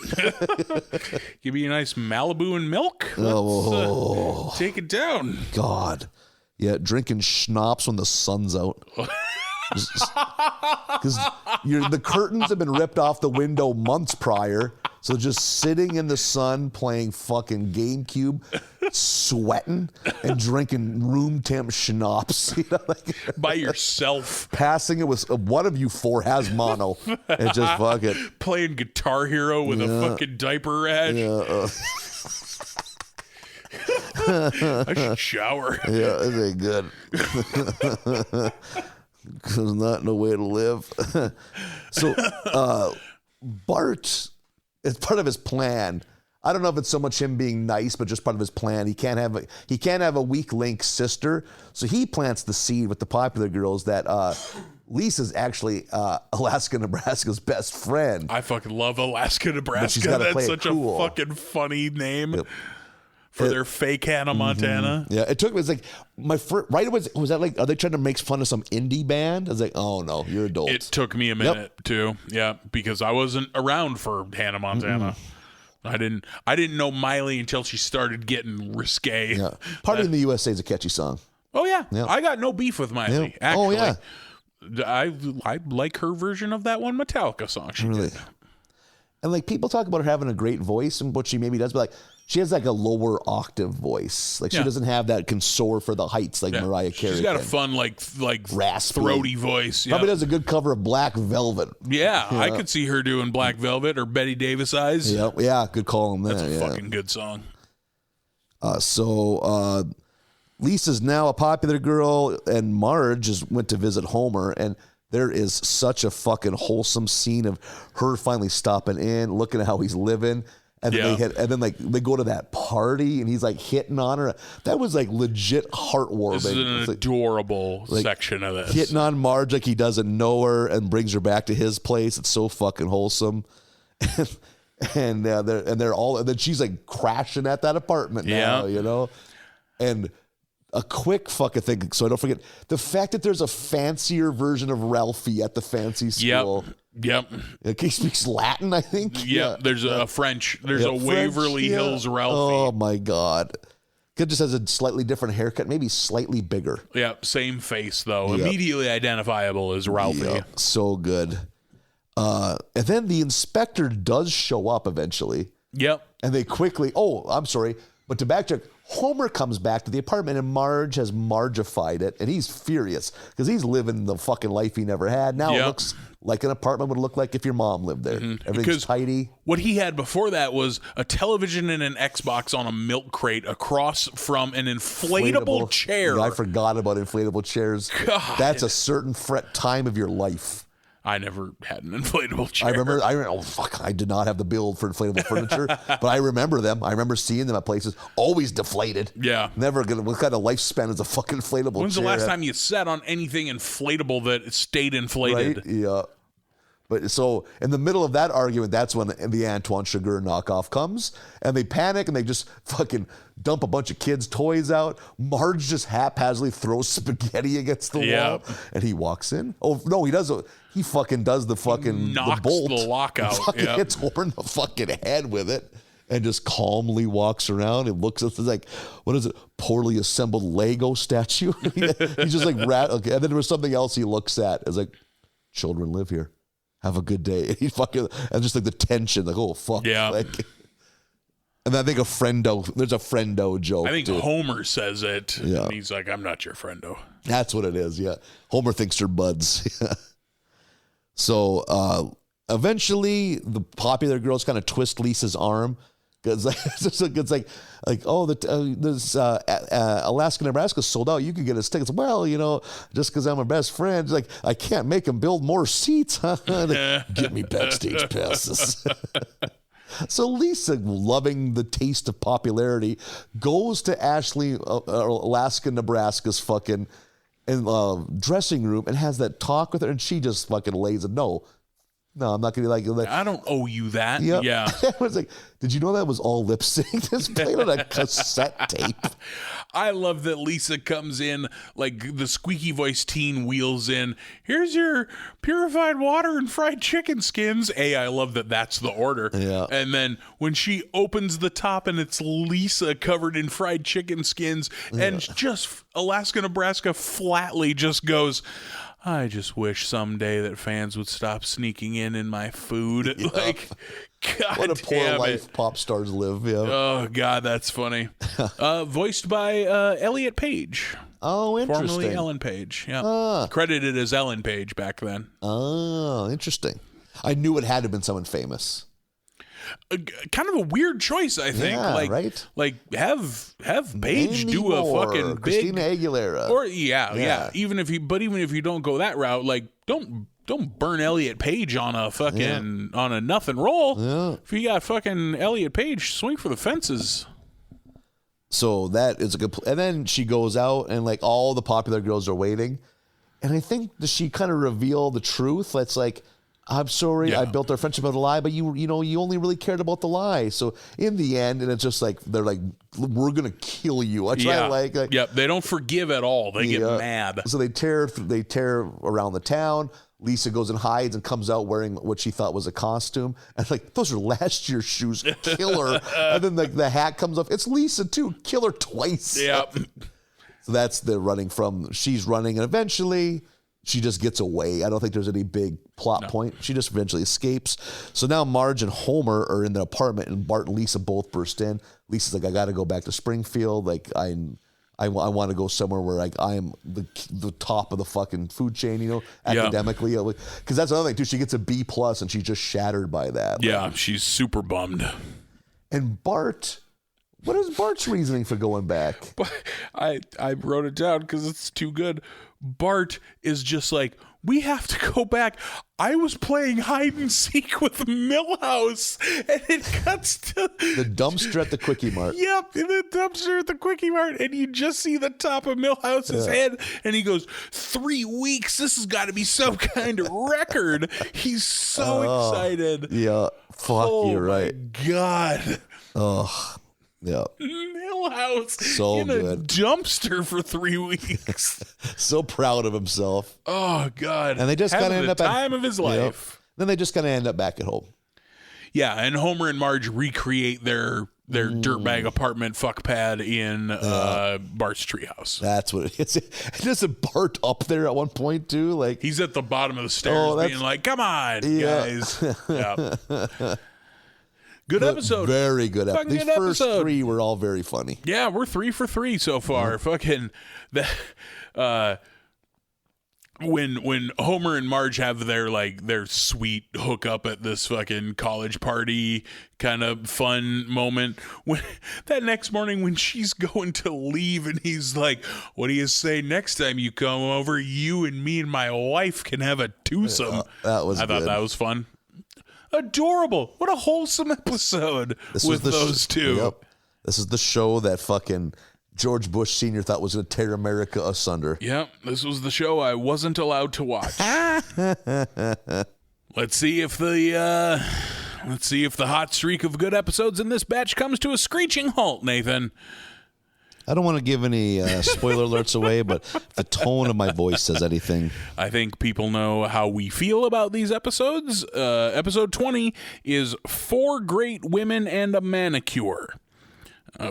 Give me a nice Malibu and milk. Let's take it down. God. Yeah, drinking schnapps when the sun's out. Because the curtains have been ripped off the window months prior. So just sitting in the sun playing fucking GameCube, sweating and drinking room temp schnapps, you know, like, by yourself. Passing it with one of you four has mono and just fuck it. Playing Guitar Hero with a fucking diaper rash. Yeah, I should shower. Yeah, it ain't good. Because not no way to live. So Bart, it's part of his plan. I don't know if it's so much him being nice, but just part of his plan. He can't have a weak link sister, so he plants the seed with the popular girls that Lisa's actually Alaska, Nebraska's best friend. I fucking love Alaska, Nebraska. That's such a fucking funny name. Yep. For their fake Hannah Montana. Yeah, it took me. It's like my first. Right? Was that like? Are they trying to make fun of some indie band? I was like, oh no, you're adults. It took me a minute too. Yeah, because I wasn't around for Hannah Montana. I didn't know Miley until she started getting risque. Yeah, Party in the USA is a catchy song. Oh yeah, I got no beef with Miley. Yeah. Actually, oh yeah, I like her version of that one Metallica song. She did. And like people talk about her having a great voice and what she maybe does, but like she has like a lower octave voice. Like she doesn't have that can soar for the heights like Mariah Carey. She's got a fun like raspy, throaty voice. Probably does a good cover of Black Velvet. Yeah, I could see her doing Black Velvet or Betty Davis Eyes. Yeah, good call on that. That's a fucking good song. So Lisa's now a popular girl, and Marge went to visit Homer, and there is such a fucking wholesome scene of her finally stopping in, looking at how he's living. And then they go to that party and he's like hitting on her. That was like legit heartwarming. This is an adorable section of this. Hitting on Marge like he doesn't know her and brings her back to his place. It's so fucking wholesome. And then she's like crashing at that apartment now, you know? And a quick fucking thing, so I don't forget the fact that there's a fancier version of Ralphie at the fancy school. Yep. He speaks Latin, I think. Yep. Yeah. There's a French. There's a Waverly Hills Ralphie. Oh my god. Kid just has a slightly different haircut, maybe slightly bigger. Yeah. Same face though. Yep. Immediately identifiable as Ralphie. Yep. So good. And then the inspector does show up eventually. Yep. And they quickly. Oh, I'm sorry, but to backtrack. Homer comes back to the apartment and Marge has Margified it, and he's furious because he's living the fucking life he never had. Now it looks like an apartment would look like if your mom lived there. Everything's tidy. What he had before that was a television and an Xbox on a milk crate across from an inflatable chair. I forgot about inflatable chairs. God. That's a certain time of your life. I never had an inflatable chair. I remember, oh fuck, I did not have the build for inflatable furniture, but I remember them. I remember seeing them at places, always deflated. Yeah. Never gonna, what kind of lifespan is a fucking inflatable chair? When's the last time you sat on anything inflatable that stayed inflated? Right? Yeah. But so in the middle of that argument, that's when the Antoine Chigurh knockoff comes, and they panic and they just fucking dump a bunch of kids' toys out. Marge just haphazardly throws spaghetti against the wall, and he walks in. Oh no, he does. He fucking does the fucking knocks the bolt, the lock out. Fucking hits Homer in the fucking head with it, and just calmly walks around and looks at like, what is it? Poorly assembled Lego statue. He's just like okay. And then there was something else he looks at. It's like, children live here. Have a good day. He fucking, and just like the tension, like, oh fuck. Yeah. Like, and I think there's a friendo joke. I think too. Homer says it. Yeah. And he's like, I'm not your friendo. That's what it is. Yeah. Homer thinks they're buds. So eventually the popular girls kind of twist Lisa's arm Because it's like this Alaska, Nebraska sold out. You could get his tickets. Well, just because I'm a best friend, like I can't make him build more seats. Huh? Give me backstage passes. So Lisa, loving the taste of popularity, goes to Alaska, Nebraska's fucking dressing room and has that talk with her, and she just fucking lays it. No, I'm not gonna be like. I don't owe you that. Yep. Yeah. I was like, did you know that was all lip sync? It's played on a cassette tape. I love that Lisa comes in like the squeaky voice teen wheels in. Here's your purified water and fried chicken skins. I love that that's the order. Yeah. And then when she opens the top and it's Lisa covered in fried chicken skins, and just Alaska, Nebraska flatly just goes, I just wish someday that fans would stop sneaking in my food. Yeah. Like, God, what a poor life pop stars live. Yeah. Oh God, that's funny. Voiced by Elliot Page. Oh, interesting. Formerly Ellen Page. Yeah. Credited as Ellen Page back then. Oh, interesting. I knew it had to have been someone famous. Kind of a weird choice, I think. Yeah, like, right? Like have Paige do a fucking Christina big Aguilera. Or yeah. Even if you don't go that route, like don't burn Elliot Page on a fucking on a nothing roll. Yeah. If you got fucking Elliot Page, swing for the fences. So that is a good. And then she goes out, and like all the popular girls are waiting, and I think does she kind of reveal the truth? It's like, I'm sorry, I built our friendship on a lie, but you only really cared about the lie. So in the end, and it's just like they're like, we're gonna kill you. I try like yep. They don't forgive at all. They get mad. So they tear around the town. Lisa goes and hides and comes out wearing what she thought was a costume. And like, those are last year's shoes. Kill her. And then the hat comes off. It's Lisa too. Kill her twice. Yep. So that's the running from. She's running, and eventually she just gets away. I don't think there's any big plot point. She just eventually escapes. So now Marge and Homer are in the apartment, and Bart and Lisa both burst in. Lisa's like, I got to go back to Springfield. Like, I want to go somewhere where like I'm the top of the fucking food chain, academically. Because that's another thing too. She gets a B+, and she's just shattered by that. Yeah, she's super bummed. And Bart. What is Bart's reasoning for going back? I wrote it down because it's too good. Bart is just like, we have to go back. I was playing hide and seek with Milhouse, and it cuts to the dumpster at the Quickie Mart. Yep, the dumpster at the Quickie Mart, and you just see the top of Milhouse's head, and he goes, 3 weeks. This has got to be some kind of record. He's so excited. Yeah, fuck, you're right. My God. Oh. Yeah. Milhouse so in good. A dumpster for 3 weeks. So proud of himself. Oh God. And they just kind of end up at the time of his life. Then they just kind of end up back at home. Yeah, and Homer and Marge recreate their dirtbag apartment fuck pad in Bart's treehouse. That's what it is. Isn't Bart up there at one point too? Like he's at the bottom of the stairs being like, come on, guys. Yeah. Good episode. Very good episode. These first episode. 3 were all very funny. Yeah, we're 3 for 3 so far. Fucking when Homer and Marge have their sweet hookup at this fucking college party kind of fun moment, when that next morning when she's going to leave and he's like, what do you say next time you come over, you and me and my wife can have a twosome. I thought that was fun. Adorable. What a wholesome episode with those two. Yep. This is the show that fucking George Bush Sr. thought was going to tear America asunder. Yep. This was the show I wasn't allowed to watch. Let's see if the hot streak of good episodes in this batch comes to a screeching halt, Nathan. I don't want to give any spoiler alerts away, but the tone of my voice says anything. I think people know how we feel about these episodes. Episode 20 is 4 Great Women and a Manicure.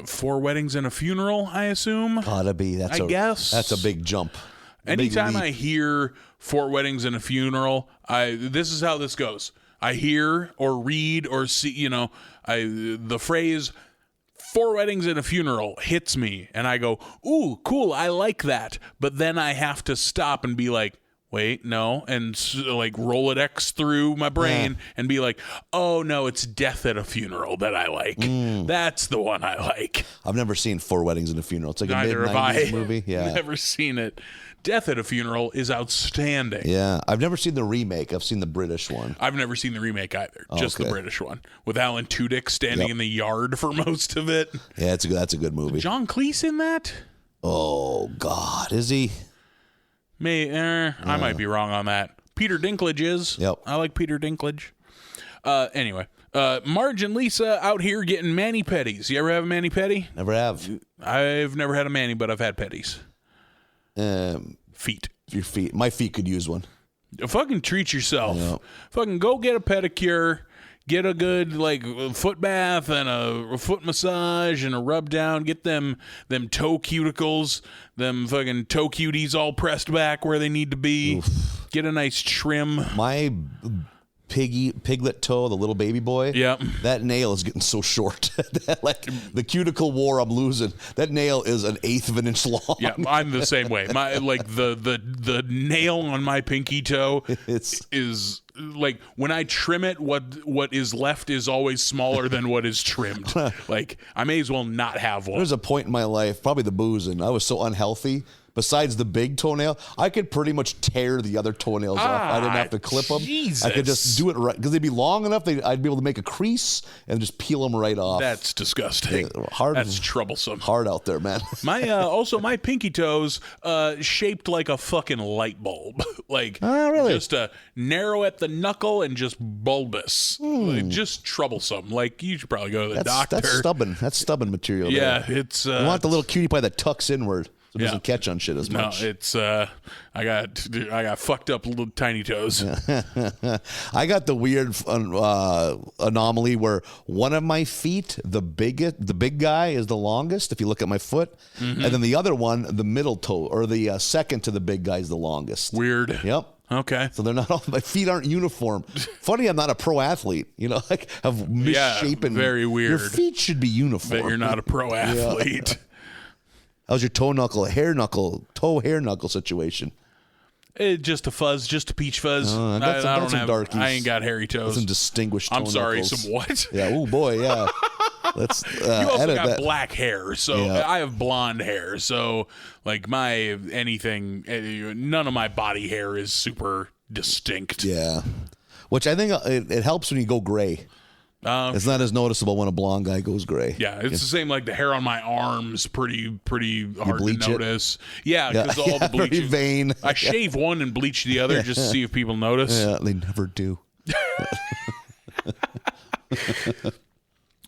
4 weddings and a funeral, I assume. Gotta be. I guess. That's a big jump. Anytime I hear 4 weddings and a funeral, this is how this goes. I hear or read or see, the phrase 4 weddings and a funeral hits me, and I go, ooh, cool, I like that. But then I have to stop and be like, wait, no, and like Rolodex through my brain and be like, oh no, it's Death at a Funeral that I like. That's the one I like. I've never seen Four Weddings and a Funeral. It's like Neither a have I. mid-90s movie. Yeah, never seen it. Death at a Funeral is outstanding. Yeah, I've never seen the remake. I've seen the British one. I've never seen the remake either. Just the British one with Alan Tudyk standing in the yard for most of it. Yeah, that's a good movie. John Cleese in that? Oh God, is he? I might be wrong on that. Peter Dinklage is. Yep. I like Peter Dinklage. Anyway, Marge and Lisa out here getting mani-pedis. You ever have a mani-pedi? Never have. I've never had a mani, but I've had pedis. Feet. Your feet. My feet could use one. Fucking treat yourself. Yep. Fucking go get a pedicure. Get a good foot bath and a foot massage and a rub down. Get them toe cuticles, them fucking toe cuties all pressed back where they need to be. Oof. Get a nice trim. My piglet toe, the little baby boy. Yep. That nail is getting so short. The cuticle war I'm losing. That nail is 1/8 of an inch long. Yeah, I'm the same way. My the nail on my pinky toe is like when I trim it, what is left is always smaller than what is trimmed. Like I may as well not have one. There's a point in my life, probably the boozing. I was so unhealthy. Besides the big toenail, I could pretty much tear the other toenails off. I didn't have to clip them. Jesus. I could just do it right because they'd be long enough. I'd be able to make a crease and just peel them right off. That's disgusting. That's troublesome. Hard out there, man. My pinky toes shaped like a fucking light bulb. Really? Just narrow at the knuckle and just bulbous. Just troublesome. Like you should probably go to the doctor. That's stubborn. That's stubborn material. Yeah, there. it's. You want the little cutie pie that tucks inward. So it doesn't catch on shit as much. No, it's I got fucked up little tiny toes. I got the weird anomaly where one of my feet, the big guy, is the longest. If you look at my foot, and then the other one, the middle toe or the second to the big guy, is the longest. Weird. Yep. Okay. So they're not all, my feet aren't uniform. Funny, I'm not a pro athlete. Have misshapen. Very weird. Your feet should be uniform. But you're not a pro athlete. How's your toe hair knuckle situation? Just a fuzz, just a peach fuzz. I got some darkies. I ain't got hairy toes. Some distinguished toe I'm sorry, knuckles. some what? Yeah, oh boy, yeah. Let's you also edit got that. black hair, so I have blonde hair. So like none of my body hair is super distinct. Yeah, which I think it helps when you go gray. It's not as noticeable when a blonde guy goes gray. Yeah, it's the same. Like the hair on my arms, pretty hard to notice. Yeah, because all the bleaching. Vain. I shave one and bleach the other just to see if people notice. Yeah, they never do.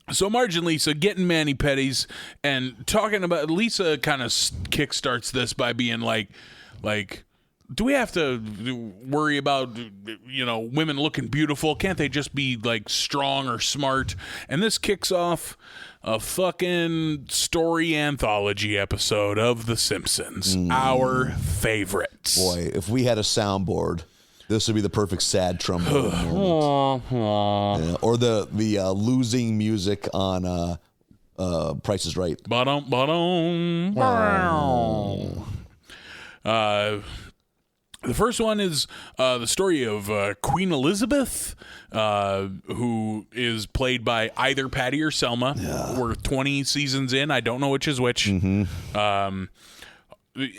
So Marge and Lisa getting mani-pedis and talking about Lisa kind of kickstarts this by being like. Do we have to worry about, women looking beautiful? Can't they just be like strong or smart? And this kicks off a fucking story anthology episode of The Simpsons, our favorites. Boy, if we had a soundboard, this would be the perfect sad trombone moment. Yeah, or the losing music on Price is Right. The first one is the story of Queen Elizabeth, who is played by either Patty or Selma. Yeah. We're 20 seasons in. I don't know which is which. Mm-hmm.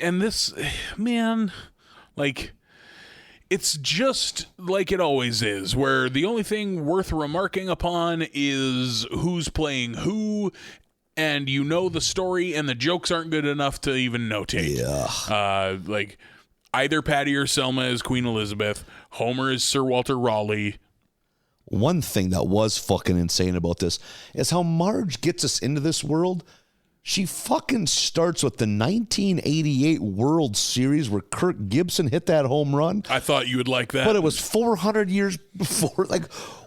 And this, man, it's just like it always is, where the only thing worth remarking upon is who's playing who, and the story, and the jokes aren't good enough to even notate. Yeah. Either Patty or Selma is Queen Elizabeth. Homer is Sir Walter Raleigh. One thing that was fucking insane about this is how Marge gets us into this world. She fucking starts with the 1988 World Series where Kirk Gibson hit that home run. I thought you would like that. But it was 400 years before.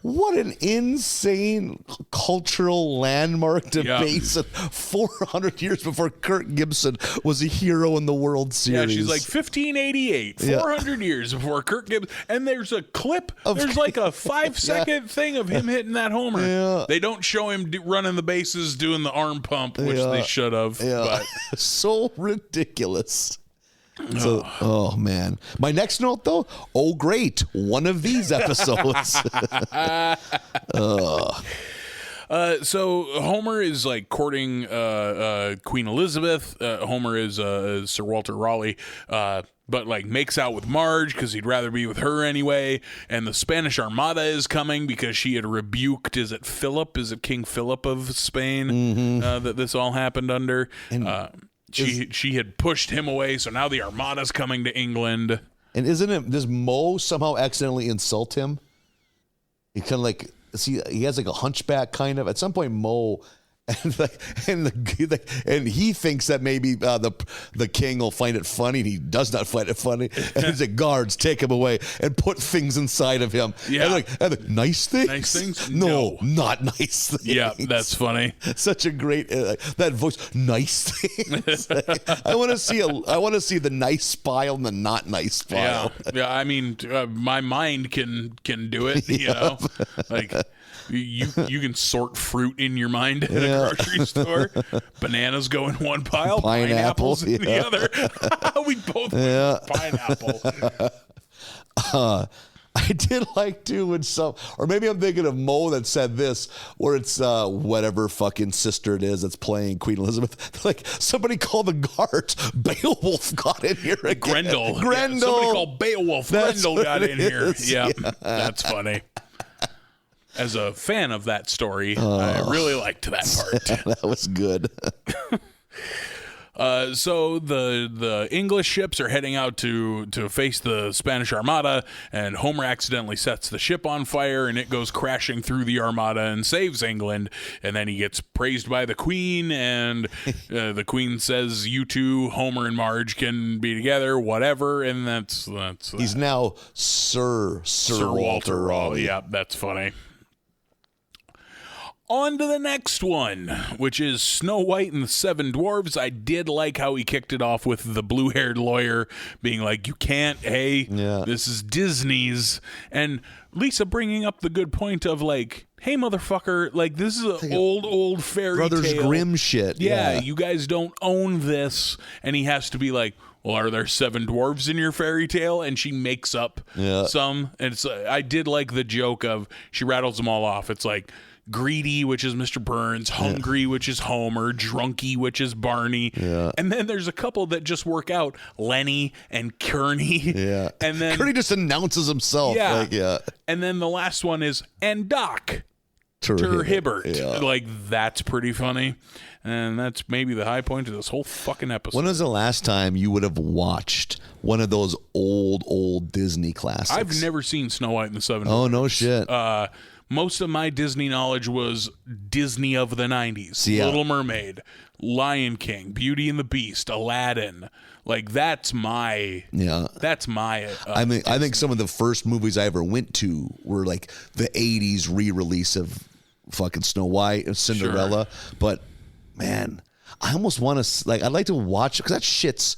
What an insane cultural landmark to base it. 400 years before Kirk Gibson was a hero in the World Series. Yeah, she's like 1588, 400 years before Kirk Gibson. And there's a clip. There's like a 5-second thing of him hitting that homer. Yeah. They don't show him running the bases, doing the arm pump, which they should have. Yeah. But. So ridiculous. So, oh man. My next note though, oh great, one of these episodes. So Homer is like courting Queen Elizabeth. Homer is Sir Walter Raleigh, but like makes out with Marge because he'd rather be with her anyway. And the Spanish Armada is coming because she had rebuked. Is it Philip? Is it King Philip of Spain that this all happened under? She had pushed him away, so now the Armada's coming to England. And isn't it? Does Mo somehow accidentally insult him? He kind of like. See, he has like a hunchback kind of. At some point, Mo and he thinks that maybe the king will find it funny, and he does not find it funny. And he's like, guards, take him away and put things inside of him. Yeah, and nice things. Nice things? No, not nice things. Yeah, that's funny. Such a great that voice. Nice things. I want to see the nice file and the not nice file. Yeah. I mean, my mind can do it. You know, like. You can sort fruit in your mind at a grocery store. Bananas go in one pile, pineapples in the other. We both went pineapple. I did like too when or maybe I'm thinking of Mo that said this, where it's whatever fucking sister it is that's playing Queen Elizabeth. Like, somebody called the guards. Beowulf got in here again. Grendel. Yeah, somebody called Beowulf. Grendel got in here. Yeah, that's funny. As a fan of that story, I really liked that part. That was good. So the English ships are heading out to face the Spanish Armada, and Homer accidentally sets the ship on fire, and it goes crashing through the Armada and saves England. And then he gets praised by the Queen, and the Queen says, "You two, Homer and Marge, can be together, whatever." And that's He's now Sir Walter Raleigh. Yeah, that's funny. On to the next one, which is Snow White and the Seven Dwarfs. I did like how he kicked it off with the blue-haired lawyer being like, you can't, this is Disney's. And Lisa bringing up the good point of like, hey, motherfucker, like, this is an old fairy Brothers tale. Grimm shit. Yeah, you guys don't own this. And he has to be like, well, are there 7 dwarves in your fairy tale? And she makes up some. And it's I did like the joke of, she rattles them all off. It's like, Greedy, which is Mr. Burns, Hungry, which is Homer, Drunky, which is Barney. Yeah. And then there's a couple that just work out, Lenny and Kearney. Yeah. And then Kearney just announces himself. Yeah. And then the last one is, and Doc. Hibbert. Yeah. Like, that's pretty funny. And that's maybe the high point of this whole fucking episode. When was the last time you would have watched one of those old Disney classics? I've never seen Snow White and the Seven Dwarfs. Oh, no shit. Most of my Disney knowledge was Disney of the 90s. Yeah. Little Mermaid, Lion King, Beauty and the Beast, Aladdin. Like, that's my... That's my... I think some of the first movies I ever went to were like the 80s re-release of fucking Snow White and Cinderella. Sure. But, man, I almost want to... Like, I'd like to watch it because that shit's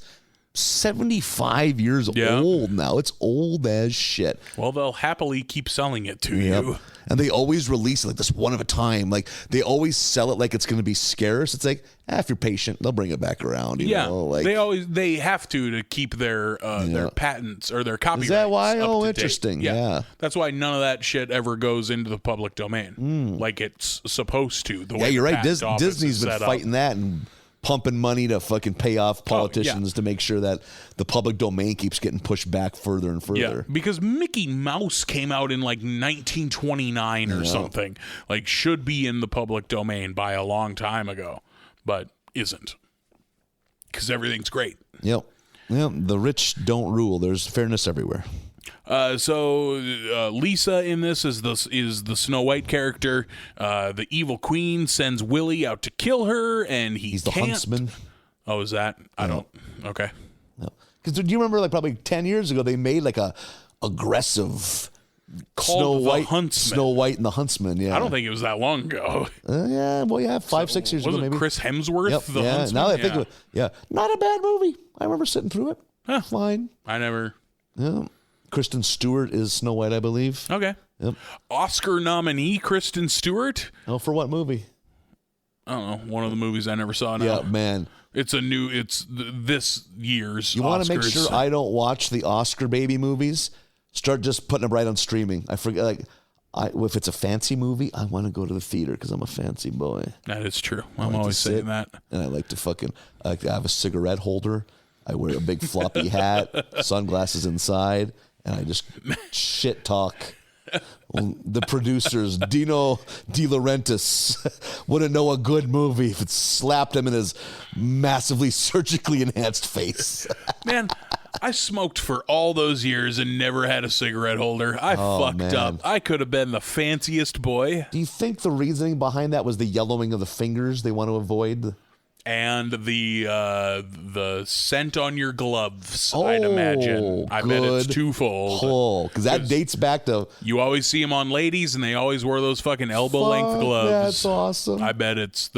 75 years old now. It's old as shit. Well, they'll happily keep selling it to you. And they always release it like this one of a time. Like, they always sell it like it's going to be scarce. It's like, if you're patient, they'll bring it back around. You know? Like, they have to keep their patents or their copyrights. Is that why? Oh, interesting. Yeah. That's why none of that shit ever goes into the public domain like it's supposed to. The way you're right. Disney's Disney's been fighting that and pumping money to fucking pay off politicians to make sure that the public domain keeps getting pushed back further and further. Yeah, because Mickey Mouse came out in like 1929 or something. Like, should be in the public domain by a long time ago, but isn't. Because everything's great. Yep. The rich don't rule. There's fairness everywhere. So Lisa in this is the Snow White character. The evil queen sends Willie out to kill her, and he's the huntsman. Oh, is that? I don't. Okay. Because do you remember, like, probably 10 years ago, they made like a aggressive called Snow White and the Huntsman. Yeah. I don't think it was that long ago. 5-6 years ago maybe. Chris Hemsworth, the Huntsman? Now that I think of it, not a bad movie. I remember sitting through it. Fine. I never. Yeah. Kristen Stewart is Snow White, I believe. Okay. Yep. Oscar nominee Kristen Stewart. Oh, for what movie? I don't know. One of the movies I never saw now. Yeah, man. It's this year's. You want to make sure I don't watch the Oscar baby movies. Start just putting them right on streaming. I forget, if it's a fancy movie, I want to go to the theater because I'm a fancy boy. That is true. I'm always saying that. And I like to have a cigarette holder. I wear a big floppy hat, sunglasses inside, and I just shit talk. The producers, Dino De Laurentiis, wouldn't know a good movie if it slapped him in his massively surgically enhanced face. Man, I smoked for all those years and never had a cigarette holder. I fucked up. I could have been the fanciest boy. Do you think the reasoning behind that was the yellowing of the fingers they want to avoid? And the scent on your gloves, I'd imagine. I bet it's twofold. Because that dates back to... You always see them on ladies, and they always wear those fucking elbow-length gloves. That's awesome. I bet it's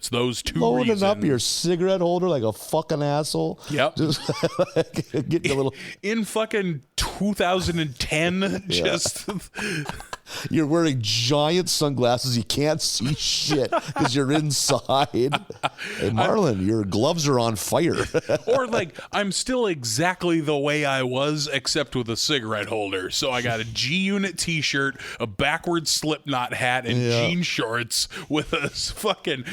those two Loading reasons. up your cigarette holder like a fucking asshole. Yep. Just getting a little... In fucking 2010, just... You're wearing giant sunglasses. You can't see shit because you're inside. Hey, Marlon, your gloves are on fire. Or like, I'm still exactly the way I was, except with a cigarette holder. So I got a G-Unit t-shirt, a backwards Slipknot hat, and jean shorts with a fucking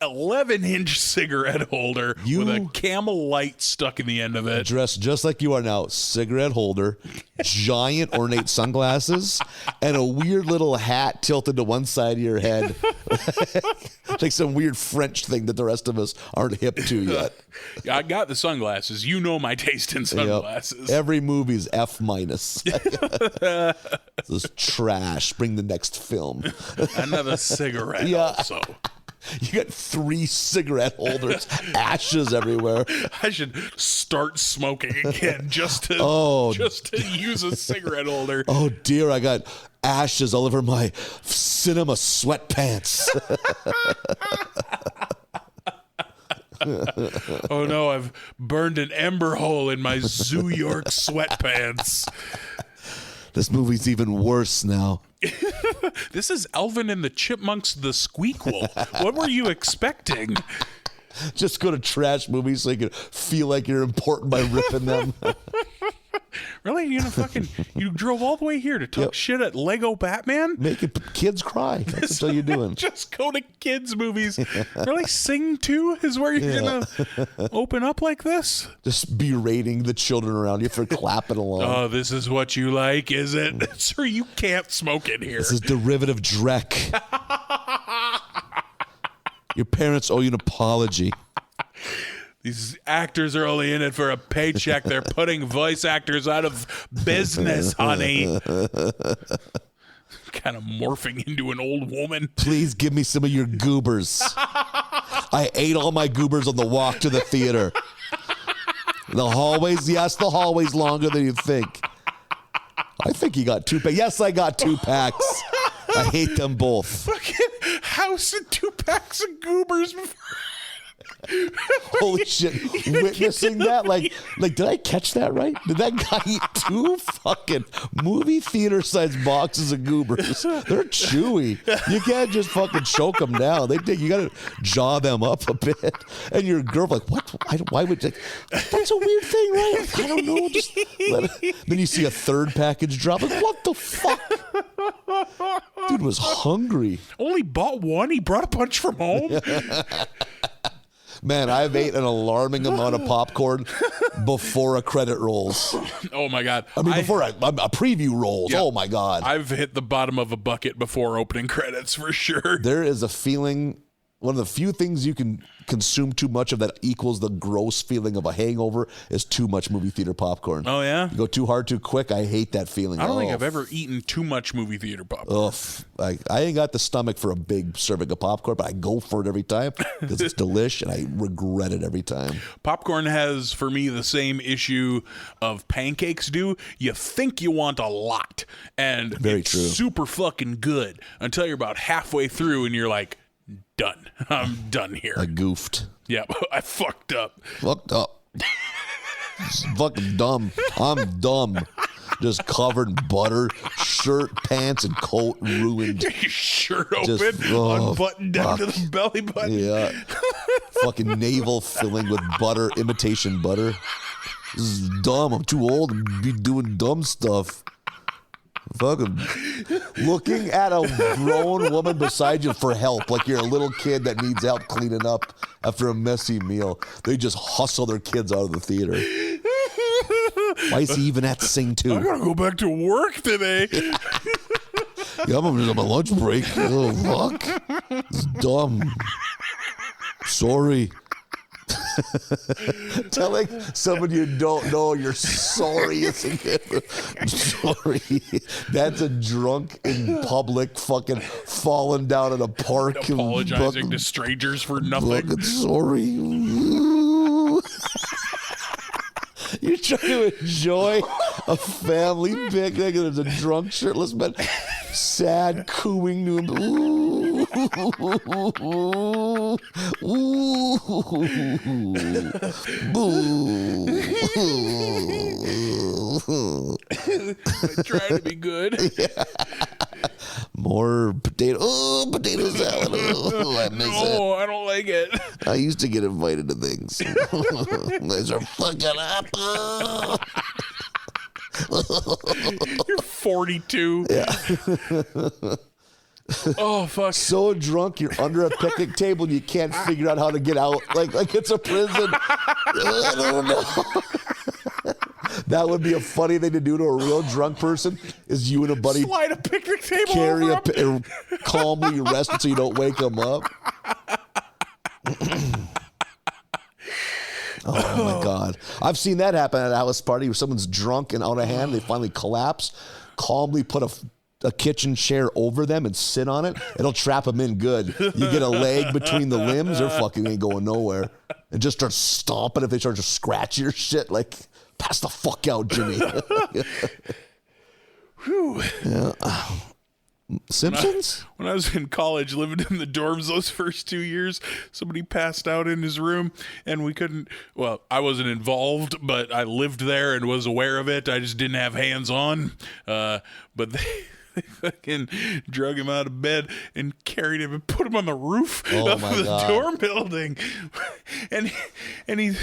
11-inch cigarette holder with a Camel light stuck in the end of it. Dressed just like you are now. Cigarette holder, giant ornate sunglasses, and a weird little hat tilted to one side of your head. Like some weird French thing that the rest of us aren't hip to yet. I got the sunglasses. You know my taste in sunglasses. Yep. Every movie's F-. This is trash. Bring the next film. Another cigarette also. You got 3 cigarette holders, ashes everywhere. I should start smoking again just to use a cigarette holder. Oh dear, I got ashes all over my cinema sweatpants. Oh no, I've burned an ember hole in my Zoo York sweatpants. This movie's even worse now. This is Alvin and the Chipmunks, the Squeakquel. What were you expecting? Just go to trash movies so you can feel like you're important by ripping them. Really? You drove all the way here to talk shit at Lego Batman? Making kids cry. That's what you're doing. Just go to kids' movies. Really? Sing 2 is where you're going to open up like this? Just berating the children around you for clapping along. Oh, this is what you like, is it? Sir, you can't smoke in here. This is derivative Drek. Your parents owe you an apology. These actors are only in it for a paycheck. They're putting voice actors out of business, honey. Kind of morphing into an old woman. Please give me some of your goobers. I ate all my goobers on the walk to the theater. The hallway's longer than you think. I think you got 2 packs. Yes, I got 2 packs. I hate them both. Fucking house and 2 packs of goobers before. Holy shit. Witnessing that, like, did I catch that right? Did that guy eat 2 fucking movie theater sized boxes of goobers? They're chewy. You can't just fucking choke them down. You gotta jaw them up a bit. And your girl like, what? Why would you? That's a weird thing, right? I don't know. Just then you see a 3rd package drop. Like, what the fuck? Dude was hungry. Only bought 1. He brought a bunch from home. Man, I've ate an alarming amount of popcorn before a credit rolls. Oh, my God. I mean, before a preview rolls. Yeah, oh, my God. I've hit the bottom of a bucket before opening credits, for sure. There is a feeling, one of the few things you can consume too much of that equals the gross feeling of a hangover is too much movie theater popcorn. Oh, yeah? You go too hard, too quick. I hate that feeling. I don't think I've ever eaten too much movie theater popcorn. I ain't got the stomach for a big serving of popcorn, but I go for it every time because it's delish, and I regret it every time. Popcorn has, for me, the same issue of pancakes do. You think you want a lot, and it's super fucking good until you're about halfway through, and you're like, done. I'm done here. I goofed. Yeah, I fucked up. Fucked up. Fucking dumb. I'm dumb. Just covered in butter, shirt, pants, and coat ruined. Shirt open, unbuttoned down to the belly button. Yeah. fucking navel filling with butter, imitation butter. This is dumb. I'm too old to be doing dumb stuff. Fucking looking at a grown woman beside you for help, like you're a little kid that needs help cleaning up after a messy meal. They just hustle their kids out of the theater. Why is he even at Sing 2? I gotta go back to work today. Yeah, I'm on my lunch break. Oh, fuck. It's dumb. Sorry. Telling someone you don't know you're sorry isn't good. I'm sorry. That's a drunk in public fucking falling down in a park. Apologizing to strangers for nothing. Fucking sorry. You're trying to enjoy a family picnic and there's a drunk shirtless man sad cooing to him. Ooh, I try to be good. Yeah. More potato salad. Oh, I miss it. No, I don't like it. I used to get invited to things. These are fucking up. You're 42. Yeah. Oh, fuck. So drunk, you're under a picnic table and you can't figure out how to get out. Like it's a prison. I don't know. That would be a funny thing to do to a real drunk person is you and a buddy Slide a picnic table carry over calmly rest it so you don't wake them up. Oh my God. I've seen that happen at a house party where someone's drunk and out of hand. They finally collapse, calmly put a kitchen chair over them and sit on it. It'll trap them in good. You get a leg between the limbs, they're fucking ain't going nowhere. And just start stomping if they start to scratch your shit. Like, pass the fuck out, Jimmy. Whew. Yeah. Simpsons? When I was in college, living in the dorms those first 2 years, somebody passed out in his room and we couldn't, well, I wasn't involved, but I lived there and was aware of it. I just didn't have hands on. But they fucking drug him out of bed and carried him and put him on the roof of the dorm building. And he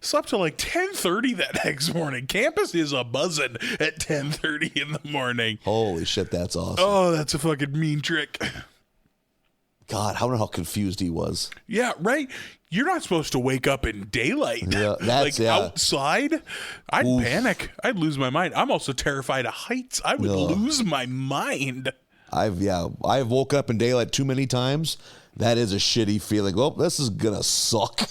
slept till like 10:30 that next morning. Campus is a buzzing at 10:30 in the morning. Holy shit, that's awesome. Oh, that's a fucking mean trick. God, I don't know how confused he was. Yeah, right? You're not supposed to wake up in daylight. Yeah, that's, outside. I'd panic. I'd lose my mind. I'm also terrified of heights. I would lose my mind. I've woke up in daylight too many times. That is a shitty feeling. Well, this is gonna suck.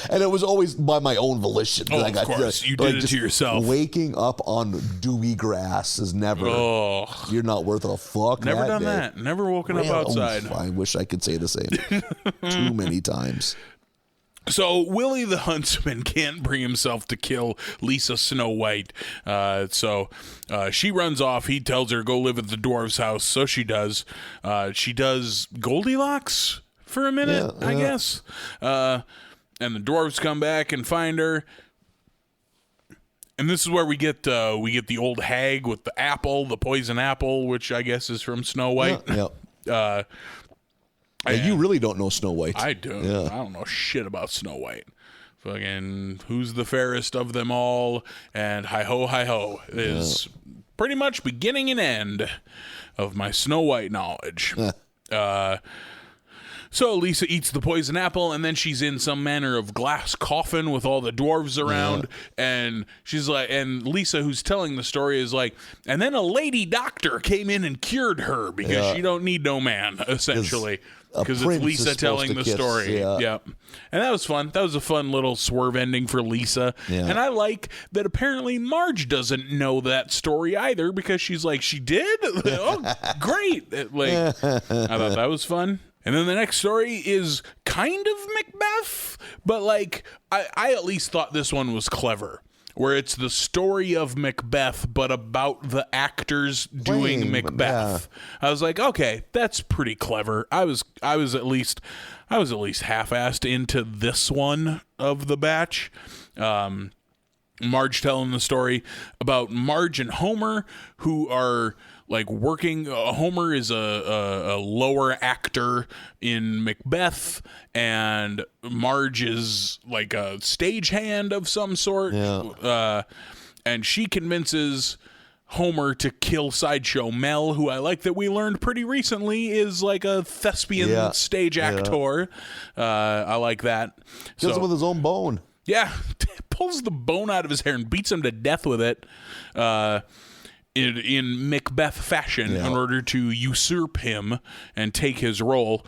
And it was always by my own volition. Oh, of course. You did it to yourself. Waking up on dewy grass is never. Oh, you're not worth a fuck. Never done that. Never woken up outside. I wish I could say the same. Too many times. So Willie the Huntsman can't bring himself to kill Lisa Snow White. So she runs off. He tells her, go live at the dwarf's house. So she does. She does Goldilocks for a minute, I guess. And the dwarves come back and find her. And this is where we get the old hag with the apple, the poison apple, which I guess is from Snow White. Yeah. You really don't know Snow White. I do. Yeah. I don't know shit about Snow White. Fucking who's the fairest of them all, and hi-ho is pretty much beginning and end of my Snow White knowledge. So Lisa eats the poison apple, and then she's in some manner of glass coffin with all the dwarves around, and she's like, and Lisa, who's telling the story, is like, and then a lady doctor came in and cured her because she don't need no man, essentially. Because it's Lisa telling the story. Yeah. And that was fun. That was a fun little swerve ending for Lisa. Yeah. And I like that apparently Marge doesn't know that story either because she's like, she did? Oh, great. I thought that was fun. And then the next story is kind of Macbeth, but like, I at least thought this one was clever. Where it's the story of Macbeth, but about the actors doing Macbeth. Yeah. I was like, okay, that's pretty clever. I was at least half-assed into this one of the batch. Marge telling the story about Marge and Homer, who are like working. Homer is a lower actor in Macbeth, and Marge is like a stagehand of some sort. Yeah. And she convinces Homer to kill Sideshow Mel, who I like that we learned pretty recently is like a thespian stage actor. I like that. Kills him with his own bone. Yeah, pulls the bone out of his hair and beats him to death with it in Macbeth fashion in order to usurp him and take his role.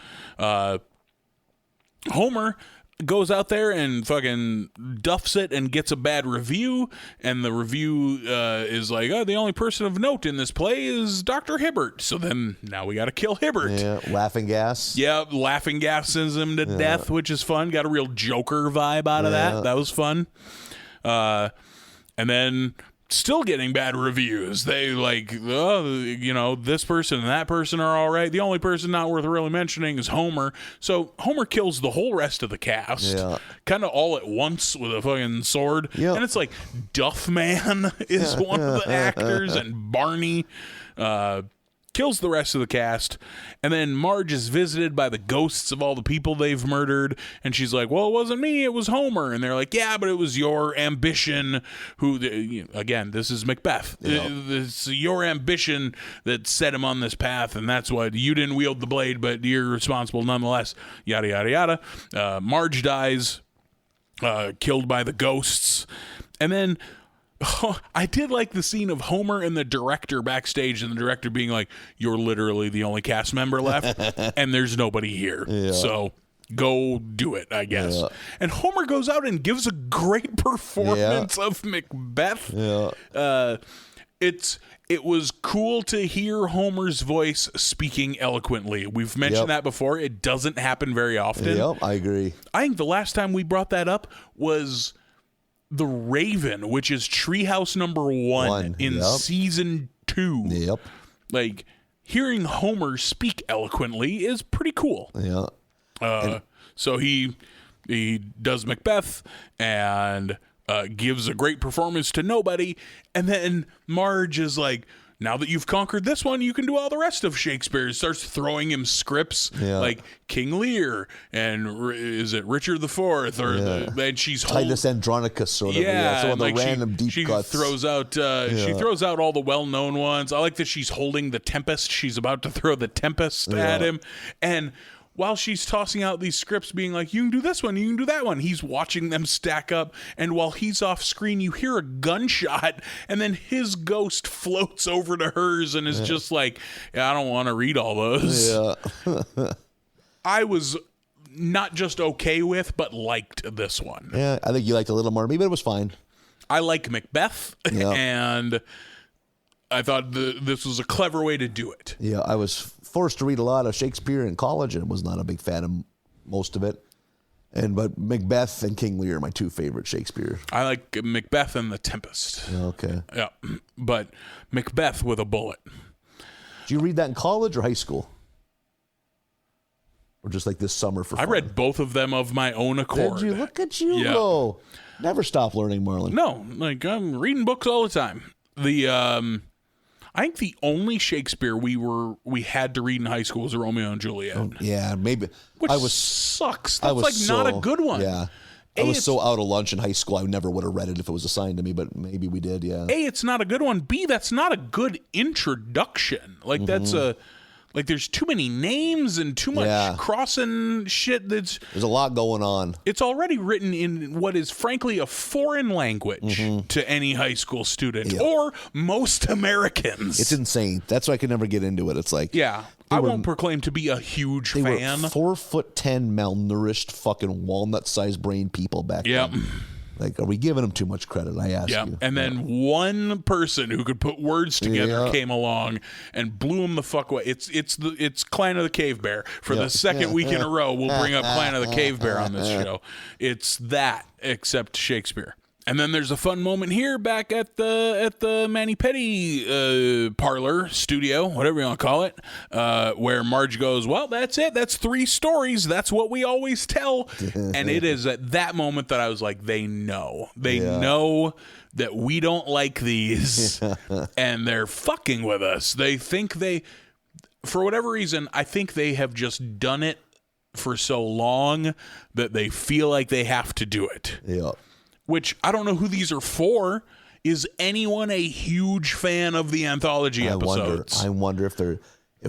Homer goes out there and fucking duffs it and gets a bad review, and the review is like, oh, the only person of note in this play is Dr. Hibbert. So then now we got to kill Hibbert. Yeah, laughing gas. Yeah, laughing gas sends him to death, which is fun. Got a real Joker vibe out of that. That was fun. And then still getting bad reviews. They like, oh, this person and that person are all right. The only person not worth really mentioning is Homer. So Homer kills the whole rest of the cast, kind of all at once with a fucking sword. Yep. And it's like Duff Man is one of the actors, and Barney kills the rest of the cast. And then Marge is visited by the ghosts of all the people they've murdered, and she's like, well, it wasn't me, it was Homer. And they're like, yeah, but it was your ambition again, this is Macbeth. It's your ambition that set him on this path, and that's what you didn't wield the blade, but you're responsible nonetheless. Yada yada yada. Marge dies, killed by the ghosts. And then I did like the scene of Homer and the director backstage, and the director being like, you're literally the only cast member left and there's nobody here. So go do it, I guess. And Homer goes out and gives a great performance of Macbeth. It was cool to hear Homer's voice speaking eloquently. We've mentioned that before. It doesn't happen very often. I agree. I think the last time we brought that up was The Raven, which is Treehouse number 1 in season 2. Like, hearing Homer speak eloquently is pretty cool. So he does Macbeth and gives a great performance to nobody, and then Marge is like, now that you've conquered this one, you can do all the rest of Shakespeare. Starts throwing him scripts like King Lear and is it Richard IV and she's Titus Andronicus or whatever. So the random deep cuts. She throws out all the well-known ones. I like that she's holding the Tempest. She's about to throw the Tempest at him, and while she's tossing out these scripts being like, you can do this one, you can do that one, he's watching them stack up, and while he's off screen, you hear a gunshot, and then his ghost floats over to hers and is just like, I don't want to read all those. I was not just okay with, but liked this one. Yeah, I think you liked it a little more, maybe it was fine. I like Macbeth, and I thought this was a clever way to do it. Yeah, I was forced to read a lot of Shakespeare in college and was not a big fan of most of it. But Macbeth and King Lear are my two favorite Shakespeare. I like Macbeth and The Tempest. Okay. Yeah, but Macbeth with a bullet. Did you read that in college or high school? Or just like this summer for fun? I read both of them of my own accord. Did you? Look at you go. Never stop learning, Marlon. No, like I'm reading books all the time. I think the only Shakespeare we had to read in high school was Romeo and Juliet. Oh, yeah, maybe. Which sucks. That's not a good one. Yeah. I was so out of lunch in high school, I never would have read it if it was assigned to me, but maybe we did, A, it's not a good one. B, that's not a good introduction. Like, that's like, there's too many names and too much crossing shit. There's a lot going on. It's already written in what is, frankly, a foreign language to any high school student or most Americans. It's insane. That's why I could never get into it. It's like... I won't proclaim to be a huge fan. They were 4'10", malnourished, fucking walnut-sized brain people back then. Like, are we giving them too much credit? I ask you. And then one person who could put words together came along and blew them the fuck away. It's Clan of the Cave Bear. For the second week in a row, we'll bring up Clan of the Cave Bear on this show. It's that, except Shakespeare. And then there's a fun moment here back at the mani-pedi parlor studio, whatever you want to call it, where Marge goes, well, that's it. That's 3 stories. That's what we always tell. And it is at that moment that I was like, they know. They know that we don't like these, and they're fucking with us. They think for whatever reason, I think they have just done it for so long that they feel like they have to do it. Yeah. Which I don't know who these are for. Is anyone a huge fan of the anthology episodes? I wonder if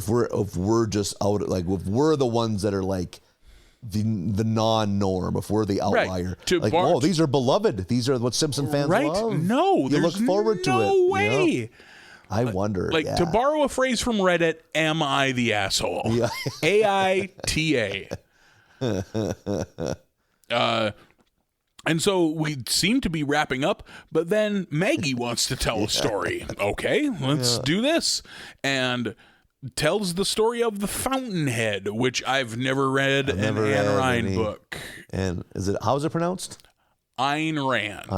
we're just out, like if we're the ones that are like the non-norm, if we're the outlier. Right. Like, oh, these are beloved. These are what Simpson fans love. No, you look forward to it. No way. You know? I wonder. Like, to borrow a phrase from Reddit, am I the asshole? Yeah. AITA. And so we seem to be wrapping up, but then Maggie wants to tell a story. Okay, let's do this. And tells the story of the Fountainhead, which I've never read an Ayn Rand book. And how is it pronounced? Ayn Rand.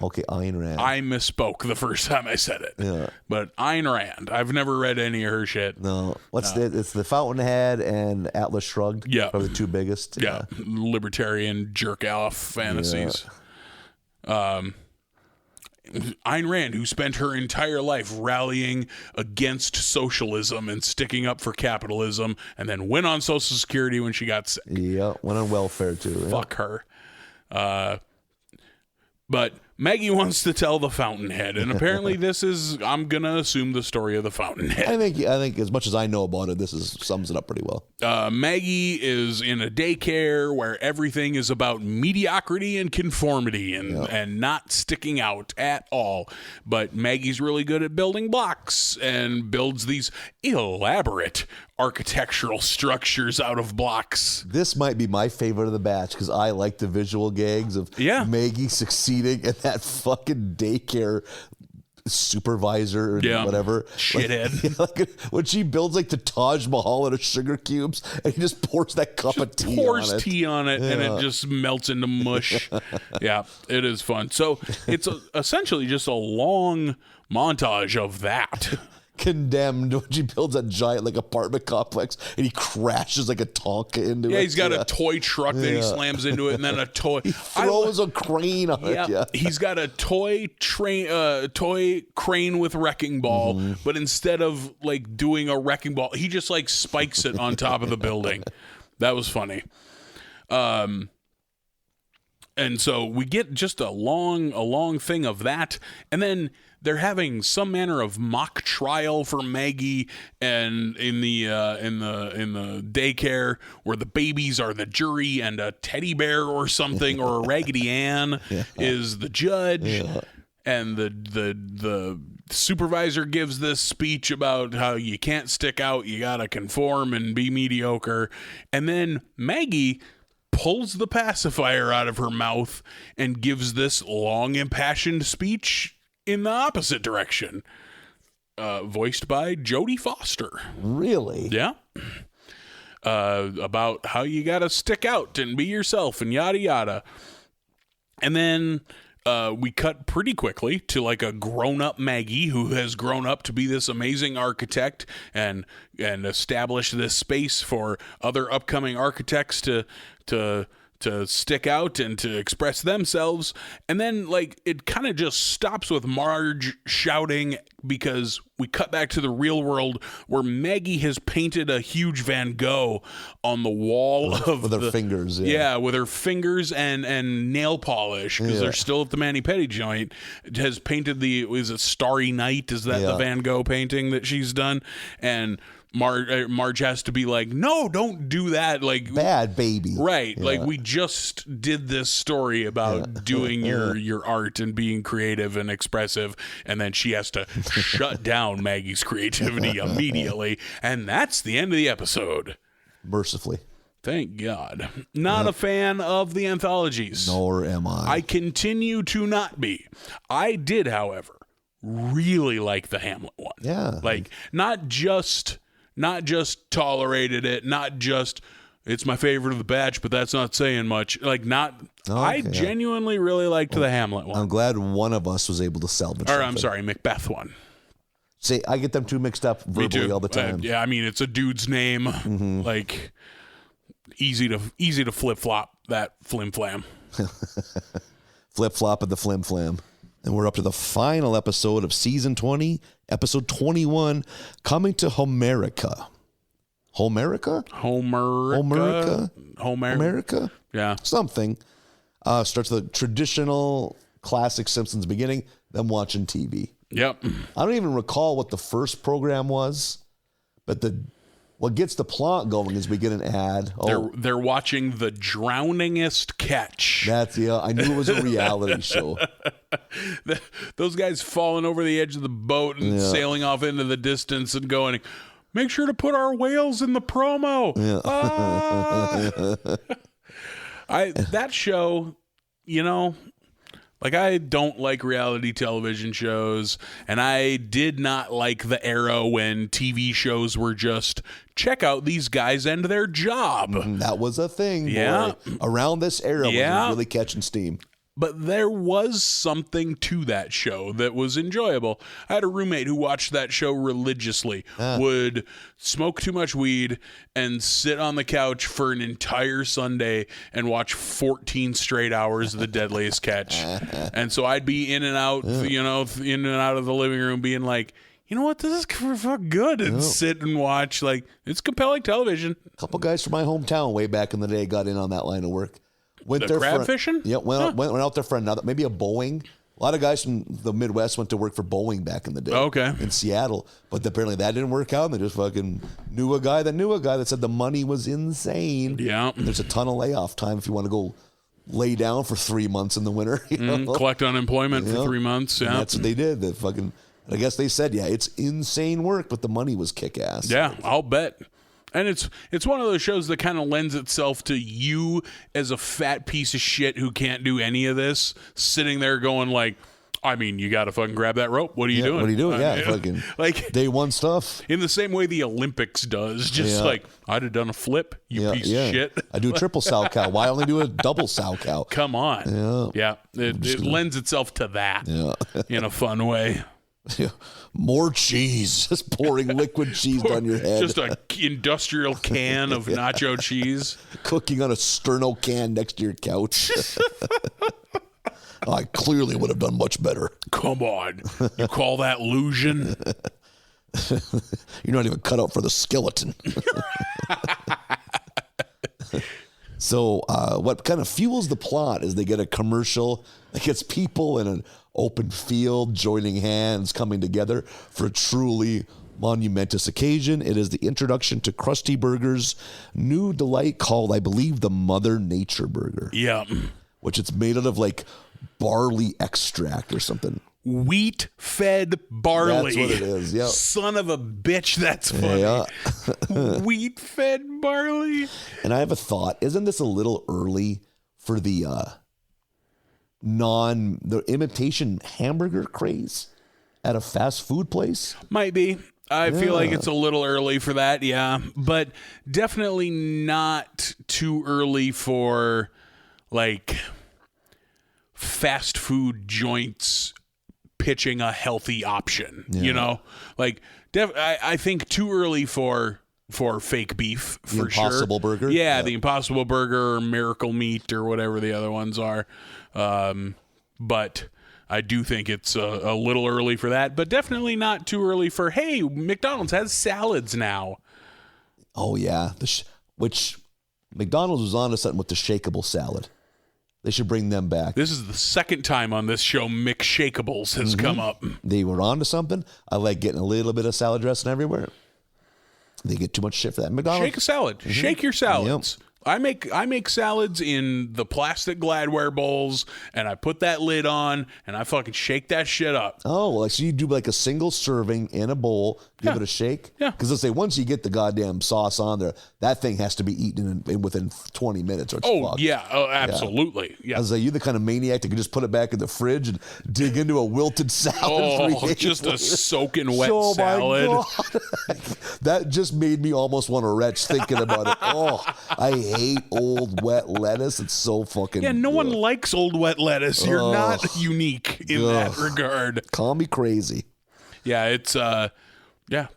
Okay, Ayn Rand. I misspoke the first time I said it. Yeah. But Ayn Rand. I've never read any of her shit. No. It's the Fountainhead and Atlas Shrugged. Yeah. Probably the 2 biggest. Yeah. Libertarian jerk-off fantasies. Yeah. Ayn Rand, who spent her entire life rallying against socialism and sticking up for capitalism, and then went on Social Security when she got sick. Yeah, went on welfare too. Fuck her. But Maggie wants to tell the Fountainhead, and apparently this is, I'm going to assume, the story of the Fountainhead. I think as much as I know about it, sums it up pretty well. Maggie is in a daycare where everything is about mediocrity and conformity and not sticking out at all. But Maggie's really good at building blocks and builds these elaborate architectural structures out of blocks. This might be my favorite of the batch because I like the visual gags of Maggie succeeding at that fucking daycare supervisor or whatever. Shithead. Like when she builds like the Taj Mahal out of sugar cubes and he just pours that cup of tea on it. Pours tea on it and it just melts into mush. Yeah, it is fun. So it's essentially just a long montage of that. Condemned when she builds a giant like apartment complex and he crashes like a Tonka into it. Yeah, he's got a toy truck that he slams into it, and then a toy. He throws a crane on it. Yeah, he's got a toy crane with wrecking ball, but instead of like doing a wrecking ball, he just like spikes it on top of the building. That was funny. And so we get just a long thing of that, and then they're having some manner of mock trial for Maggie, and in the daycare where the babies are the jury and a teddy bear or something or a Raggedy Ann is the judge, and the supervisor gives this speech about how you can't stick out, you gotta conform and be mediocre, and then Maggie pulls the pacifier out of her mouth and gives this long impassioned speech in the opposite direction, voiced by Jodie Foster. Really? Yeah. About how you gotta stick out and be yourself and yada yada. And then we cut pretty quickly to like a grown-up Maggie who has grown up to be this amazing architect and establish this space for other upcoming architects to stick out and to express themselves. And then like it kind of just stops with Marge shouting because we cut back to the real world where Maggie has painted a huge Van Gogh on the wall with her fingers. Yeah, with her fingers and nail polish because they're still at the mani-pedi joint. It has painted is it Starry Night? Is that the Van Gogh painting that she's done? And Marge has to be like, no, don't do that. Like bad baby. Right. Like we just did this story about doing your art and being creative and expressive. And then she has to shut down Maggie's creativity immediately. And that's the end of the episode. Mercifully. Thank God. Not a fan of the anthologies. Nor am I. I continue to not be. I did, however, really like the Hamlet one. Yeah. Like not just tolerated it, not just it's my favorite of the batch, but that's not saying much. Like, I genuinely really liked the Hamlet one. I'm glad one of us was able to salvage something. I'm sorry, Macbeth one. See, I get them two mixed up verbally all the time. Yeah, I mean, it's a dude's name. Mm-hmm. Like, easy to flip-flop that flim-flam. Flip-flop of the flim-flam. And we're up to the final episode of Season 20, Episode 21, coming to Homerica. Homerica? Homerica? Yeah. Something. Starts the traditional classic Simpsons beginning, them watching TV. Yep. I don't even recall what the first program was, but what gets the plot going is we get an ad. They're watching The Drowningest Catch. I knew it was a reality show. Those guys falling over the edge of the boat and sailing off into the distance and going, make sure to put our whales in the promo. Yeah. That show, like, I don't like reality television shows, and I did not like the era when TV shows were just, check out these guys and their job. That was a thing. Yeah. Boy. Around this era was really catching steam. But there was something to that show that was enjoyable. I had a roommate who watched that show religiously, would smoke too much weed and sit on the couch for an entire Sunday and watch 14 straight hours of The Deadliest Catch. And so I'd be in and out, in and out of the living room being like, you know what, this is fucking good, and sit and watch. Like, it's compelling television. A couple guys from my hometown way back in the day got in on that line of work. Went there crab fishing? Yeah, went out there for maybe a Boeing. A lot of guys from the Midwest went to work for Boeing back in the day. Okay. In Seattle. But apparently that didn't work out, and they just fucking knew a guy that said the money was insane. Yeah. And there's a ton of layoff time if you want to go lay down for 3 months in the winter. Collect unemployment for 3 months. Yeah. And that's what they did. I guess they said, it's insane work, but the money was kick-ass. Yeah, I'll bet. And it's one of those shows that kind of lends itself to you as a fat piece of shit who can't do any of this, sitting there going like, I mean, you got to fucking grab that rope. What are you doing? What are you doing? Fucking like day one stuff. In the same way the Olympics does. Just like, I'd have done a flip, you piece of shit. I do a triple sow cow. Why only do a double sow cow? Come on. Yeah. It lends itself to that in a fun way. More cheese, just pouring liquid cheese down your head. Just an industrial can of nacho cheese. Cooking on a Sterno can next to your couch. I clearly would have done much better. Come on. You call that illusion? You're not even cut out for the skeleton. So what kind of fuels the plot is they get a commercial that gets people in an open field joining hands, coming together for a truly monumentous occasion. It is the introduction to Krusty Burger's new delight called, I believe, the Mother Nature Burger. Yeah. Which it's made out of like barley extract or something. Wheat-fed barley. That's what it is, yeah. Son of a bitch, that's funny. Yeah. Wheat-fed barley. And I have a thought. Isn't this a little early for the imitation hamburger craze at a fast food place? Might be. I feel like it's a little early for that, yeah. But definitely not too early for, like, fast food joints pitching a healthy option, Like, I think too early for fake beef, for sure. The Impossible Burger? Yeah, the Impossible Burger or Miracle Meat or whatever the other ones are. But I do think it's a little early for that, but definitely not too early for, hey, McDonald's has salads now. Oh, yeah. Which McDonald's was on to something with the shakeable salad. They should bring them back. This is the second time on this show McShakeables has come up. They were on to something. I like getting a little bit of salad dressing everywhere. They get too much shit for that. McDonald's. Shake a salad. Shake your salads. Yep. I make salads in the plastic Gladware bowls, and I put that lid on, and I fucking shake that shit up. Oh, so you do like a single serving in a bowl, give it a shake. Yeah. Because let's say once you get the goddamn sauce on there, that thing has to be eaten within 20 minutes or it's fucked. Yeah. Oh, absolutely. Yeah. I was like, you the kind of maniac that could just put it back in the fridge and dig into a wilted salad. Just a soaking wet salad. My God. That just made me almost want to retch thinking about it. Oh, I hate old wet lettuce. It's so fucking. Yeah, no one likes old wet lettuce. You're not unique in that regard. Call me crazy. Yeah, it's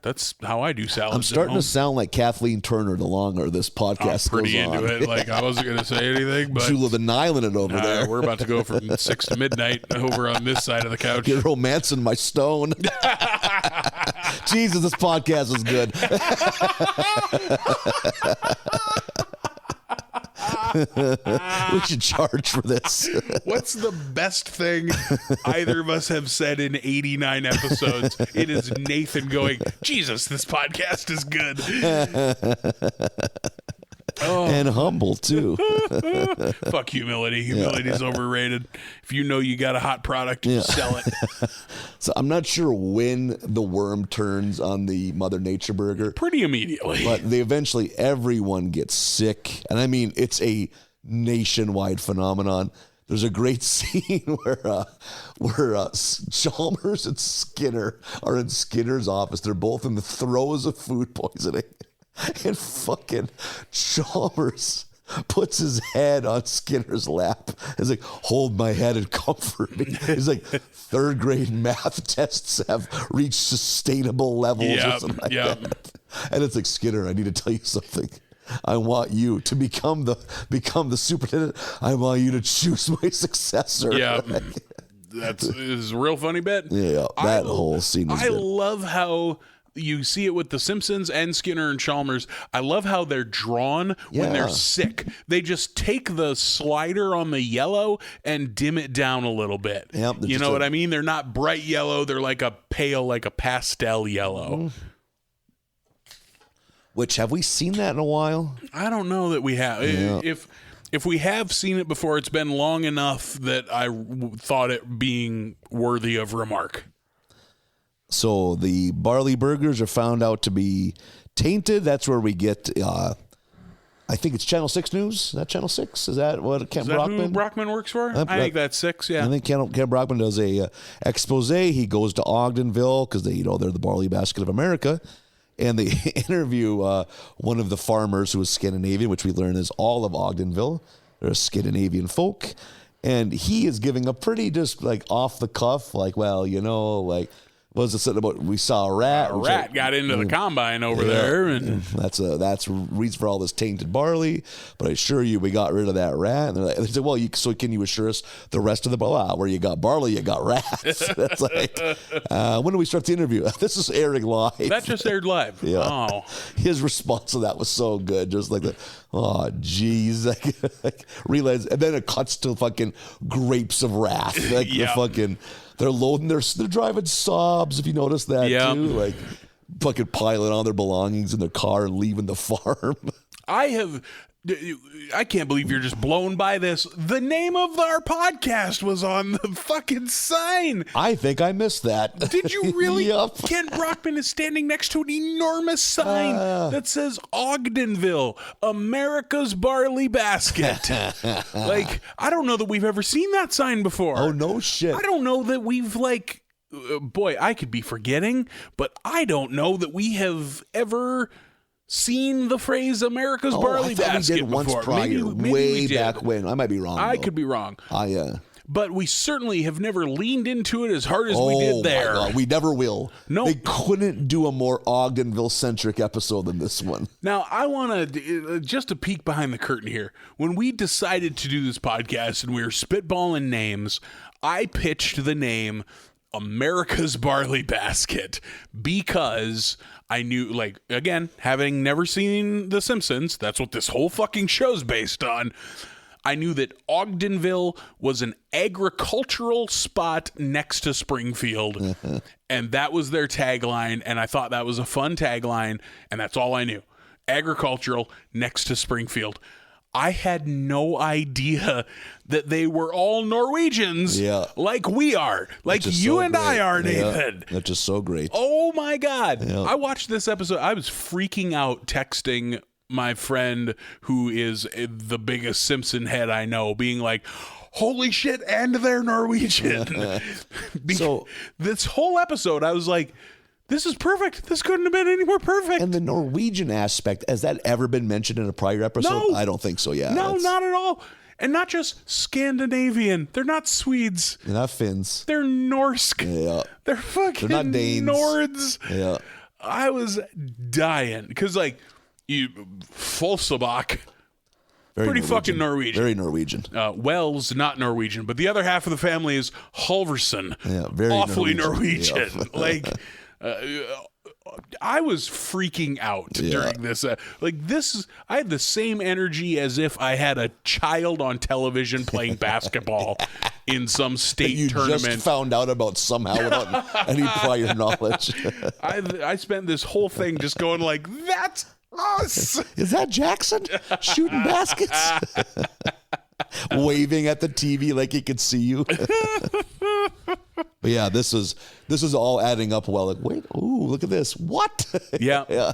that's how I do salads. I'm starting to sound like Kathleen Turner the longer this podcast I'm pretty goes into on. it. Like, I wasn't going to say anything, but Jula the Nile in it over there. We're about to go from 6 to midnight over on this side of the couch. You're romancing my stone. Jesus, this podcast is good. We should charge for this. What's the best thing either of us have said in 89 episodes? It is Nathan going, Jesus, this podcast is good. And humble, too. Fuck humility. Humility is overrated. If you know you got a hot product, sell it. So I'm not sure when the worm turns on the Mother Nature burger. Pretty immediately. But they eventually, everyone gets sick. And I mean, it's a nationwide phenomenon. There's a great scene where Chalmers and Skinner are in Skinner's office. They're both in the throes of food poisoning. And fucking Chalmers puts his head on Skinner's lap. He's like, hold my head and comfort me. He's like, third grade math tests have reached sustainable levels or something like that. And it's like, Skinner, I need to tell you something. I want you to become the superintendent. I want you to choose my successor. Yeah. That's a real funny bit. Yeah, that whole scene was good. Love how you see it with the Simpsons and Skinner and Chalmers. I love how they're drawn when they're sick. They just take the slider on the yellow and dim it down a little bit. Yep, you know what I mean? They're not bright yellow. They're like a pale, like a pastel yellow. Mm-hmm. Which, have we seen that in a while? I don't know that we have. Yeah. If we have seen it before, it's been long enough that I thought it being worthy of remark. So the Barley burgers are found out to be tainted. That's where we get, I think it's Channel 6 News. Is that Channel 6? Is that what Kent Brockman? Who Brockman works for? I think that's 6, yeah. I think Kent Brockman does a expose. He goes to Ogdenville because they're the barley basket of America. And they interview one of the farmers who is Scandinavian, which we learn is all of Ogdenville. They're a Scandinavian folk. And he is giving a pretty just like off the cuff, like, well, what was it something about? We saw a rat. A rat got into the combine over there, and that's reason for all this tainted barley. But I assure you, we got rid of that rat. And they said, well, so can you assure us the rest of the where you got barley, you got rats? That's like, when do we start the interview? This is airing live. That just aired live. Yeah. Oh, his response to that was so good, just like the, oh, geez, like realize, and then it cuts to fucking grapes of wrath, like the fucking. They're loading they're driving Saabs, if you notice that too. Like fucking piling on their belongings in their car and leaving the farm. I can't believe you're just blown by this. The name of our podcast was on the fucking sign. I think I missed that. Did you really? Yep. Kent Brockman is standing next to an enormous sign that says Ogdenville, America's barley basket. Like, I don't know that we've ever seen that sign before. Oh, no shit. I don't know that we've boy, I could be forgetting, but I don't know that we have ever seen the phrase America's barley basket we did once before. prior, maybe way back when. I might be wrong. I could be wrong. But we certainly have never leaned into it as hard as we did there. My God, we never will. No. They couldn't do a more Ogdenville-centric episode than this one. Now, I want to, just a peek behind the curtain here. When we decided to do this podcast and we were spitballing names, I pitched the name America's Barley Basket because I knew, again, having never seen The Simpsons, that's what this whole fucking show's based on. I knew that Ogdenville was an agricultural spot next to Springfield, and that was their tagline, and I thought that was a fun tagline, and that's all I knew. Agricultural next to Springfield. I had no idea that they were all Norwegians like we are. Like you so and great. I are, David. That's just so great. Oh, my God. I watched this episode. I was freaking out texting my friend who is the biggest Simpson head I know, being like, holy shit, and they're Norwegian. So this whole episode, I was like, this is perfect. This couldn't have been any more perfect. And the Norwegian aspect, has that ever been mentioned in a prior episode? No. I don't think so, yeah. No, not at all. And not just Scandinavian. They're not Swedes. They're not Finns. They're Norse. Yeah. They're fucking They're not Danes. Nords. Yeah. I was dying. Because, like, Folsebach, pretty fucking Norwegian. Very Norwegian. Wells, not Norwegian. But the other half of the family is Halvorsen. Yeah, very awfully Norwegian. Yeah. Like... I was freaking out during this. I had the same energy as if I had a child on television playing basketball in some state you tournament. Just found out about somehow without any prior knowledge. I spent this whole thing just going like, that's us. Is that Jackson shooting baskets? Waving at the TV like he could see you. But yeah, this is all adding up well. Like, wait, ooh, look at this. What? Yeah.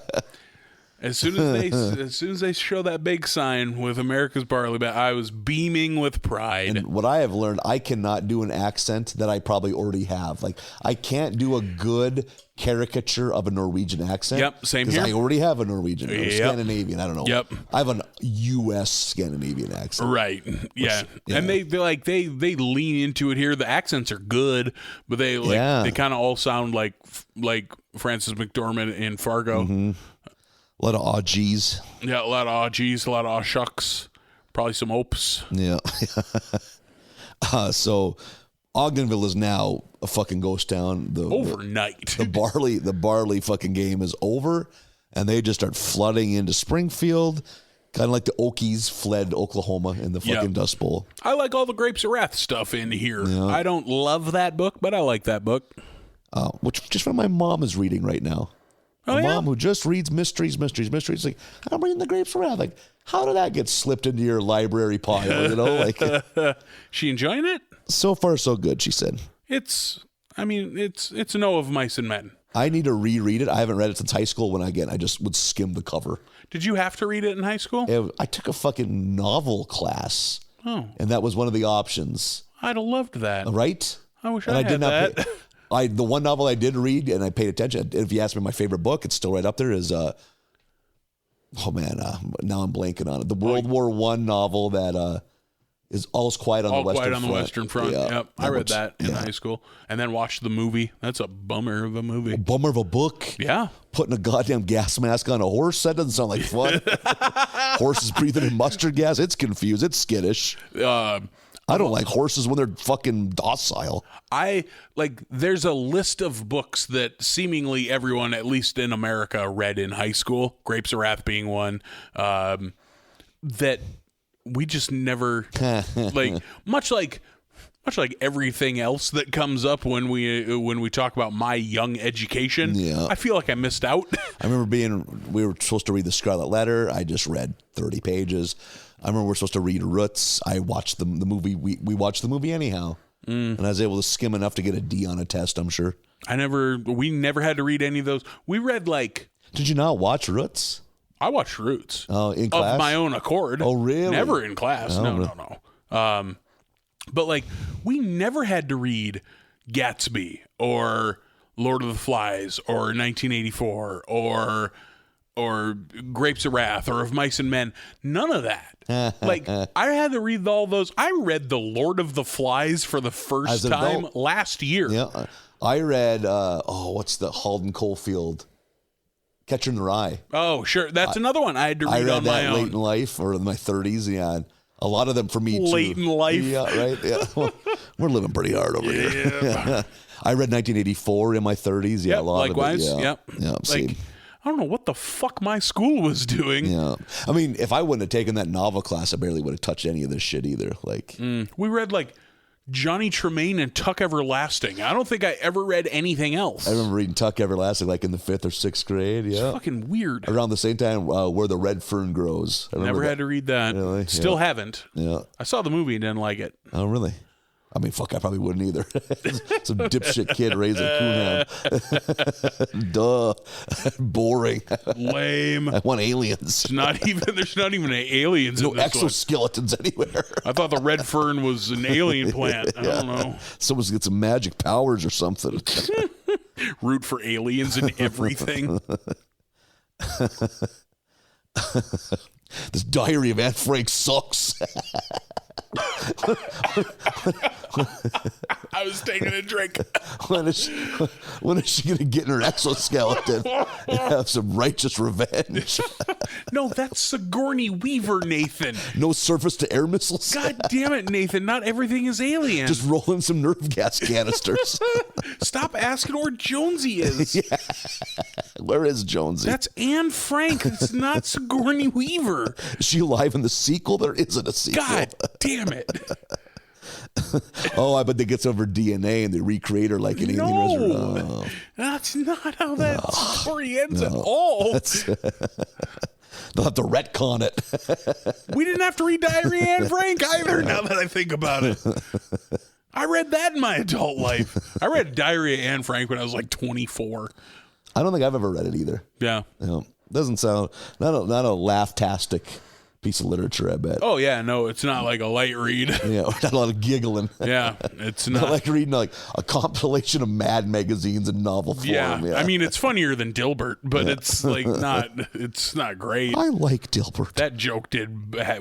As soon as they show that big sign with America's Barley, I was beaming with pride. And what I have learned, I cannot do an accent that I probably already have. Like, I can't do a good caricature of a Norwegian accent. Yep, same here. I already have a Norwegian or Scandinavian. I don't know. Yep. I have a U.S. Scandinavian accent. Right. Yeah. And they lean into it here. The accents are good, but they kind of all sound like Frances McDormand in Fargo. Mm-hmm. A lot of aw geez. Yeah, a lot of aw geez, a lot of aw shucks, probably some opes. Yeah. So Ogdenville is now a fucking ghost town. Overnight. The Barley fucking game is over, and they just start flooding into Springfield, kind of like the Okies fled Oklahoma in the fucking Dust Bowl. I like all the Grapes of Wrath stuff in here. Yeah. I don't love that book, but I like that book. Which just what my mom is reading right now. A mom who just reads mysteries. Like, I'm reading the Grapes of Wrath. Like, how did that get slipped into your library pile? You know, like, she enjoying it? So far, so good. She said it's No of Mice and Men. I need to reread it. I haven't read it since high school. When I just would skim the cover. Did you have to read it in high school? I took a fucking novel class. Oh, and that was one of the options. I'd have loved that. Right? I wish I had that. The one novel I did read and I paid attention. If you ask me my favorite book, it's still right up there. Is now I'm blanking on it. The World War I novel that is All's Quiet on the Western Front. All Quiet on the Western Front. Yeah. Yep, I read that in high school, and then watched the movie. That's a bummer of a movie. A bummer of a book. Yeah, putting a goddamn gas mask on a horse. That doesn't sound like fun. Horses breathing in mustard gas. It's confused. It's skittish. I don't like horses when they're fucking docile. There's a list of books that seemingly everyone, at least in America, read in high school. Grapes of Wrath being one. That we just never much like everything else that comes up when we talk about my young education. Yeah. I feel like I missed out. I remember we were supposed to read the Scarlet Letter. I just read 30 pages. I remember we're supposed to read Roots. I watched the movie. We watched the movie anyhow, and I was able to skim enough to get a D on a test. I'm sure. We never had to read any of those. We read Did you not watch Roots? I watched Roots. Oh, in class? Of my own accord. Oh, really? Never in class. No. But we never had to read Gatsby or Lord of the Flies or 1984 or Grapes of Wrath or Of Mice and Men. None of that. I had to read all those. I read The Lord of the Flies for the first time last year. Yeah. I read, what's the Halden Caulfield? Catcher in the Rye. Oh, sure. That's another one I had to read on my own. Late in life or in my 30s. Yeah. A lot of them for me, late in life. Yeah, right? Yeah. Well, we're living pretty hard over here. Yeah. I read 1984 in my 30s. Yeah, a lot likewise. of it. Yep. Yeah, same. I don't know what the fuck my school was doing. Yeah. I mean, if I wouldn't have taken that novel class, I barely would have touched any of this shit either. We read Johnny Tremaine and Tuck Everlasting. I don't think I ever read anything else. I remember reading Tuck Everlasting like in the 5th or 6th grade. Yeah, it's fucking weird. Around the same time, Where the Red Fern Grows. Never had to read that. Really? Still haven't. Yeah. I saw the movie and didn't like it. Oh, really? I mean, fuck, I probably wouldn't either. Some dipshit kid raising a coonhound. Duh. Boring. Lame. I want aliens. There's not even aliens No in this exoskeletons anywhere. I thought the red fern was an alien plant. I don't know. Someone's got some magic powers or something. Root for aliens and everything. This Diary of Anne Frank sucks. I was taking a drink. When is she going to get in her exoskeleton and have some righteous revenge? No, that's Sigourney Weaver, Nathan. No surface to air missiles? God damn it, Nathan. Not everything is alien. Just roll in some nerve gas canisters. Stop asking where Jonesy is. Yeah. Where is Jonesy? That's Anne Frank. It's not Sigourney Weaver. Is she alive in the sequel? There isn't a sequel. God damn it. Oh, I bet they get over DNA and they recreate her like an alien. No, that's not how that story ends at all. They'll have to retcon it. We didn't have to read Diary of Anne Frank either, now that I think about it. I read that in my adult life. I read Diary of Anne Frank when I was like 24. I don't think I've ever read it either. Yeah. Doesn't sound, not a laugh-tastic piece of literature, I bet. Oh, yeah, no, it's not like a light read. Yeah, not a lot of giggling. Yeah, it's Not not. like reading like a compilation of Mad magazines in novel form. Yeah. Yeah. I mean, it's funnier than Dilbert, but it's like it's not great. I like Dilbert. That joke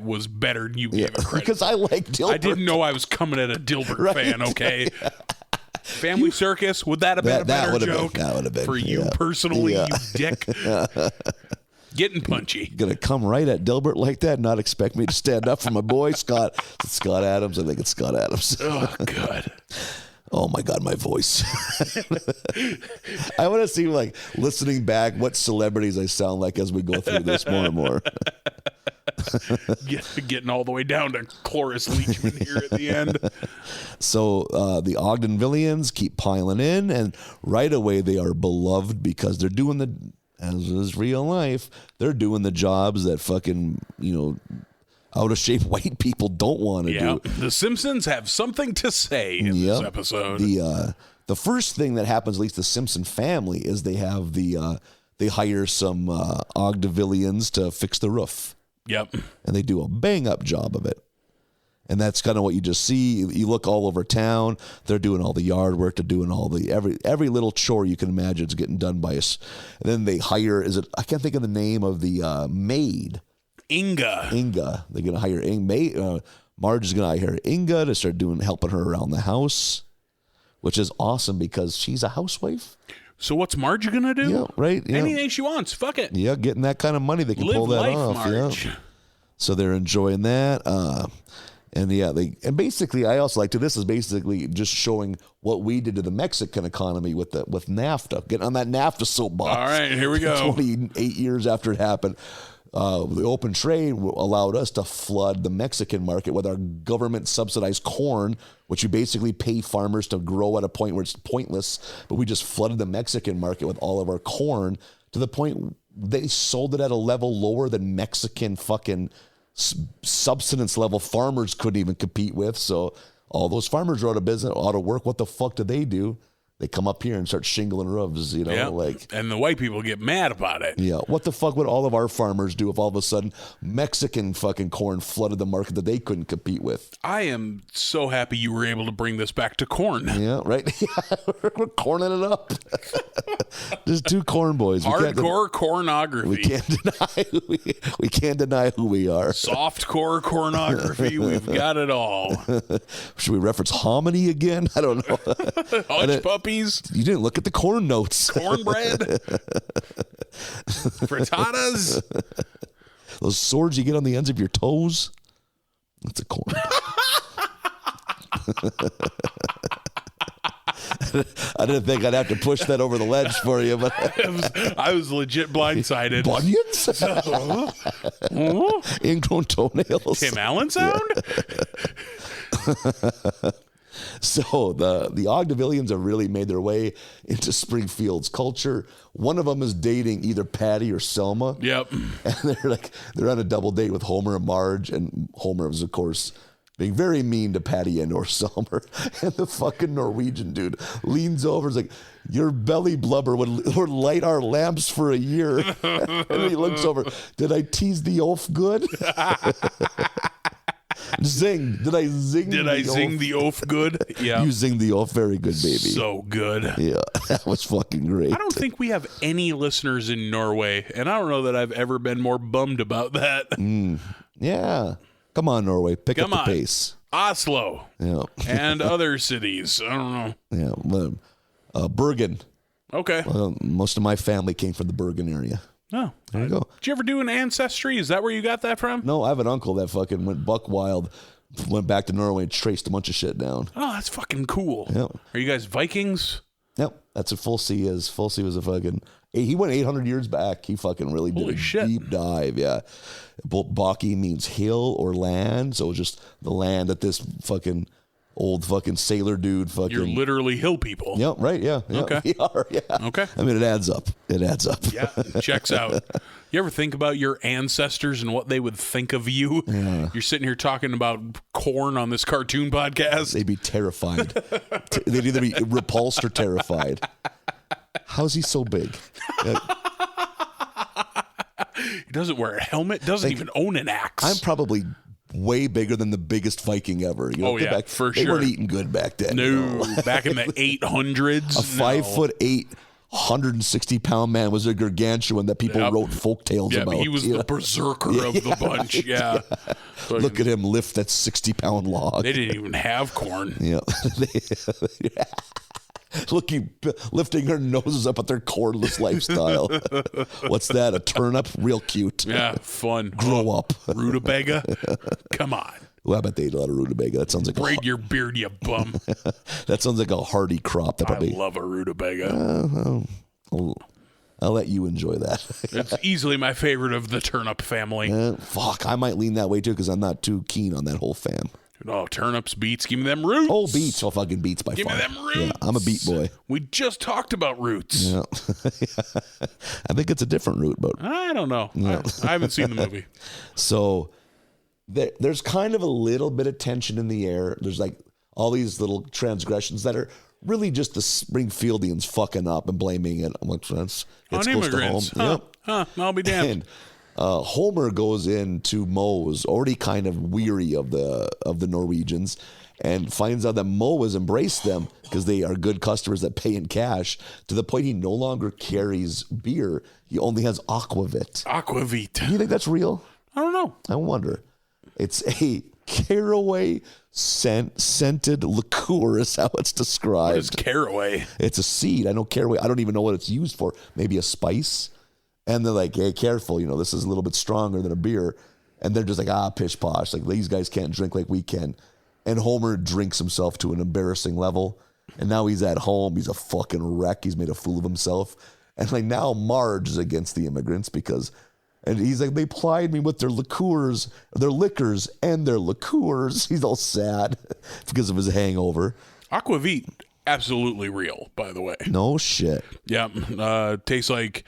was better than you gave it credit. Because I like Dilbert. I didn't know I was coming at a Dilbert fan, okay? Yeah. Family Circus, would that have been a better joke? That would have been. For you personally, you dick. Getting punchy. Gonna come right at Dilbert like that and not expect me to stand up for my boy, Scott. It's Scott Adams. I think it's Scott Adams. Oh, God. Oh, my God, my voice. I want to see, like, listening back, what celebrities I sound like as we go through this more and more. Getting all the way down to Cloris Leachman here at the end. So the Ogdenvillians keep piling in, and right away they are beloved because they're doing as is real life, they're doing the jobs that fucking, out of shape white people don't want to do. The Simpsons have something to say in this episode. The first thing that happens, at least the Simpson family, is they have they hire some Ogdenvillians to fix the roof. Yep. And they do a bang up job of it. And that's kind of what you just see. You look all over town. They're doing all the yard work. They're doing all every little chore you can imagine is getting done by us. And then they hire, I can't think of the name of the maid. Inga. They're going to hire Inga. Marge is going to hire Inga to start helping her around the house, which is awesome because she's a housewife. So what's Marge going to do? Yeah, right. Yeah. Anything she wants. Fuck it. Yeah, getting that kind of money, they can Live pull that life, off. Marge. Yeah. So they're enjoying that. And basically, I also like this is basically just showing what we did to the Mexican economy with NAFTA. Getting on that NAFTA soapbox. All right, here we go. 28 years after it happened, the open trade allowed us to flood the Mexican market with our government subsidized corn, which you basically pay farmers to grow at a point where it's pointless. But we just flooded the Mexican market with all of our corn to the point they sold it at a level lower than Mexican fucking subsistence level farmers couldn't even compete with. So all those farmers are out of business, out of work. What the fuck do? They come up here and start shingling roofs, and the white people get mad about it. Yeah. What the fuck would all of our farmers do if all of a sudden Mexican fucking corn flooded the market that they couldn't compete with? I am so happy you were able to bring this back to corn. Yeah, right. Yeah, we're corning it up. Just two corn boys. Hardcore cornography. We can't deny who we are. Softcore cornography. We've got it all. Should we reference hominy again? I don't know. Hush puppies. You didn't look at the corn notes. Cornbread. Frittatas. Those swords you get on the ends of your toes. That's a corn. I didn't think I'd have to push that over the ledge for you, but I was legit blindsided. Bunions? Ingrown toenails? Tim Allen sound? So the Ogdevillians have really made their way into Springfield's culture. One of them is dating either Patty or Selma. Yep. And they're on a double date with Homer and Marge, and Homer is, of course, being very mean to Patty and or Selma. And the fucking Norwegian dude leans over and is like, your belly blubber would light our lamps for a year. And he looks over, did I tease the oaf good? Zing. Did I zing the oaf good? Yeah. You zing the oaf very good, baby. So good. Yeah, that was fucking great. I don't think we have any listeners in Norway, and I don't know that I've ever been more bummed about that. Yeah. Come on, Norway. Pick up the pace. Oslo. Yeah. And other cities. I don't know. Yeah. Bergen. Okay. Most of my family came from the Bergen area. Oh. There you go. Did you ever do an ancestry? Is that where you got that from? No, I have an uncle that fucking went buck wild, went back to Norway and traced a bunch of shit down. Oh, that's fucking cool. Yep. Are you guys Vikings? Yep. That's what Full C is. Full C was a fucking... He went 800 years back. He fucking really did deep dive, yeah. Baki means hill or land, so it was just the land that this fucking old fucking sailor dude fucking... You're literally hill people. Yep, right, yeah. Okay. We are, yeah. Okay. I mean, it adds up. Yeah, checks out. You ever think about your ancestors and what they would think of you? Yeah. You're sitting here talking about corn on this cartoon podcast. They'd be terrified. They'd either be repulsed or terrified. How's he so big? He doesn't wear a helmet, doesn't even own an axe. I'm probably way bigger than the biggest Viking ever. You know, for sure. They weren't eating good back then. No, you know? Back in the 800s. A 5'8", 160-pound man was a gargantuan that people wrote folk tales about. But he was the berserker of the bunch. Yeah. Look at him lift that 60-pound log. They didn't even have corn. Yeah. Lifting their noses up at their cordless lifestyle. What's that? A turnip? Real cute. Yeah, fun. Grow up. Rutabaga? Come on. Well, I bet they ate a lot of rutabaga. That sounds like braid your beard, you bum. That sounds like a hardy crop. That probably. I love a rutabaga. I'll let you enjoy that. It's easily my favorite of the turnip family. Fuck, I might lean that way too because I'm not too keen on that whole fam. Oh, turnips, beets, give me them roots. Oh, beets. Oh, fucking beets by far. Give me them roots. Yeah, I'm a beet boy. We just talked about roots. Yeah. I think it's a different root, but I don't know. Yeah. I haven't seen the movie. So there's kind of a little bit of tension in the air. There's like all these little transgressions that are really just the Springfieldians fucking up and blaming it. It's on immigrants. To home. Huh. I'll be damned. And, Homer goes into Moe's already kind of weary of the Norwegians and finds out that Moe has embraced them because they are good customers that pay in cash to the point he no longer carries beer. He only has aquavit. Aquavit. Do you think that's real? I don't know. I wonder. It's a caraway scented liqueur is how it's described. What is caraway? It's a seed. I know caraway. I don't even know what it's used for. Maybe a spice. And they're like, hey, careful, this is a little bit stronger than a beer. And they're just like, pish posh. Like, these guys can't drink like we can. And Homer drinks himself to an embarrassing level. And now he's at home. He's a fucking wreck. He's made a fool of himself. And like now Marge is against the immigrants and he's like, they plied me with their liqueurs, their liquors and their liqueurs. He's all sad because of his hangover. Aquavit, absolutely real, by the way. No shit. Yeah. Tastes like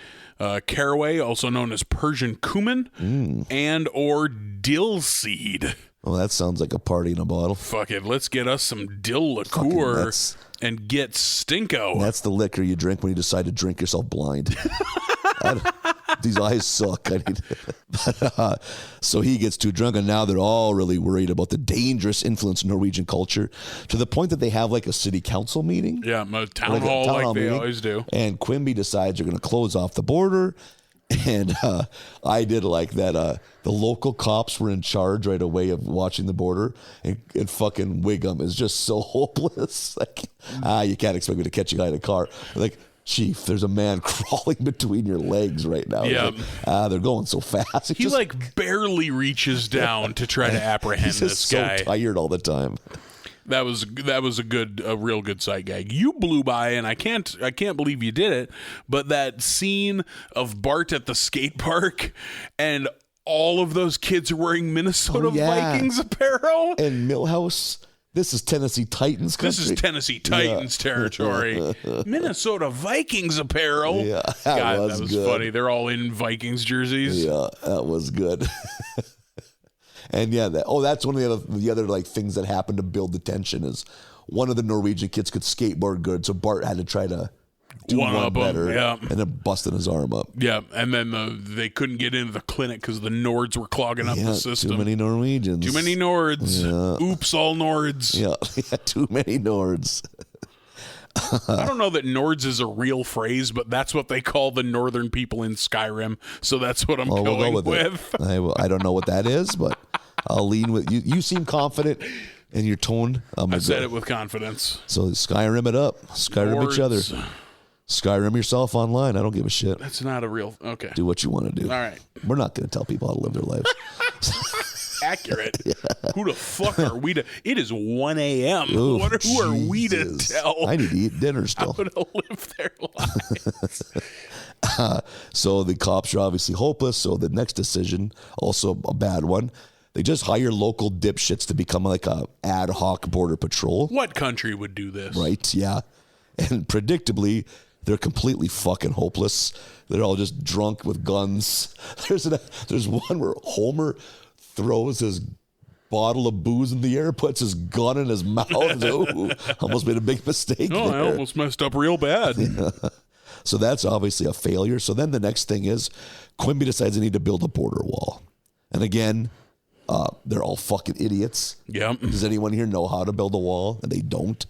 caraway, also known as Persian cumin, and or dill seed. Oh, that sounds like a party in a bottle. Fuck it, let's get us some dill liqueur and get stinko. That's the liquor you drink when you decide to drink yourself blind. These eyes suck. So he gets too drunk, and now they're all really worried about the dangerous influence of Norwegian culture to the point that they have like a city council meeting. Yeah, a town hall like they always do. And Quimby decides they're going to close off the border. And I did like that. The local cops were in charge right away of watching the border, and fucking Wiggum is just so hopeless. Like, you can't expect me to catch a guy in a car. Like, Chief, there's a man crawling between your legs right now. Yeah, like, they're going so fast. He like barely reaches down to try to apprehend this guy. So tired all the time. That was a real good sight gag. You blew by, and I can't believe you did it. But that scene of Bart at the skate park, and all of those kids are wearing Minnesota Vikings apparel, and Milhouse This is Tennessee Titans country. This is Tennessee Titans territory. Minnesota Vikings apparel. Yeah, God, that was good. funny. They're all in Vikings jerseys. Yeah, that was good. And yeah, that's one of the other like things that happened to build the tension is one of the Norwegian kids could skateboard good, so Bart had to try to do one better, and then busting his arm up. Yeah, and then they couldn't get into the clinic because the Nords were clogging up the system. Too many Norwegians. Too many Nords. Yeah. Oops, all Nords. Yeah, too many Nords. I don't know that Nords is a real phrase, but that's what they call the northern people in Skyrim. So that's what I'm going with. I don't know what that is, but I'll lean with you. You seem confident in your tone. I said it with confidence. So Skyrim it up. Skyrim Nords. each other. Skyrim yourself online. I don't give a shit. That's not a real... Okay. Do what you want to do. All right. We're not going to tell people how to live their lives. Accurate. Yeah. Who the fuck are we to... It is 1 a.m. Who are we to tell? I need to eat dinner still. How to live their lives. So the cops are obviously hopeless. So the next decision, also a bad one, they just hire local dipshits to become like a ad hoc border patrol. What country would do this? Right, yeah. And predictably, they're completely fucking hopeless. They're all just drunk with guns. There's one where Homer throws his bottle of booze in the air, puts his gun in his mouth. Ooh, almost made a big mistake there. I almost messed up real bad. Yeah. So that's obviously a failure. So then the next thing is Quimby decides they need to build a border wall. And again, they're all fucking idiots. Yep. Does anyone here know how to build a wall? And they don't.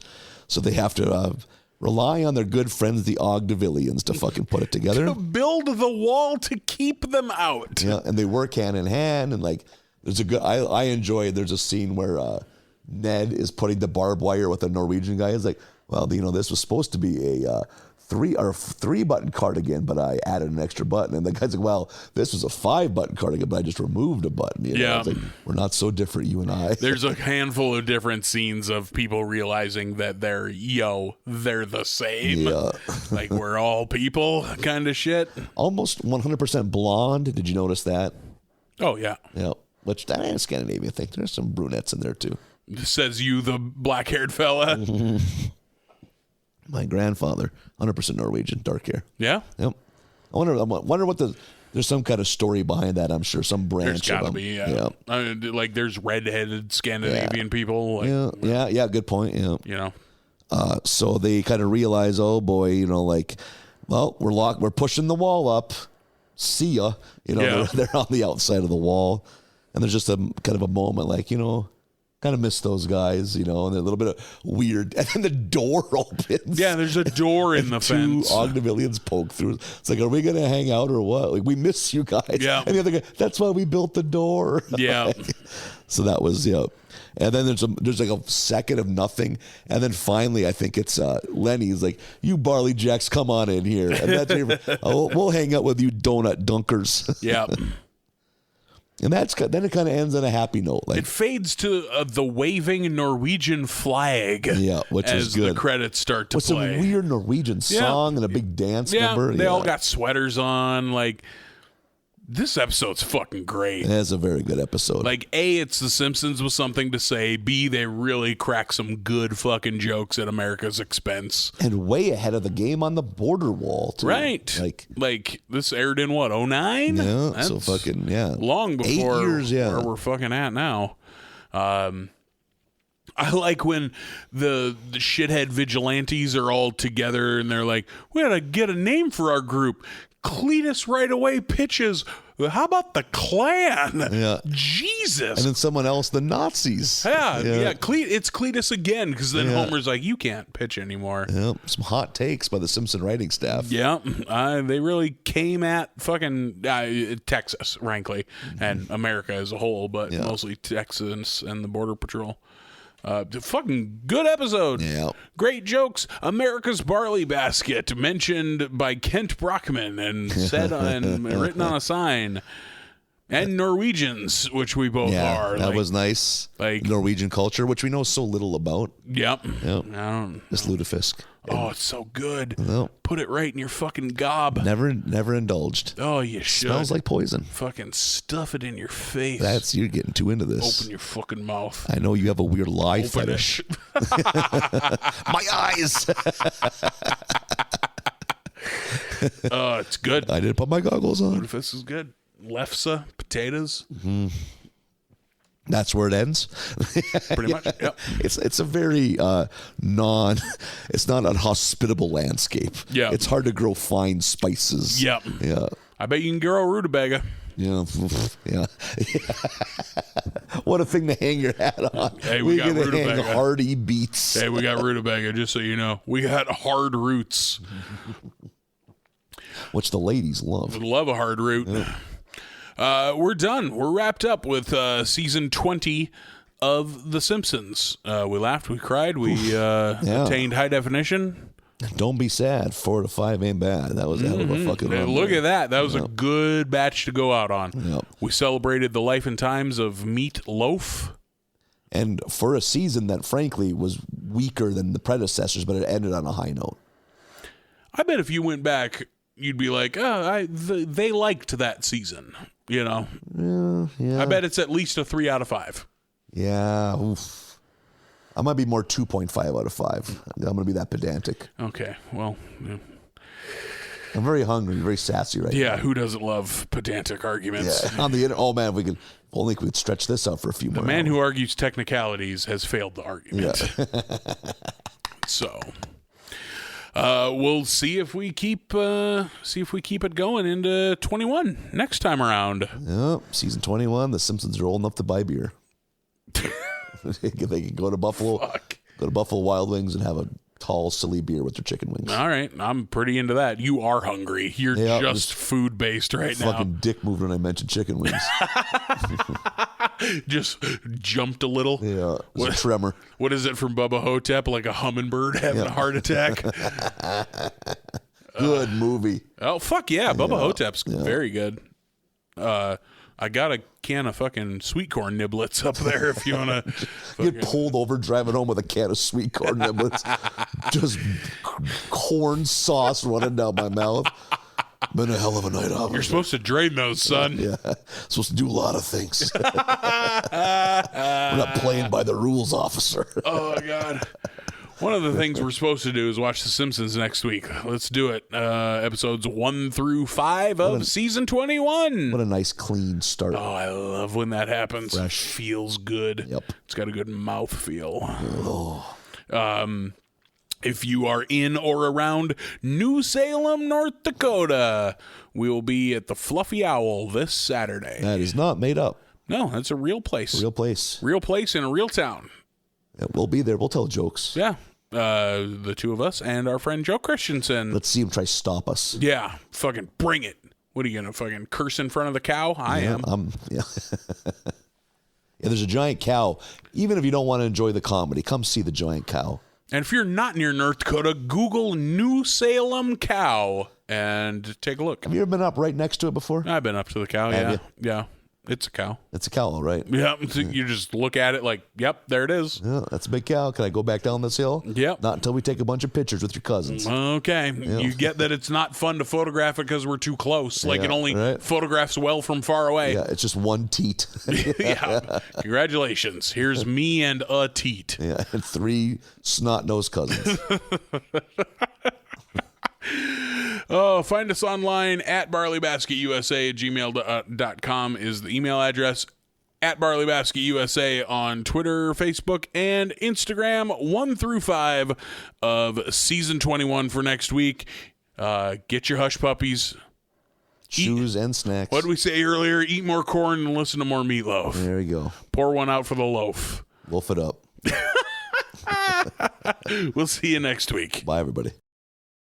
So they have to rely on their good friends, the Ogdevillians, to fucking put it together. To build the wall to keep them out. Yeah, and they work hand in hand. And like, there's a good, I enjoy, there's a scene where Ned is putting the barbed wire with a Norwegian guy. He's like, well, this was supposed to be a three button cardigan, but I added an extra button. And the guy's like, well, this was a 5-button cardigan, but I just removed a button. Yeah. It's like, we're not so different, you and I. There's a handful of different scenes of people realizing that they're the same. Yeah. Like we're all people kind of shit. Almost 100% blonde. Did you notice that? Oh, yeah. Yeah. Which that ain't a Scandinavian thing. There's some brunettes in there too. Says you, the black-haired fella. My grandfather, 100% Norwegian, dark hair. Yeah? Yep. I wonder what there's some kind of story behind that, I'm sure. Some branch There's of them. got to be, yeah. I mean, like there's redheaded Scandinavian people. Like, yeah, good point. Yeah. You know? So they kind of realize, oh boy, well, we're pushing the wall up. See ya. They're on the outside of the wall. And there's just a kind of a moment like, kind of miss those guys, and a little bit of weird. And then the door opens. Yeah, there's a door in the fence. 2 Ogdevillians poke through. It's like, are we going to hang out or what? Like, we miss you guys. Yeah. And the other guy, that's why we built the door. Yeah. So that was, And then there's like a second of nothing. And then finally, I think it's Lenny's like, you Barley Jacks, come on in here. And that's we'll hang out with you donut dunkers. Yeah. And then it kind of ends on a happy note. Like, it fades to the waving Norwegian flag. Yeah, which is good. As the credits start to with play. Some weird Norwegian song and a big dance number. They all got sweaters on. Like, this episode's fucking great. It is a very good episode. Like, A, it's The Simpsons with something to say. B, they really crack some good fucking jokes at America's expense. And way ahead of the game on the border wall, too. Right. Like this aired in what, 2009? Yeah, That's so fucking, long before 8 years, where we're fucking at now. I like when the shithead vigilantes are all together and they're like, we gotta get a name for our group. Cletus right away pitches, how about the Klan? Yeah. Jesus. And then someone else, the Nazis. Yeah. It's Cletus again, because then Homer's like, you can't pitch anymore. Yeah, some hot takes by the Simpson writing staff. Yeah, they really came at fucking Texas, frankly, and America as a whole, but mostly Texas and the Border Patrol. Fucking good episode. Yeah. Great jokes. America's Barley Basket, mentioned by Kent Brockman and said and written on a sign. And Norwegians, which we both are. That was nice. Like Norwegian culture, which we know so little about. Yep. This lutefisk. Oh, it's so good. Well, put it right in your fucking gob. Never indulged. Oh, you should. Smells like poison. Fucking stuff it in your face. You're getting too into this. Open your fucking mouth. I know you have a weird lie fetish. My eyes. Oh, it's good. I didn't put my goggles on. Lutefisk is good. Lefse, potatoes. Mm-hmm. That's where it ends. Pretty much. Yep. It's a very it's not a hospitable landscape. Yeah. It's hard to grow fine spices. Yep. Yeah. I bet you can grow a rutabaga. Yeah. Yeah. What a thing to hang your hat on. Hey, we got rutabaga. Hang hardy beets. Hey, we got rutabaga, just so you know. We got hard roots. Which the ladies love. We love a hard root. Yeah. We're done. We're wrapped up with season 20 of The Simpsons. We laughed, we cried, we attained high definition. Don't be sad. 4 to 5 ain't bad. That was a hell of a fucking run. Look at that. That was a good batch to go out on. Yep. We celebrated the life and times of Meat Loaf. And for a season that, frankly, was weaker than the predecessors, but it ended on a high note. I bet if you went back, you'd be like, oh, they liked that season, you know? Yeah. I bet it's at least a 3 out of 5. Yeah. Oof. I might be more 2.5 out of 5. I'm going to be that pedantic. Okay. Well, yeah. I'm very hungry, very sassy right now. Yeah, who doesn't love pedantic arguments? Yeah. On the internet, oh man, if we could stretch this out for a few more. The man hours. who argues technicalities has failed the argument. Yeah. So, we'll see if we keep it going into 21 next time around. Yep, season 21. The Simpsons are old enough to buy beer. They can go to Buffalo, go to Buffalo Wild Wings and have a tall, silly beer with their chicken wings. All right, I'm pretty into that. You are hungry. You're just food based right now. Fucking dick moved when I mentioned chicken wings. Just jumped a little. Yeah, it was a tremor. What is it from Bubba Hotep? Like a hummingbird having a heart attack. Good movie. Oh fuck yeah, Bubba Hotep's very good. I got a can of fucking sweet corn niblets up there if you want to. Get pulled over driving home with a can of sweet corn niblets. Just corn sauce running down my mouth. Been a hell of a night, officer. You're supposed to drain those, son. Yeah. Supposed to do a lot of things. We're not playing by the rules, officer. Oh, God. One of the things we're supposed to do is watch The Simpsons next week. Let's do it. Episodes 1 through 5 of season 21. What a nice, clean start. Oh, I love when that happens. Fresh. Feels good. Yep. It's got a good mouth feel. Oh. If you are in or around New Salem, North Dakota, we will be at the Fluffy Owl this Saturday. That is not made up. No, that's a real place. Real place. Real place in a real town. Yeah, we'll be there. We'll tell jokes. Yeah. The two of us and our friend Joe Christensen. Let's see him try to stop us. Yeah. Fucking bring it. What are you going to fucking curse in front of the cow? I am. Yeah. Yeah, there's a giant cow. Even if you don't want to enjoy the comedy, come see the giant cow. And if you're not near North Dakota, Google New Salem cow and take a look. Have you ever been up right next to it before? I've been up to the cow, Have you? Yeah. It's a cow. It's a cow, all right. Yeah, so you just look at it like, yep, there it is. Yeah, that's a big cow. Can I go back down this hill? Yep. Not until we take a bunch of pictures with your cousins. Okay. You get that it's not fun to photograph it because we're too close. Like it only photographs well from far away. Yeah, it's just one teat. Yeah. Congratulations. Here's me and a teat. Yeah, and 3 snot-nosed cousins. Oh, find us online at barleybasketUSA@gmail.com is the email address. At barleybasketUSA on Twitter, Facebook, and Instagram. 1 through 5 of season 21 for next week. Get your hush puppies. Shoes and snacks. What did we say earlier? Eat more corn and listen to more meatloaf. There you go. Pour one out for the loaf. Wolf it up. We'll see you next week. Bye, everybody.